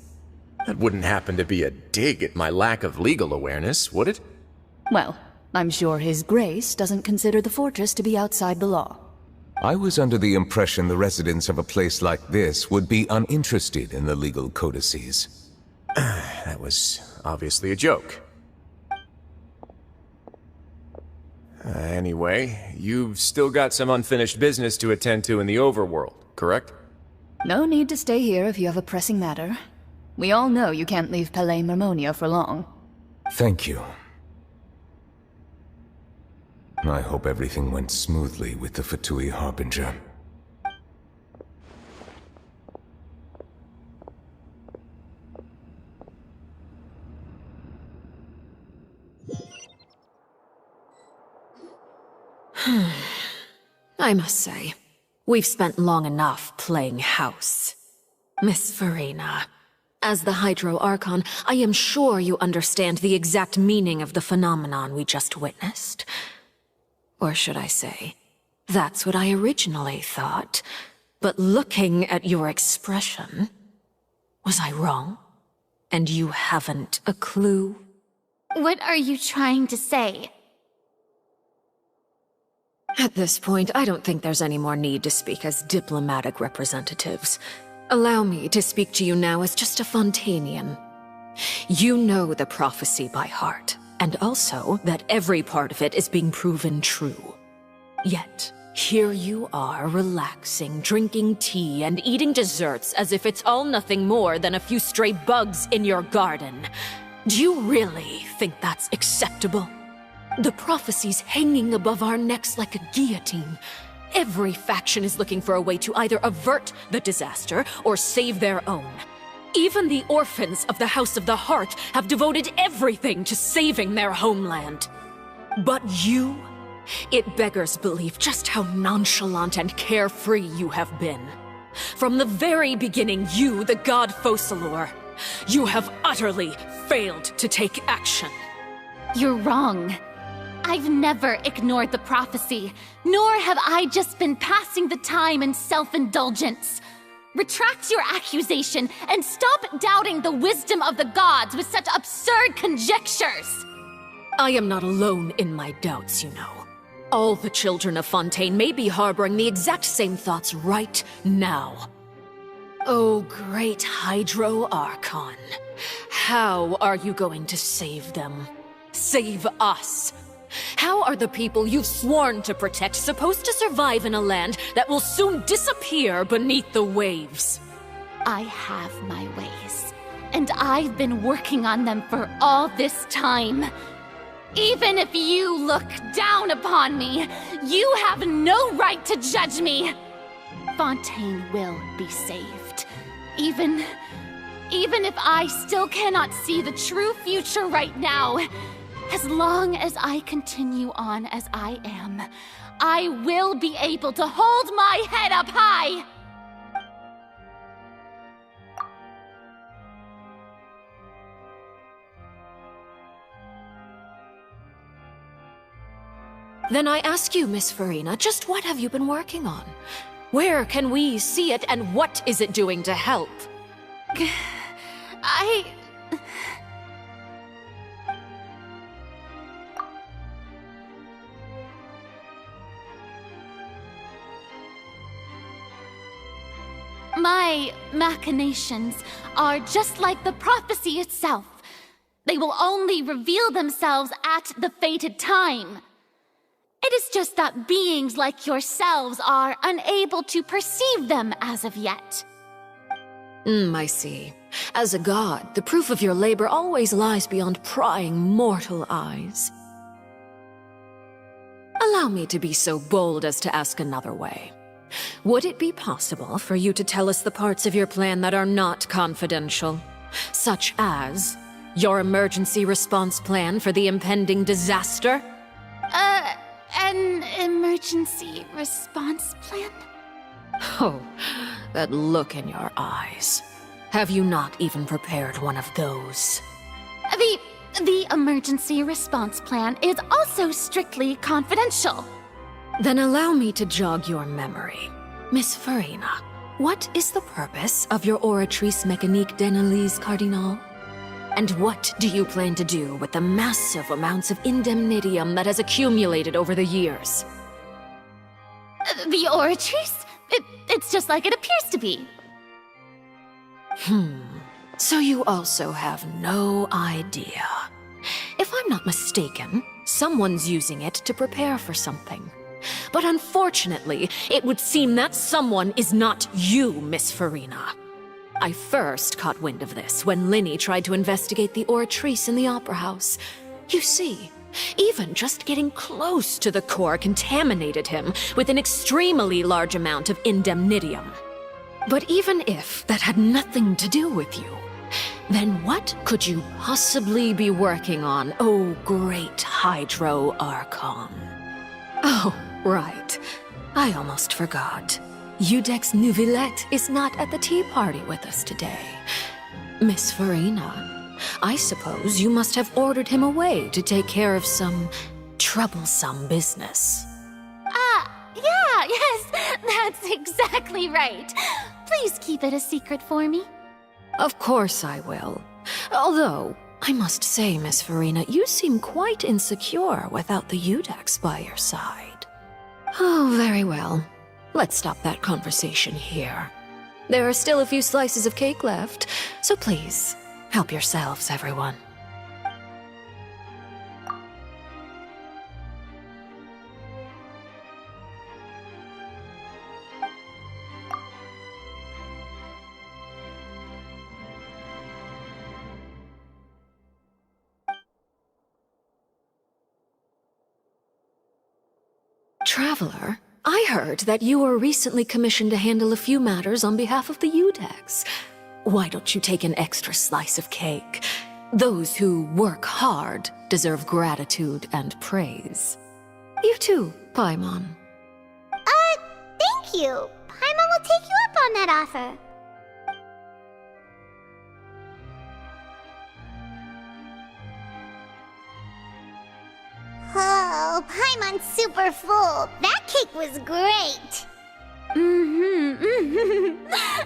That wouldn't happen to be a dig at my lack of legal awareness, would it? Well, I'm sure His Grace doesn't consider the fortress to be outside the law. I was under the impression the residents of a place like this would be uninterested in the legal codices. That was obviously a joke. Anyway, you've still got some unfinished business to attend to in the overworld, correct? No need to stay here if you have a pressing matter. We all know you can't leave Palais Mermonia for long. Thank you. I hope everything went smoothly with the Fatui Harbinger. I must say, we've spent long enough playing house. Miss Farina, as the Hydro Archon, I am sure you understand the exact meaning of the phenomenon we just witnessed. Or should I say, that's what I originally thought. But looking at your expression, was I wrong? And you haven't a clue? What are you trying to say? At this point, I don't think there's any more need to speak as diplomatic representatives. Allow me to speak to you now as just a Fontainian. You know the prophecy by heart, and also that every part of it is being proven true. Yet, here you are relaxing, drinking tea, and eating desserts as if it's all nothing more than a few stray bugs in your garden. Do you really think that's acceptable? The prophecy's hanging above our necks like a guillotine. Every faction is looking for a way to either avert the disaster or save their own. Even the orphans of the House of the Heart have devoted everything to saving their homeland. But you? It beggars belief just how nonchalant and carefree you have been. From the very beginning, you, the god Focalor, you have utterly failed to take action. You're wrong. I've never ignored the prophecy, nor have I just been passing the time in self-indulgence. Retract your accusation and stop doubting the wisdom of the gods with such absurd conjectures! I am not alone in my doubts, you know. All the children of Fontaine may be harboring the exact same thoughts right now. Oh, great Hydro Archon. How are you going to save them? Save us? How are the people you've sworn to protect supposed to survive in a land that will soon disappear beneath the waves? I have my ways, and I've been working on them for all this time. Even if you look down upon me, you have no right to judge me. Fontaine will be saved. Even if I still cannot see the true future right now, as long as I continue on as I am, I will be able to hold my head up high! Then I ask you, Miss Farina, just what have you been working on? Where can we see it, and what is it doing to help? My machinations are just like the prophecy itself. They will only reveal themselves at the fated time. It is just that beings like yourselves are unable to perceive them as of yet. I see. As a god, the proof of your labor always lies beyond prying mortal eyes. Allow me to be so bold as to ask another way. Would it be possible for you to tell us the parts of your plan that are not confidential? Such as your emergency response plan for the impending disaster? An emergency response plan? Oh, that look in your eyes. Have you not even prepared one of those? The emergency response plan is also strictly confidential. Then allow me to jog your memory. Miss Farina, what is the purpose of your Oratrice Mécanique d'Analyse Cardinal? And what do you plan to do with the massive amounts of indemnitium that has accumulated over the years? The Oratrice? It's just like it appears to be. So you also have no idea. If I'm not mistaken, someone's using it to prepare for something. But unfortunately, it would seem that someone is not you, Miss Farina. I first caught wind of this when Linny tried to investigate the Oratrice in the Opera House. You see, even just getting close to the core contaminated him with an extremely large amount of indemnitium. But even if that had nothing to do with you, then what could you possibly be working on, oh great Hydro Archon? Oh, right. I almost forgot. Udex Nouvillette is not at the tea party with us today. Miss Farina, I suppose you must have ordered him away to take care of some troublesome business. Yeah, yes, that's exactly right. Please keep it a secret for me. Of course I will. Although, I must say, Miss Farina, you seem quite insecure without the Udex by your side. Oh, very well. Let's stop that conversation here. There are still a few slices of cake left, so please, help yourselves, everyone. Traveler, I heard that you were recently commissioned to handle a few matters on behalf of the Udex. Why don't you take an extra slice of cake? Those who work hard deserve gratitude and praise. You too, Paimon. Thank you. Paimon will take you up on that offer. Oh, Paimon's super full. That cake was great.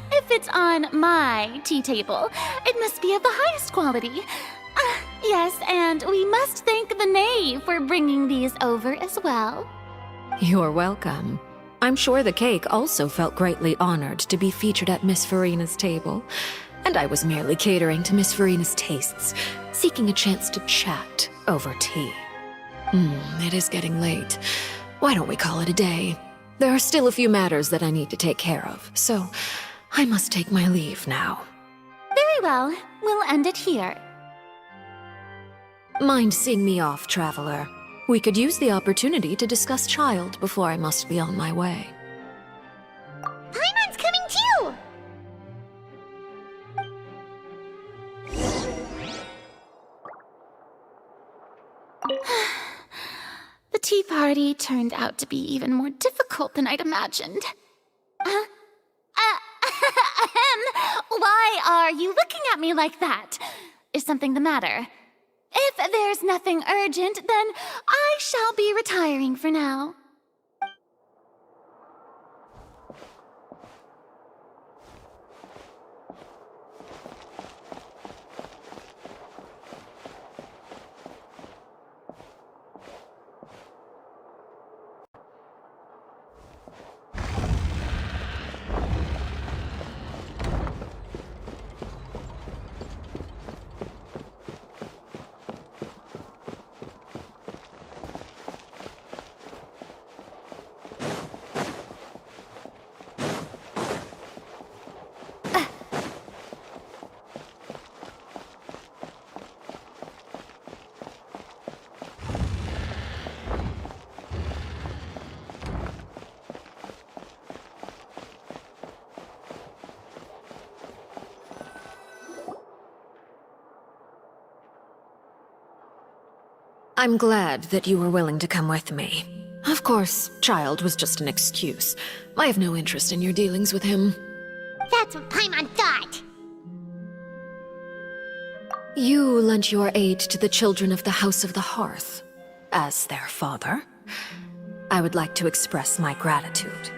If it's on my tea table, it must be of the highest quality. Yes, and we must thank the knave for bringing these over as well. You're welcome. I'm sure the cake also felt greatly honored to be featured at Miss Farina's table. And I was merely catering to Miss Farina's tastes, seeking a chance to chat over tea. It is getting late. Why don't we call it a day? There are still a few matters that I need to take care of, so I must take my leave now. Very well. We'll end it here. Mind seeing me off, Traveler? We could use the opportunity to discuss Child before I must be on my way. Paimon's coming too! The tea party turned out to be even more difficult than I'd imagined. Why are you looking at me like that? Is something the matter? If there's nothing urgent, then I shall be retiring for now. I'm glad that you were willing to come with me. Of course, Child was just an excuse. I have no interest in your dealings with him. That's what Paimon thought. You lent your aid to the children of the House of the Hearth. As their father, I would like to express my gratitude.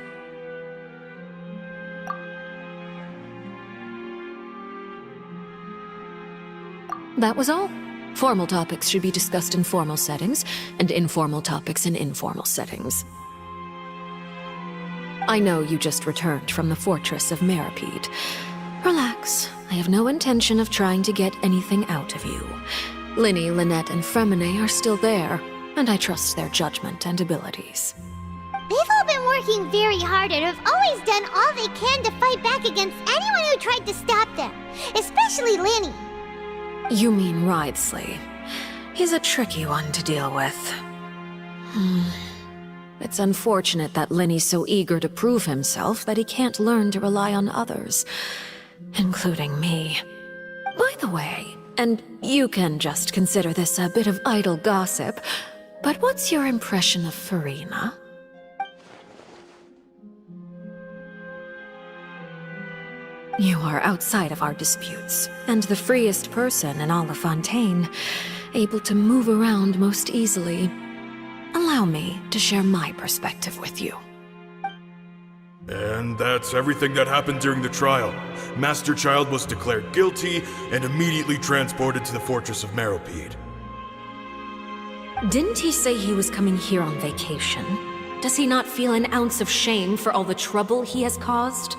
That was all. Formal topics should be discussed in formal settings, and informal topics in informal settings. I know you just returned from the fortress of Meripede. Relax. I have no intention of trying to get anything out of you. Linny, Lynette, and Fremine are still there, and I trust their judgment and abilities. They've all been working very hard and have always done all they can to fight back against anyone who tried to stop them, especially Linny. You mean Wriothesley. He's a tricky one to deal with. It's unfortunate that Linny's so eager to prove himself that he can't learn to rely on others, including me. By the way, and you can just consider this a bit of idle gossip, but what's your impression of Farina? You are outside of our disputes, and the freest person in all of Fontaine, able to move around most easily. Allow me to share my perspective with you. And that's everything that happened during the trial. Master Child was declared guilty and immediately transported to the Fortress of Meripede. Didn't he say he was coming here on vacation? Does he not feel an ounce of shame for all the trouble he has caused?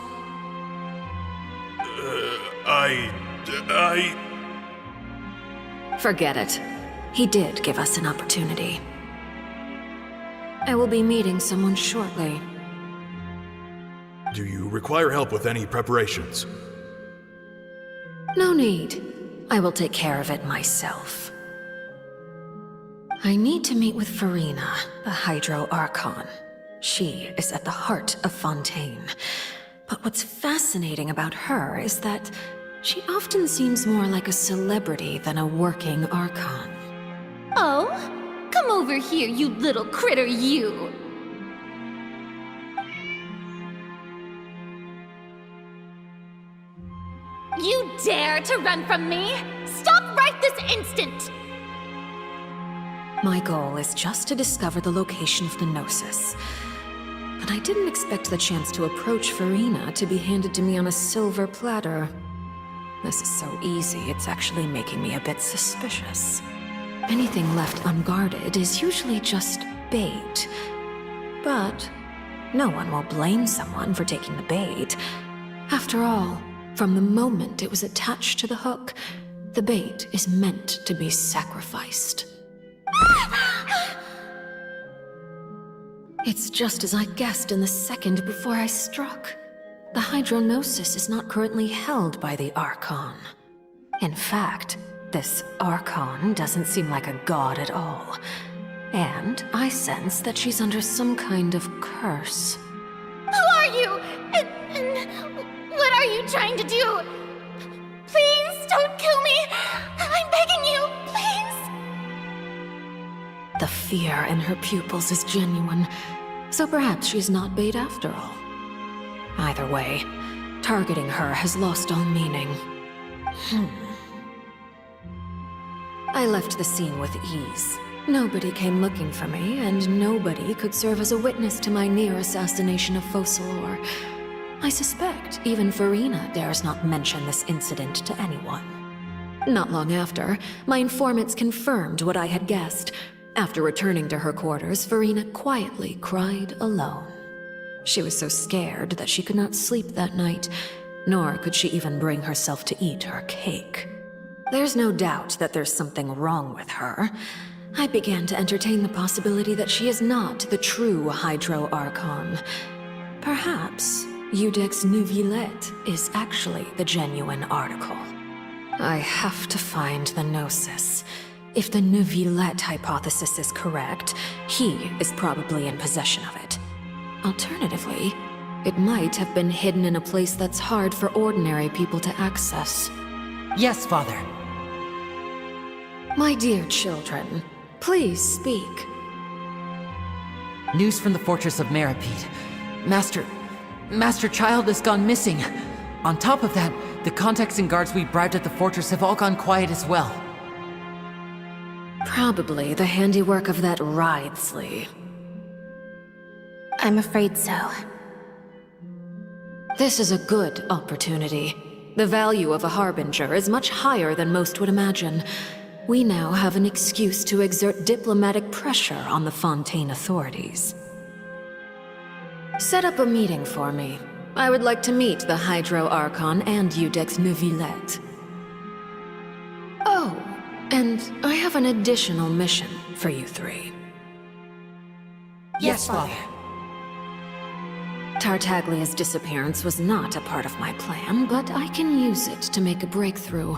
Forget it. He did give us an opportunity. I will be meeting someone shortly. Do you require help with any preparations? No need. I will take care of it myself. I need to meet with Farina, the Hydro Archon. She is at the heart of Fontaine. But what's fascinating about her is that she often seems more like a celebrity than a working Archon. Oh? Come over here, you little critter, you! You dare to run from me? Stop right this instant! My goal is just to discover the location of the Gnosis. But I didn't expect the chance to approach Farina to be handed to me on a silver platter. This is so easy, it's actually making me a bit suspicious. Anything left unguarded is usually just bait. But no one will blame someone for taking the bait. After all, from the moment it was attached to the hook, the bait is meant to be sacrificed. It's just as I guessed in the second before I struck. The Hydronosis is not currently held by the Archon. In fact, this Archon doesn't seem like a god at all. And I sense that she's under some kind of curse. Who are you? And what are you trying to do? Please don't kill me! I'm begging you, please! The fear in her pupils is genuine, so perhaps she's not bait after all. Either way, targeting her has lost all meaning. I left the scene with ease. Nobody came looking for me, and nobody could serve as a witness to my near assassination of Focalor. I suspect even Farina dares not mention this incident to anyone. Not long after, my informants confirmed what I had guessed. After returning to her quarters, Farina quietly cried alone. She was so scared that she could not sleep that night, nor could she even bring herself to eat her cake. There's no doubt that there's something wrong with her. I began to entertain the possibility that she is not the true Hydro Archon. Perhaps Iudex Neuvillette is actually the genuine article. I have to find the Gnosis. If the Neuvillette hypothesis is correct, he is probably in possession of it. Alternatively, it might have been hidden in a place that's hard for ordinary people to access. Yes, Father. My dear children, please speak. News from the fortress of Meripede. Master Child has gone missing. On top of that, the contacts and guards we bribed at the fortress have all gone quiet as well. Probably the handiwork of that Wriothesley. I'm afraid so. This is a good opportunity. The value of a Harbinger is much higher than most would imagine. We now have an excuse to exert diplomatic pressure on the Fontaine authorities. Set up a meeting for me. I would like to meet the Hydro Archon and Iudex Neuvillette. Oh, and I have an additional mission for you three. Yes, Father. Tartaglia's disappearance was not a part of my plan, but I can use it to make a breakthrough.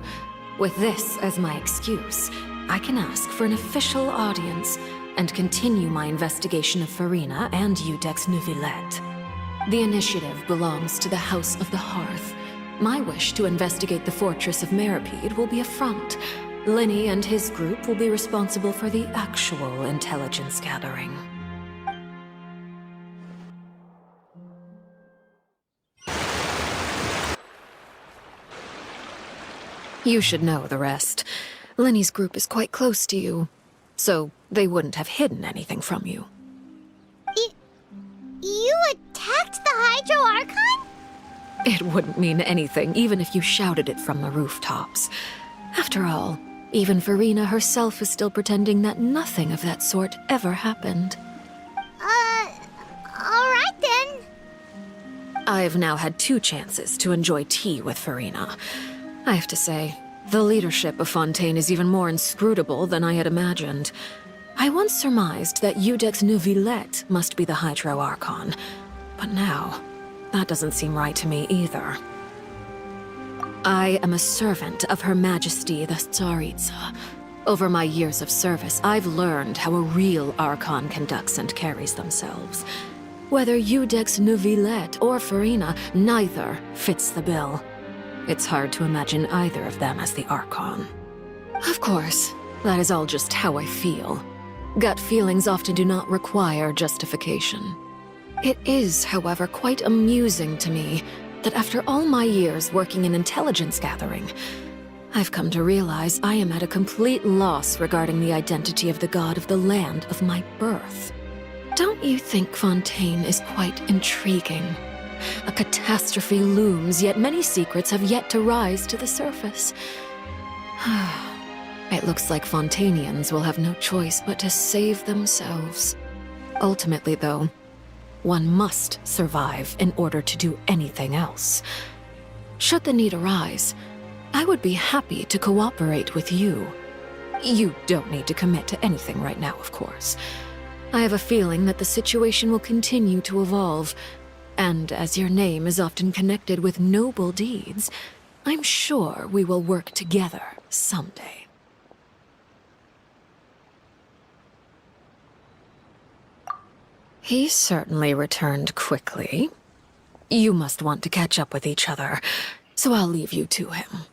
With this as my excuse, I can ask for an official audience and continue my investigation of Farina and Iudex Neuvillette. The initiative belongs to the House of the Hearth. My wish to investigate the fortress of Meripede will be a front. Linny and his group will be responsible for the actual intelligence gathering. You should know the rest. Lenny's group is quite close to you, so they wouldn't have hidden anything from you. You attacked the Hydro Archon? It wouldn't mean anything, even if you shouted it from the rooftops. After all, even Farina herself is still pretending that nothing of that sort ever happened. Alright then. I've now had 2 chances to enjoy tea with Farina. I have to say, the leadership of Fontaine is even more inscrutable than I had imagined. I once surmised that Iudex Neuvillette must be the Hydro Archon, but now, that doesn't seem right to me either. I am a servant of Her Majesty the Tsaritsa. Over my years of service, I've learned how a real Archon conducts and carries themselves. Whether Iudex Neuvillette or Farina, neither fits the bill. It's hard to imagine either of them as the Archon. Of course, that is all just how I feel. Gut feelings often do not require justification. It is, however, quite amusing to me that after all my years working in intelligence gathering, I've come to realize I am at a complete loss regarding the identity of the god of the land of my birth. Don't you think Fontaine is quite intriguing? A catastrophe looms, yet many secrets have yet to rise to the surface. It looks like Fontainians will have no choice but to save themselves. Ultimately, though, one must survive in order to do anything else. Should the need arise, I would be happy to cooperate with you. You don't need to commit to anything right now, of course. I have a feeling that the situation will continue to evolve, and as your name is often connected with noble deeds, I'm sure we will work together someday. He certainly returned quickly. You must want to catch up with each other, so I'll leave you to him.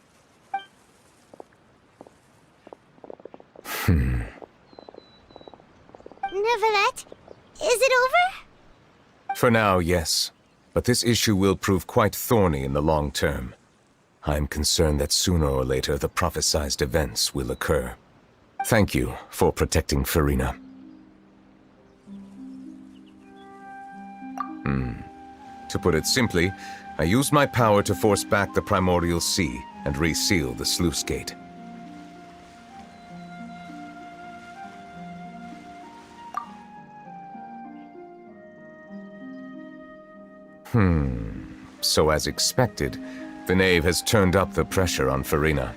Neuvillette, is it over? For now, yes. But this issue will prove quite thorny in the long term. I'm concerned that sooner or later the prophesized events will occur. Thank you for protecting Farina. To put it simply, I used my power to force back the Primordial Sea and reseal the sluice gate. So as expected, the Knave has turned up the pressure on Farina.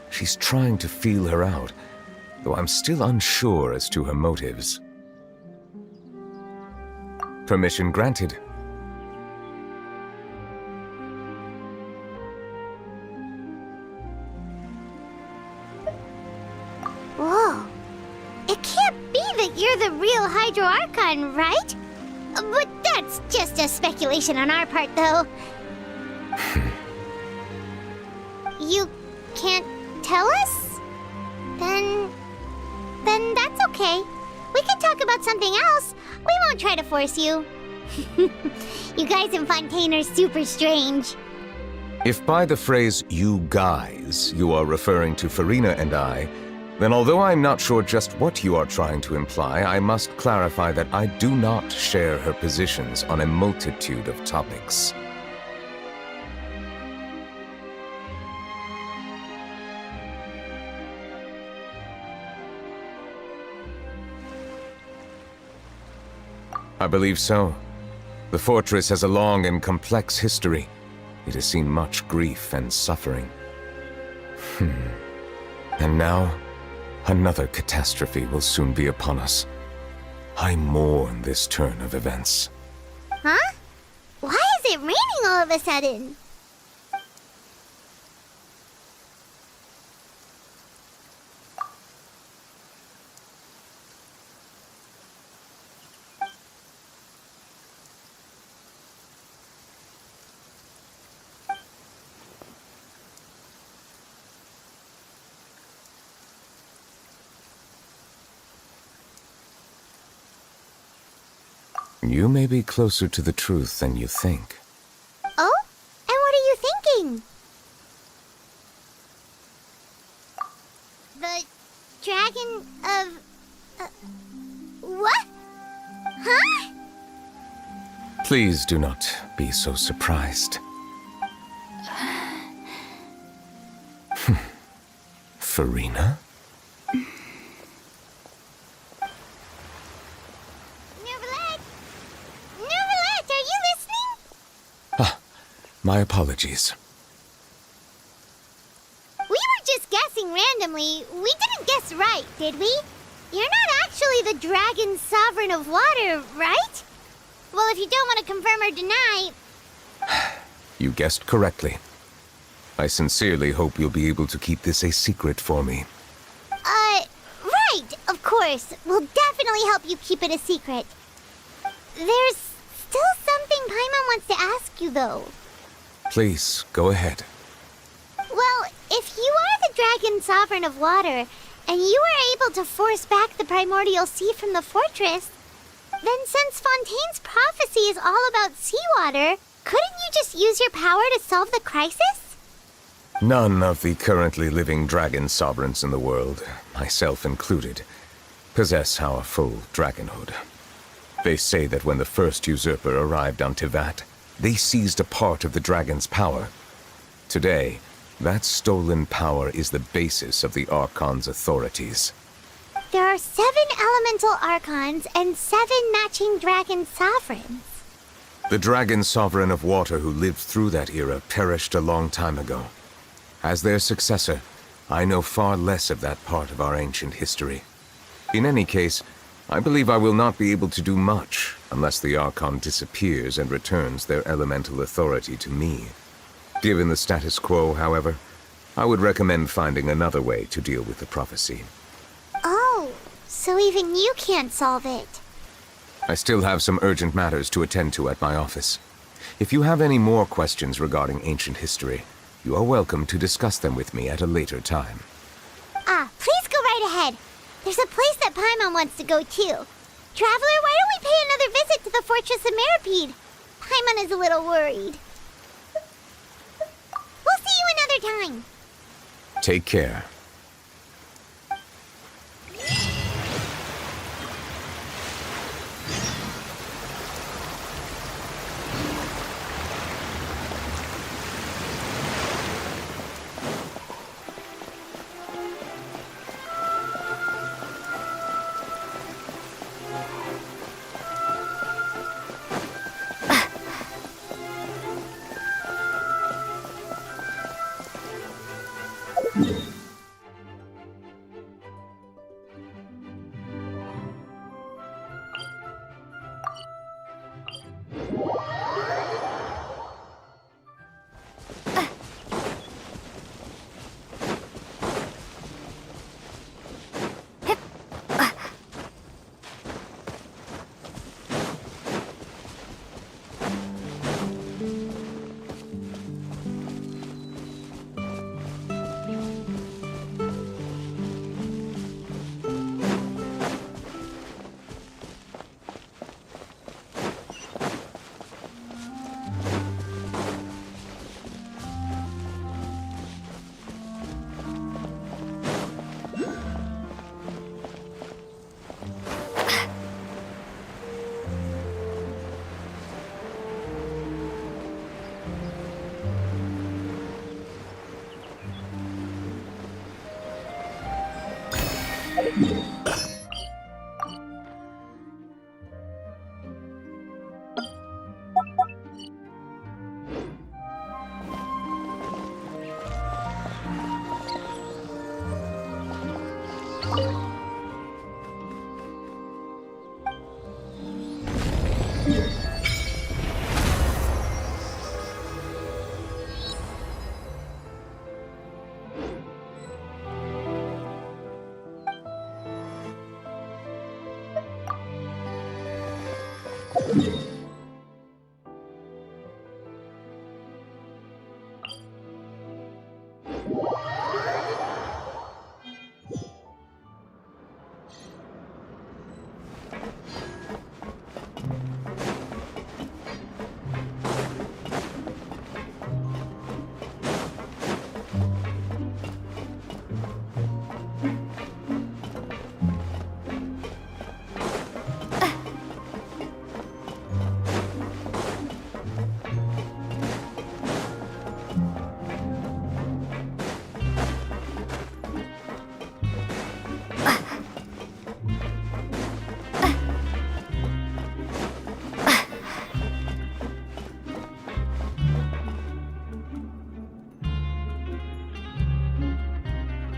She's trying to feel her out, though I'm still unsure as to her motives. Permission granted. Whoa. It can't be that you're the real Hydro Archon, right? But that's just a speculation on our part, though. You can't tell us? Then that's okay. We can talk about something else. We won't try to force you. You guys in Fontaine are super strange. If by the phrase, "you guys," you are referring to Farina and I, then although I'm not sure just what you are trying to imply, I must clarify that I do not share her positions on a multitude of topics. I believe so. The fortress has a long and complex history. It has seen much grief and suffering. And now, another catastrophe will soon be upon us. I mourn this turn of events. Huh? Why is it raining all of a sudden? You may be closer to the truth than you think. Oh? And what are you thinking? The dragon of... what? Huh? Please do not be so surprised. Farina? Neuvillette! My apologies. We were just guessing randomly. We didn't guess right, did we? You're not actually the Dragon Sovereign of Water, right? Well, if you don't want to confirm or deny... You guessed correctly. I sincerely hope you'll be able to keep this a secret for me. Right, of course. We'll definitely help you keep it a secret. There's still something Paimon wants to ask you, though. Please, go ahead. Well, if you are the Dragon Sovereign of Water, and you were able to force back the primordial sea from the fortress, then since Fontaine's prophecy is all about seawater, couldn't you just use your power to solve the crisis? None of the currently living dragon sovereigns in the world, myself included, possess powerful dragonhood. They say that when the first usurper arrived on Tivat, they seized a part of the dragon's power. Today, that stolen power is the basis of the Archon's authorities. There are 7 elemental Archons and 7 matching dragon sovereigns. The dragon sovereign of water who lived through that era perished a long time ago. As their successor, I know far less of that part of our ancient history. In any case, I believe I will not be able to do much unless the Archon disappears and returns their elemental authority to me. Given the status quo, however, I would recommend finding another way to deal with the prophecy. Oh, so even you can't solve it. I still have some urgent matters to attend to at my office. If you have any more questions regarding ancient history, you are welcome to discuss them with me at a later time. Please go right ahead. There's a place that Paimon wants to go too. Traveler, why don't we pay another visit to the Fortress of Meripede? Paimon is a little worried. We'll see you another time. Take care.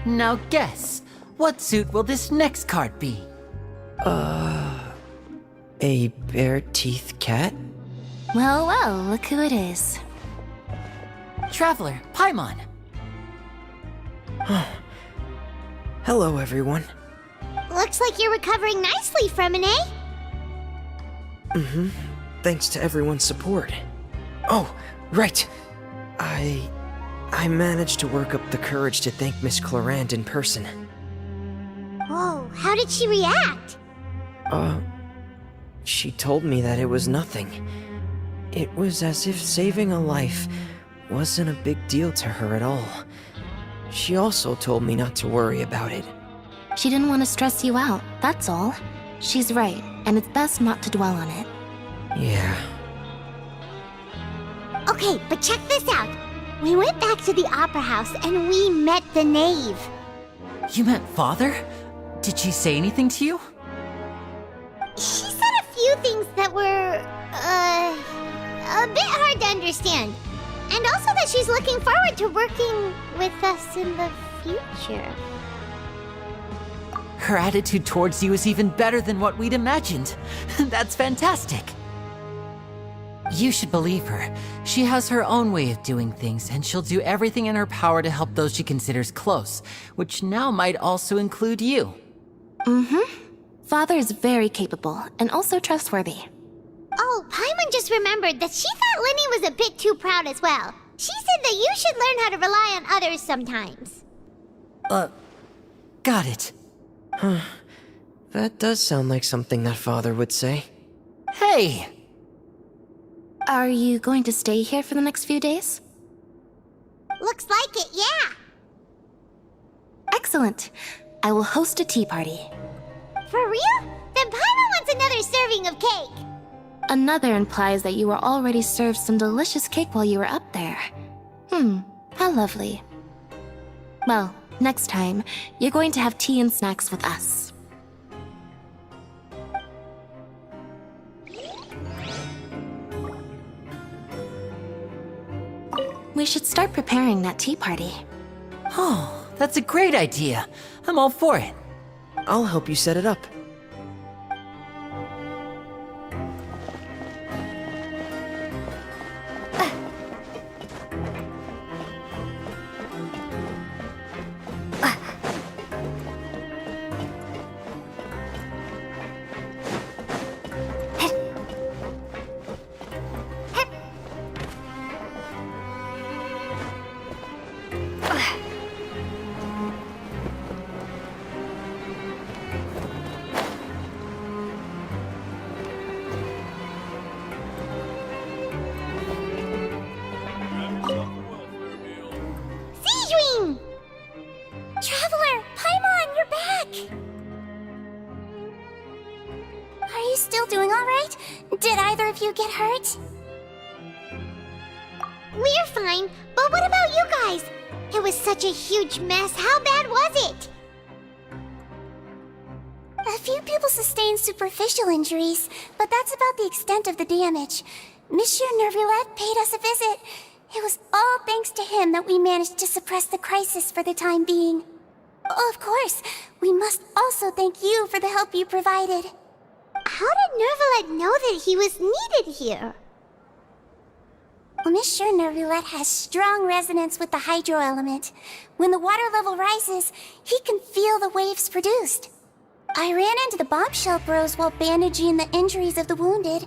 Now guess, what suit will this next card be? A bare-teeth cat? Well, well, look who it is. Traveler, Paimon. Hello, everyone. Looks like you're recovering nicely from it, eh? Mm-hmm. Thanks to everyone's support. Oh, right. I managed to work up the courage to thank Miss Clorant in person. Whoa, how did she react? She told me that it was nothing. It was as if saving a life wasn't a big deal to her at all. She also told me not to worry about it. She didn't want to stress you out, that's all. She's right, and it's best not to dwell on it. Yeah. Okay, but check this out. We went back to the opera house and we met the knave. You met Father? Did she say anything to you? She said a few things that were, a bit hard to understand. And also that she's looking forward to working with us in the future. Her attitude towards you is even better than what we'd imagined. That's fantastic. You should believe her. She has her own way of doing things, and she'll do everything in her power to help those she considers close, which now might also include you. Mm-hmm. Father is very capable, and also trustworthy. Oh, Paimon just remembered that she thought Linny was a bit too proud as well. She said that you should learn how to rely on others sometimes. Got it. Huh. That does sound like something that Father would say. Hey! Are you going to stay here for the next few days? Looks like it, yeah. Excellent. I will host a tea party. For real? Then Paimon wants another serving of cake. Another implies that you were already served some delicious cake while you were up there. How lovely. Well, next time, you're going to have tea and snacks with us. We should start preparing that tea party. Oh, that's a great idea. I'm all for it. I'll help you set it up. Traveler, Paimon, you're back! Are you still doing alright? Did either of you get hurt? We're fine, but what about you guys? It was such a huge mess. How bad was it? A few people sustained superficial injuries, but that's about the extent of the damage. Monsieur Nervulette paid us a visit. It was all thanks to him that we managed to suppress the crisis for the time being. Oh, of course, we must also thank you for the help you provided. How did Nervulette know that he was needed here? Well, Monsieur Nervulette has strong resonance with the hydro element. When the water level rises, he can feel the waves produced. I ran into the bombshell bros while bandaging the injuries of the wounded.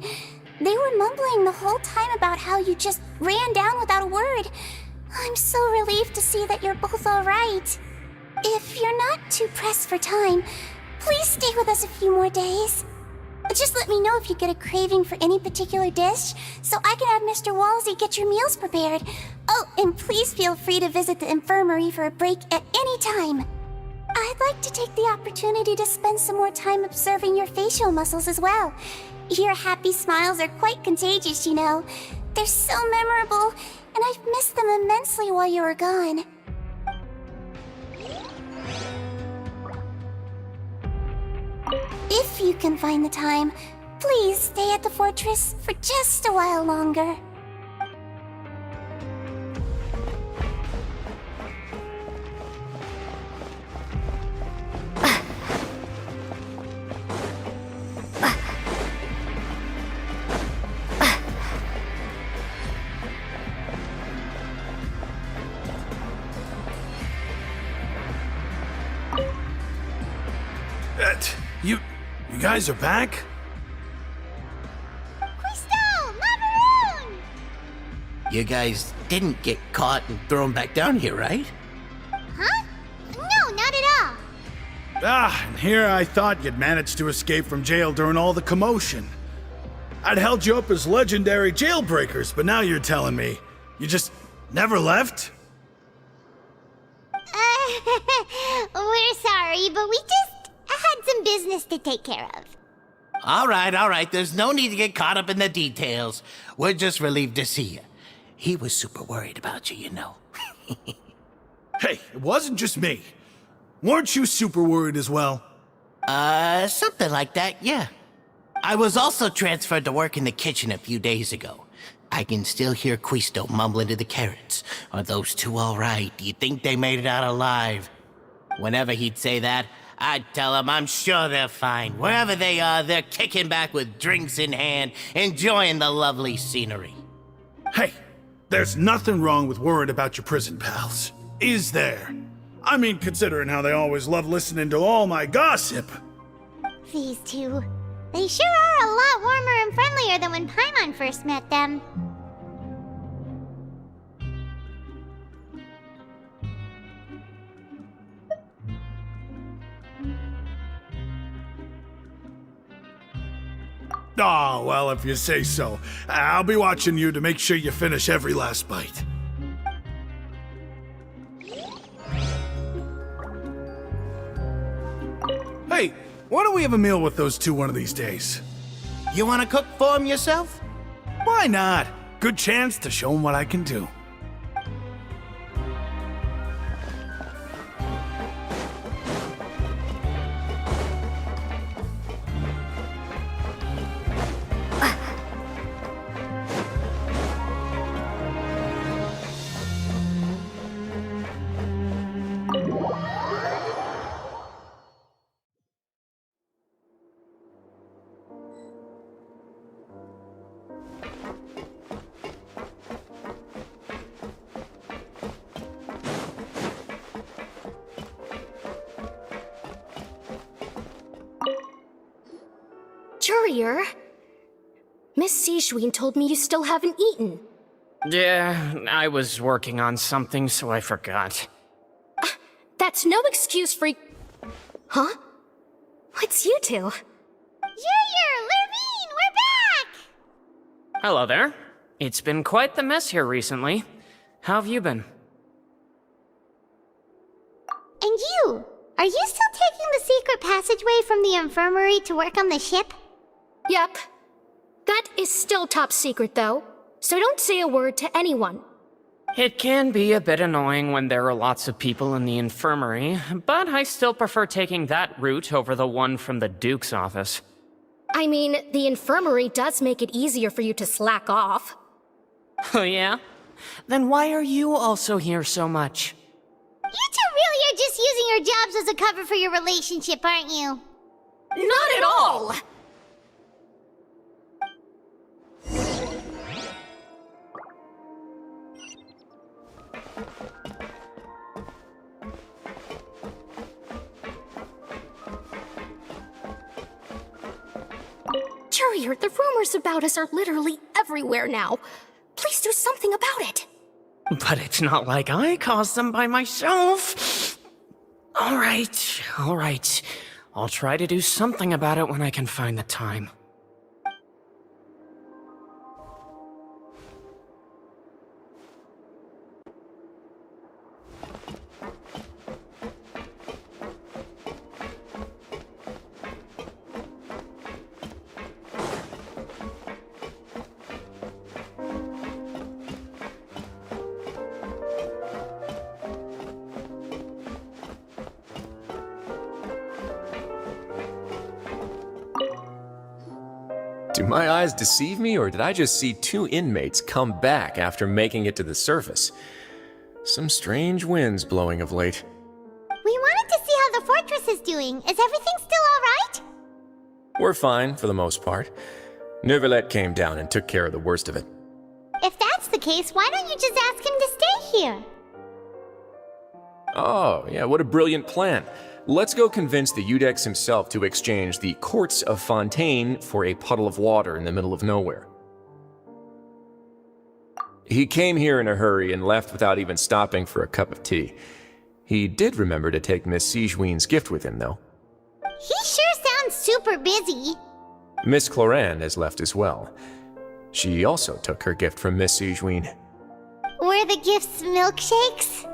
They were mumbling the whole time about how you just ran down without a word. I'm so relieved to see that you're both alright. If you're not too pressed for time, please stay with us a few more days. Just let me know if you get a craving for any particular dish, so I can have Mr. Walsey get your meals prepared. Oh, and please feel free to visit the infirmary for a break at any time. I'd like to take the opportunity to spend some more time observing your facial muscles as well. Your happy smiles are quite contagious, you know. They're so memorable, and I've missed them immensely while you were gone. If you can find the time, please stay at the fortress for just a while longer. You guys are back? Crystal! Macaroon! You guys didn't get caught and thrown back down here, right? Huh? No, not at all. And here I thought you'd managed to escape from jail during all the commotion. I'd held you up as legendary jailbreakers, but now you're telling me you just never left? We're sorry, but we just had some business to take care of. All right. There's no need to get caught up in the details. We're just relieved to see you. He was super worried about you, you know. Hey, it wasn't just me. Weren't you super worried as well? Something like that, yeah. I was also transferred to work in the kitchen a few days ago. I can still hear Quisto mumbling to the carrots. Are those two all right? Do you think they made it out alive? Whenever he'd say that, I'd tell him I'm sure they're fine. Wherever they are, they're kicking back with drinks in hand, enjoying the lovely scenery. Hey, there's nothing wrong with worrying about your prison pals, is there? I mean, considering how they always love listening to all my gossip. These two. They sure are a lot warmer and friendlier than when Paimon first met them. Oh, well, if you say so. I'll be watching you to make sure you finish every last bite. Hey, why don't we have a meal with those two one of these days? You want to cook for them yourself? Why not? Good chance to show them what I can do. Courier, Miss Sijween told me you still haven't eaten. Yeah, I was working on something, so I forgot. That's no excuse for... Huh? It's you two. Courier! Lurvine! We're back! Hello there. It's been quite the mess here recently. How have you been? And you? Are you still taking the secret passageway from the infirmary to work on the ship? Yep. That is still top secret, though, so don't say a word to anyone. It can be a bit annoying when there are lots of people in the infirmary, but I still prefer taking that route over the one from the Duke's office. I mean, the infirmary does make it easier for you to slack off. Oh yeah? Then why are you also here so much? You two really are just using your jobs as a cover for your relationship, aren't you? Not at all! Courier, the rumors about us are literally everywhere now. Please do something about it. But it's not like I caused them by myself. All right. I'll try to do something about it when I can find the time. Do my eyes deceive me, or did I just see two inmates come back after making it to the surface? Some strange winds blowing of late. We wanted to see how the fortress is doing. Is everything still alright? We're fine, for the most part. Neuvillette came down and took care of the worst of it. If that's the case, why don't you just ask him to stay here? Oh, yeah, what a brilliant plan. Let's go convince the Eudex himself to exchange the Courts of Fontaine for a puddle of water in the middle of nowhere. He came here in a hurry and left without even stopping for a cup of tea. He did remember to take Miss Sigewinne's gift with him, though. He sure sounds super busy. Miss Cloran has left as well. She also took her gift from Miss Sigewinne. Were the gifts milkshakes?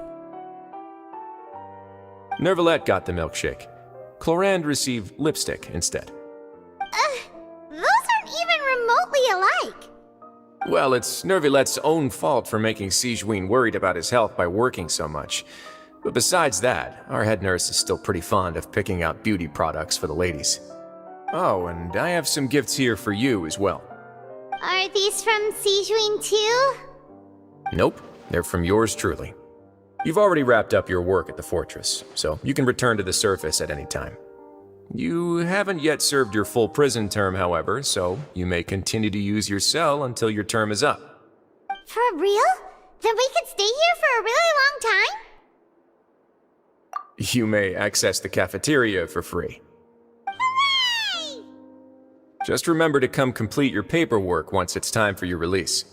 Nervalette got the milkshake. Cloran received lipstick instead. Those aren't even remotely alike. Well, it's Nervalette's own fault for making Sigewinne worried about his health by working so much. But besides that, our head nurse is still pretty fond of picking out beauty products for the ladies. Oh, and I have some gifts here for you as well. Are these from Sigewinne too? Nope, they're from yours truly. You've already wrapped up your work at the fortress, so you can return to the surface at any time. You haven't yet served your full prison term, however, so you may continue to use your cell until your term is up. For real? Then we could stay here for a really long time? You may access the cafeteria for free. Hooray! Just remember to come complete your paperwork once it's time for your release.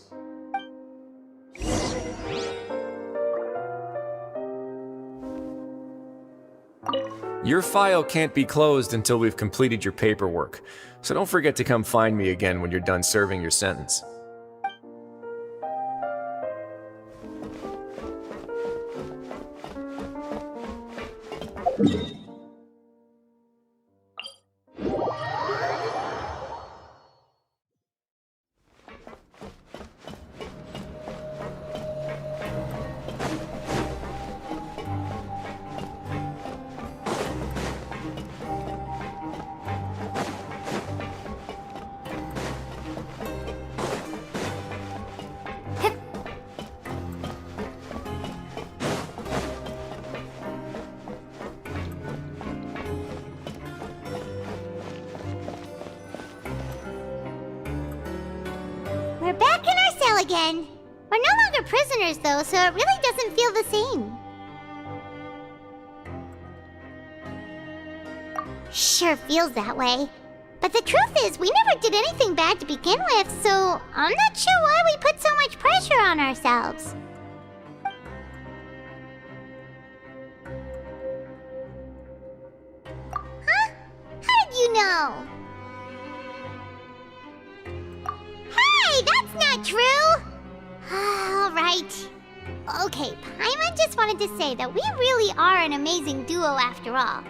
Your file can't be closed until we've completed your paperwork, so don't forget to come find me again when you're done serving your sentence. We're back in our cell again. We're no longer prisoners though, so it really doesn't feel the same. Sure feels that way. But the truth is, we never did anything bad to begin with, so I'm not sure why we put so much pressure on ourselves. Huh? How did you know? Hey, that's not true! All right. Okay, Paimon just wanted to say that we really are an amazing duo after all.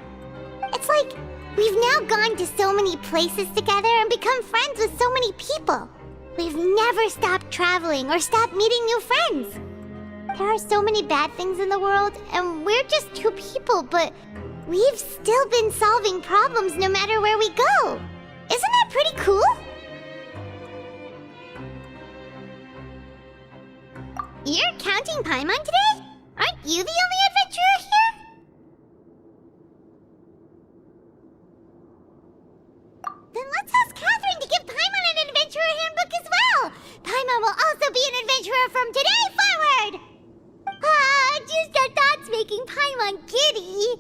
It's like we've now gone to so many places together and become friends with so many people. We've never stopped traveling or stopped meeting new friends. There are so many bad things in the world, and we're just two people, but we've still been solving problems no matter where we go. Isn't that pretty cool? You're counting Paimon today? Aren't you the only adventurer here? Then let's ask Catherine to give Paimon an adventurer handbook as well. Paimon will also be an adventurer from today forward. Just our thoughts making Paimon giddy.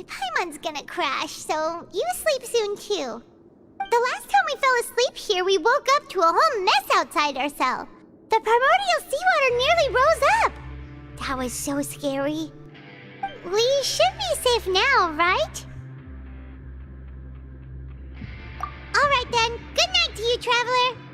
Paimon's gonna crash, so you sleep soon too. The last time we fell asleep here, we woke up to a whole mess outside our cell. The primordial seawater nearly rose up. That was so scary. We should be safe now, right? Alright then, good night to you, Traveler.